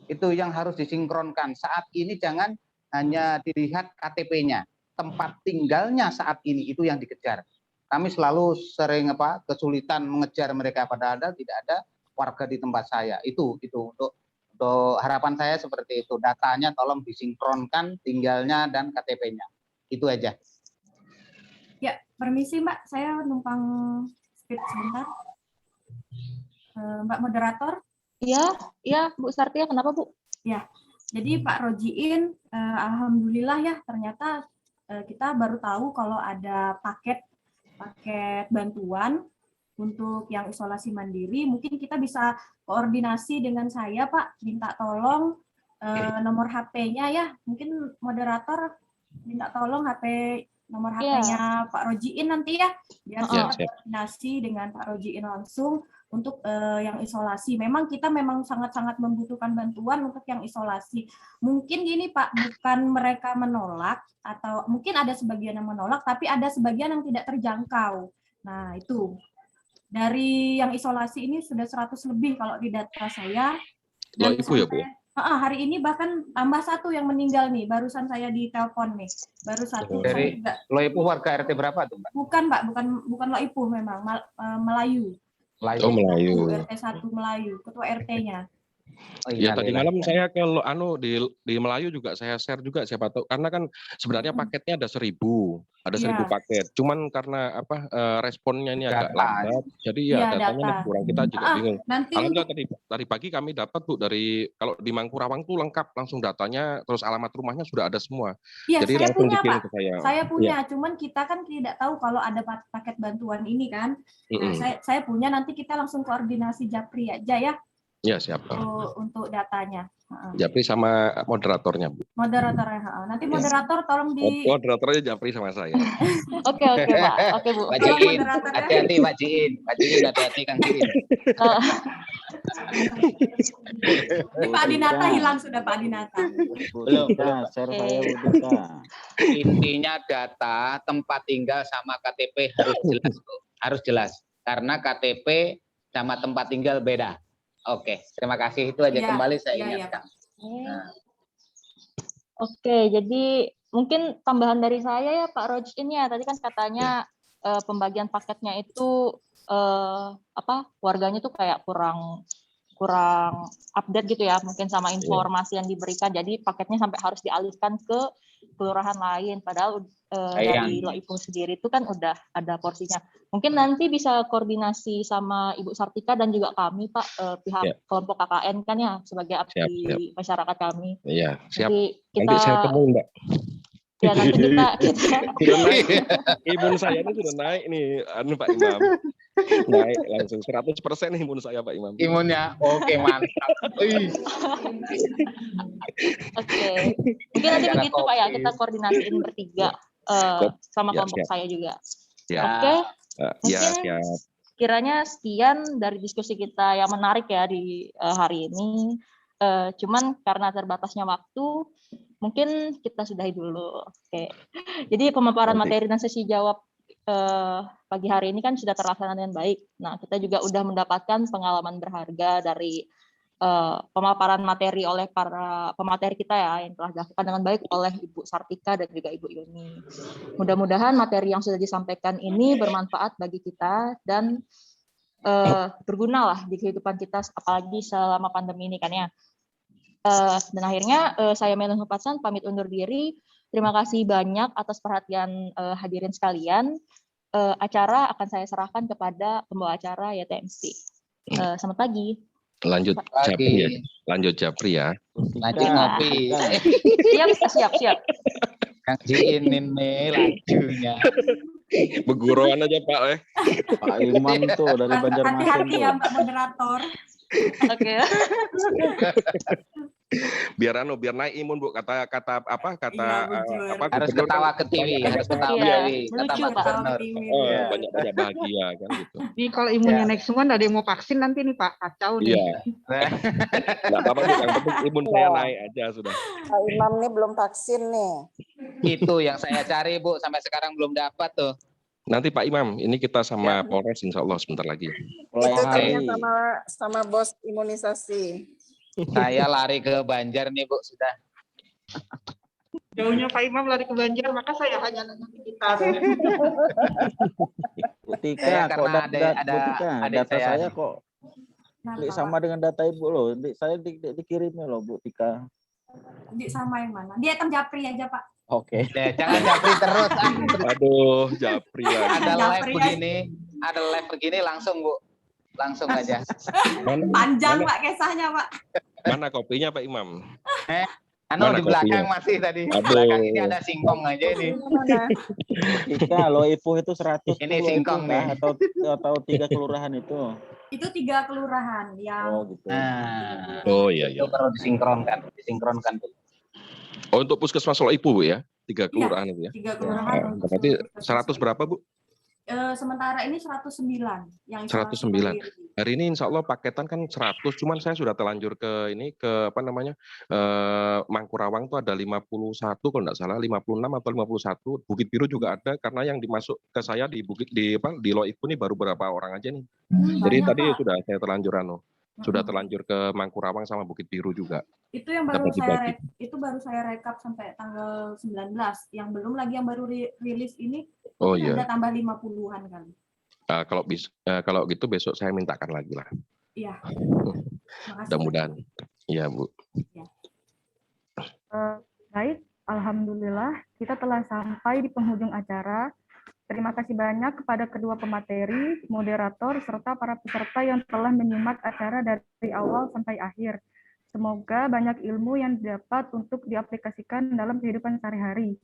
Itu yang harus disinkronkan. Saat ini jangan hanya dilihat KTP-nya, tempat tinggalnya saat ini itu yang dikejar. Kami selalu sering kesulitan mengejar mereka, padahal tidak ada warga di tempat saya. Itu untuk harapan saya seperti itu. Datanya tolong disinkronkan, tinggalnya dan KTP-nya. Itu aja. Ya, permisi Mbak, saya numpang speak sebentar. Mbak moderator. Iya Bu Sartia, kenapa Bu? Ya, jadi Pak Rojiin, alhamdulillah ya, ternyata kita baru tahu kalau ada paket bantuan untuk yang isolasi mandiri. Mungkin kita bisa koordinasi dengan saya Pak, minta tolong nomor HP-nya ya, mungkin moderator minta tolong nomor HP-nya Pak Rojiin nanti ya, biar saya koordinasi dengan Pak Rojiin langsung untuk yang isolasi. Memang kita sangat-sangat membutuhkan bantuan untuk yang isolasi. Mungkin gini Pak, bukan mereka menolak, atau mungkin ada sebagian yang menolak, tapi ada sebagian yang tidak terjangkau. Nah itu, dari yang isolasi ini sudah 100 lebih kalau di data saya. Dan Loipu ya Bu? Hari ini bahkan tambah 1 yang meninggal nih, barusan saya ditelepon nih, baru 1. Dari Loipu warga RT berapa tuh Mbak? Bukan Mbak, bukan Loipu memang, Melayu. Melayu. RT 1 Melayu, ketua RT-nya. Ya tadi malam saya ke di Melayu juga saya share juga, siapa tahu, karena kan sebenarnya paketnya ada 1000 paket, cuman karena responnya ini agak lambat, jadi ya datanya masih kurang, kita juga bingung. Alhamdulillah tadi pagi kami dapat Bu, dari kalau di Mangkurawang tuh lengkap langsung datanya, terus alamat rumahnya sudah ada semua. Iya, jadi saya langsung punya dikirim Pak, ke saya. Saya punya, cuman kita kan tidak tahu kalau ada paket bantuan ini kan. Nah, saya punya, nanti kita langsung koordinasi Japri aja ya. Ya siap. Untuk datanya. Japri sama moderatornya Bu. Moderatornya. Nanti moderator tolong di. Moderatornya Japri sama saya. Oke Pak. Oke Bu. Pak Jiin, hati-hati Pak Jiin. Hati-hati Kang Jiin. Ini Pak Dinata hilang sudah Pak Dinata. Belum. Share saya udah. Intinya data tempat tinggal sama KTP harus jelas. Karena KTP sama tempat tinggal beda. Oke, terima kasih. Itu aja kembali saya ingatkan. Oke, jadi mungkin tambahan dari saya ya Pak Roj ini ya, tadi kan katanya pembagian paketnya itu warganya tuh kayak kurang update gitu ya, mungkin sama informasi yang diberikan, jadi paketnya sampai harus dialihkan ke kelurahan lain, padahal dari Loipu sendiri itu kan udah ada porsinya. Mungkin nanti bisa koordinasi sama Ibu Sartika dan juga kami Pak, pihak kelompok KKN kan ya, sebagai abdi masyarakat kami. Iya, siap. Nanti saya temui Mbak. Ya nanti kita sudah naik. Imun saya ini sudah naik nih, Pak Imam. Naik langsung 100% imun saya Pak Imam. Imunnya, oke mantap. Oke, mungkin nanti begitu Pak ya, kita koordinasiin bertiga sama kelompok saya juga. Oke. Mungkin kiranya sekian dari diskusi kita yang menarik ya di hari ini. Cuman karena terbatasnya waktu, mungkin kita sudahi dulu. Oke. Jadi pemaparan materi dan sesi jawab pagi hari ini kan sudah terlaksana dengan baik. Nah, kita juga sudah mendapatkan pengalaman berharga dari pemaparan materi oleh para pemateri kita ya, yang telah dilakukan dengan baik oleh Ibu Sartika dan juga Ibu Yuni. Mudah-mudahan materi yang sudah disampaikan ini bermanfaat bagi kita dan berguna lah di kehidupan kita, apalagi selama pandemi ini kan ya. Dan akhirnya saya Melun Hupatsan pamit undur diri. Terima kasih banyak atas perhatian hadirin sekalian. Acara akan saya serahkan kepada pembawa acara yaitu MC. Selamat pagi. Lanjut Japri ya. Lanjut Japri ya. Lanjut ngopi. Siap. Ngajiin nih lajunya. Beguruan aja Pak. Pak Imam tuh dari Banjarmasin. Hati-hati ya Mbak moderator. Oke. Biar naik imun Bu, kata harus ketawa ketiwi, harus ketawa ketiwi. Lucu Pak. Banyak bahagia kan gitu. Ini kalau imunnya naik semua, nggak ada yang mau vaksin nanti nih Pak, kacau nih. Iya. Nggak apa-apa Bu, yang penting imun saya naik aja sudah. Pak Imam nih belum vaksin nih. Itu yang saya cari Bu, sampai sekarang belum dapat tuh. Nanti Pak Imam, ini kita sama Polres insya Allah sebentar lagi. Itu tanya sama bos imunisasi. Saya lari ke Banjar nih Bu, sudah. Jauhnya Pak Imam lari ke Banjar, maka saya hanya nanti kita. Butika, kok data saya kok sama dengan data Ibu loh. Saya dikirimnya loh Bu Tika. Sama yang mana? Dia hitam Japri aja Pak. Oke. Jangan Japri terus. Aduh, Japri lah. Ada live begini langsung Bu. Langsung aja. Panjang Pak kisahnya Pak. Mana kopinya Pak Imam? Di belakang masih tadi. Belakang ini ada singkong aja ini. Tika, lo Ipu itu 100. Ini singkong nih. Atau 3 kelurahan itu. Itu 3 kelurahan yang. Oh gitu. Iya. Itu perlu disinkronkan. Oh, untuk puskesmas Lo Ipu Bu ya? 3 kelurahan itu ya? 3 kelurahan. Berarti 100 berapa Bu? Sementara ini 109 yang 109. Hari ini insya Allah paketan kan 100, cuman saya sudah terlanjur ke Mangkurawang tuh ada 51 kalau nggak salah, 56 atau 51. Bukit Biru juga ada karena yang dimasuk ke saya di Lo Ipu ini baru berapa orang aja nih. Jadi tadi sudah saya terlanjur ke Mangkurawang sama Bukit Biru juga. Itu yang baru saya rekap sampai tanggal 19. Yang belum lagi yang baru rilis ini. Oh iya. Ada tambah 50-an kali. Kalau gitu besok saya mintakan lagi lah. Iya. Mudah-mudahan. Iya Bu. Ya. Baik, alhamdulillah kita telah sampai di penghujung acara. Terima kasih banyak kepada kedua pemateri, moderator, serta para peserta yang telah menyimak acara dari awal sampai akhir. Semoga banyak ilmu yang dapat untuk diaplikasikan dalam kehidupan sehari-hari.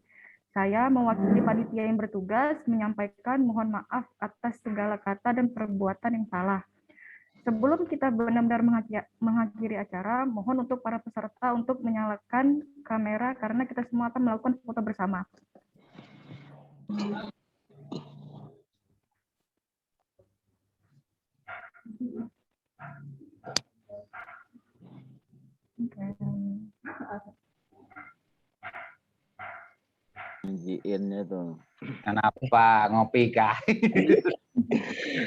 Saya mewakili panitia yang bertugas menyampaikan mohon maaf atas segala kata dan perbuatan yang salah. Sebelum kita benar-benar mengakhiri acara, mohon untuk para peserta untuk menyalakan kamera karena kita semua akan melakukan foto bersama. Nyajiinnya tuh. Kenapa ngopi kah?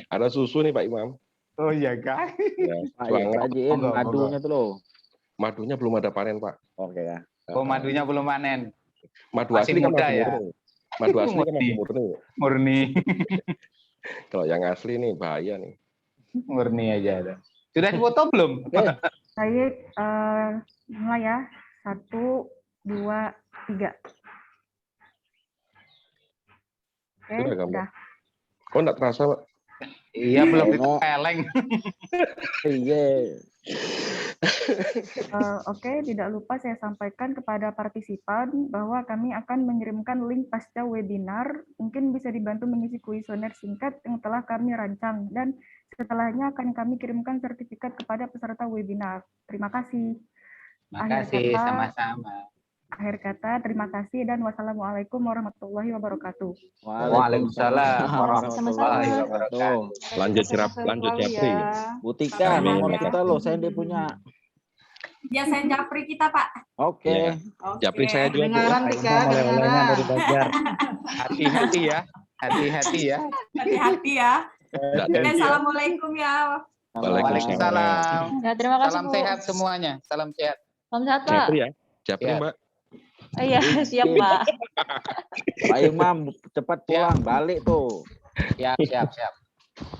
Ada susu nih Pak Imam. Oh iya kah? Ya, Sajiin madunya tuh loh. Madunya belum ada panen Pak. Oke ya. Oh madunya belum panen. Madu masih asli muda kan ya? Madu asli kan masih murni. Murni. Kalau yang asli nih bahaya nih. Murni aja ada. Sudah foto belum? Baik, mulai ya. 1, 2, 3. Oke, sudah. Kok enggak terasa, Pak? Iya, belum ditempeleng. Iya. Oke, tidak lupa saya sampaikan kepada partisipan bahwa kami akan mengirimkan link pasca webinar. Mungkin bisa dibantu mengisi kuesioner singkat yang telah kami rancang. Dan setelahnya akan kami kirimkan sertifikat kepada peserta webinar. Terima kasih. Terima kasih, sama-sama. Akhir kata, terima kasih dan wassalamualaikum warahmatullahi wabarakatuh. Waalaikumsalam warahmatullahi wabarakatuh. Lanjut Japri. Butika, nomor kita loh, saya dia punya. Biasa Japri kita, Pak. Oke. Japri saya juga. Kedengaran, Tika, Oleh-olehnya dari kedengaran. Banjar. Hati-hati ya. Hati-hati ya. Hati-hati ya. Assalamualaikum ya. Waalaikumsalam. Ya, terima kasih, Salam Bu. sehat semuanya. Salam sehat. Salam sehat, Pak. Japri ya. Japri, Ya. Mbak. Iya, siap, Pak. Pak Imam, cepat pulang, balik tuh. Siap.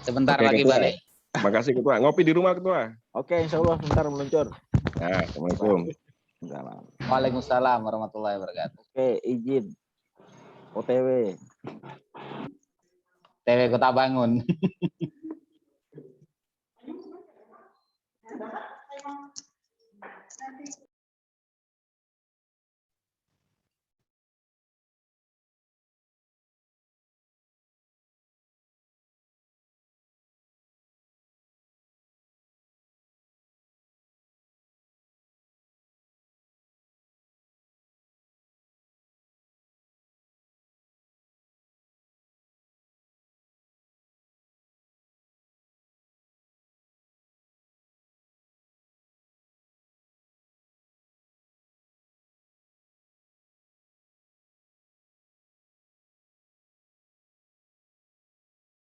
Sebentar Oke, lagi Ketua. balik. Makasih Ketua. Ngopi di rumah Ketua. Oke, insya Allah bentar meluncur. Nah, Assalamualaikum. Salam. Waalaikumsalam warahmatullahi wabarakatuh. Oke, izin. OTW. TW Kota Bangun.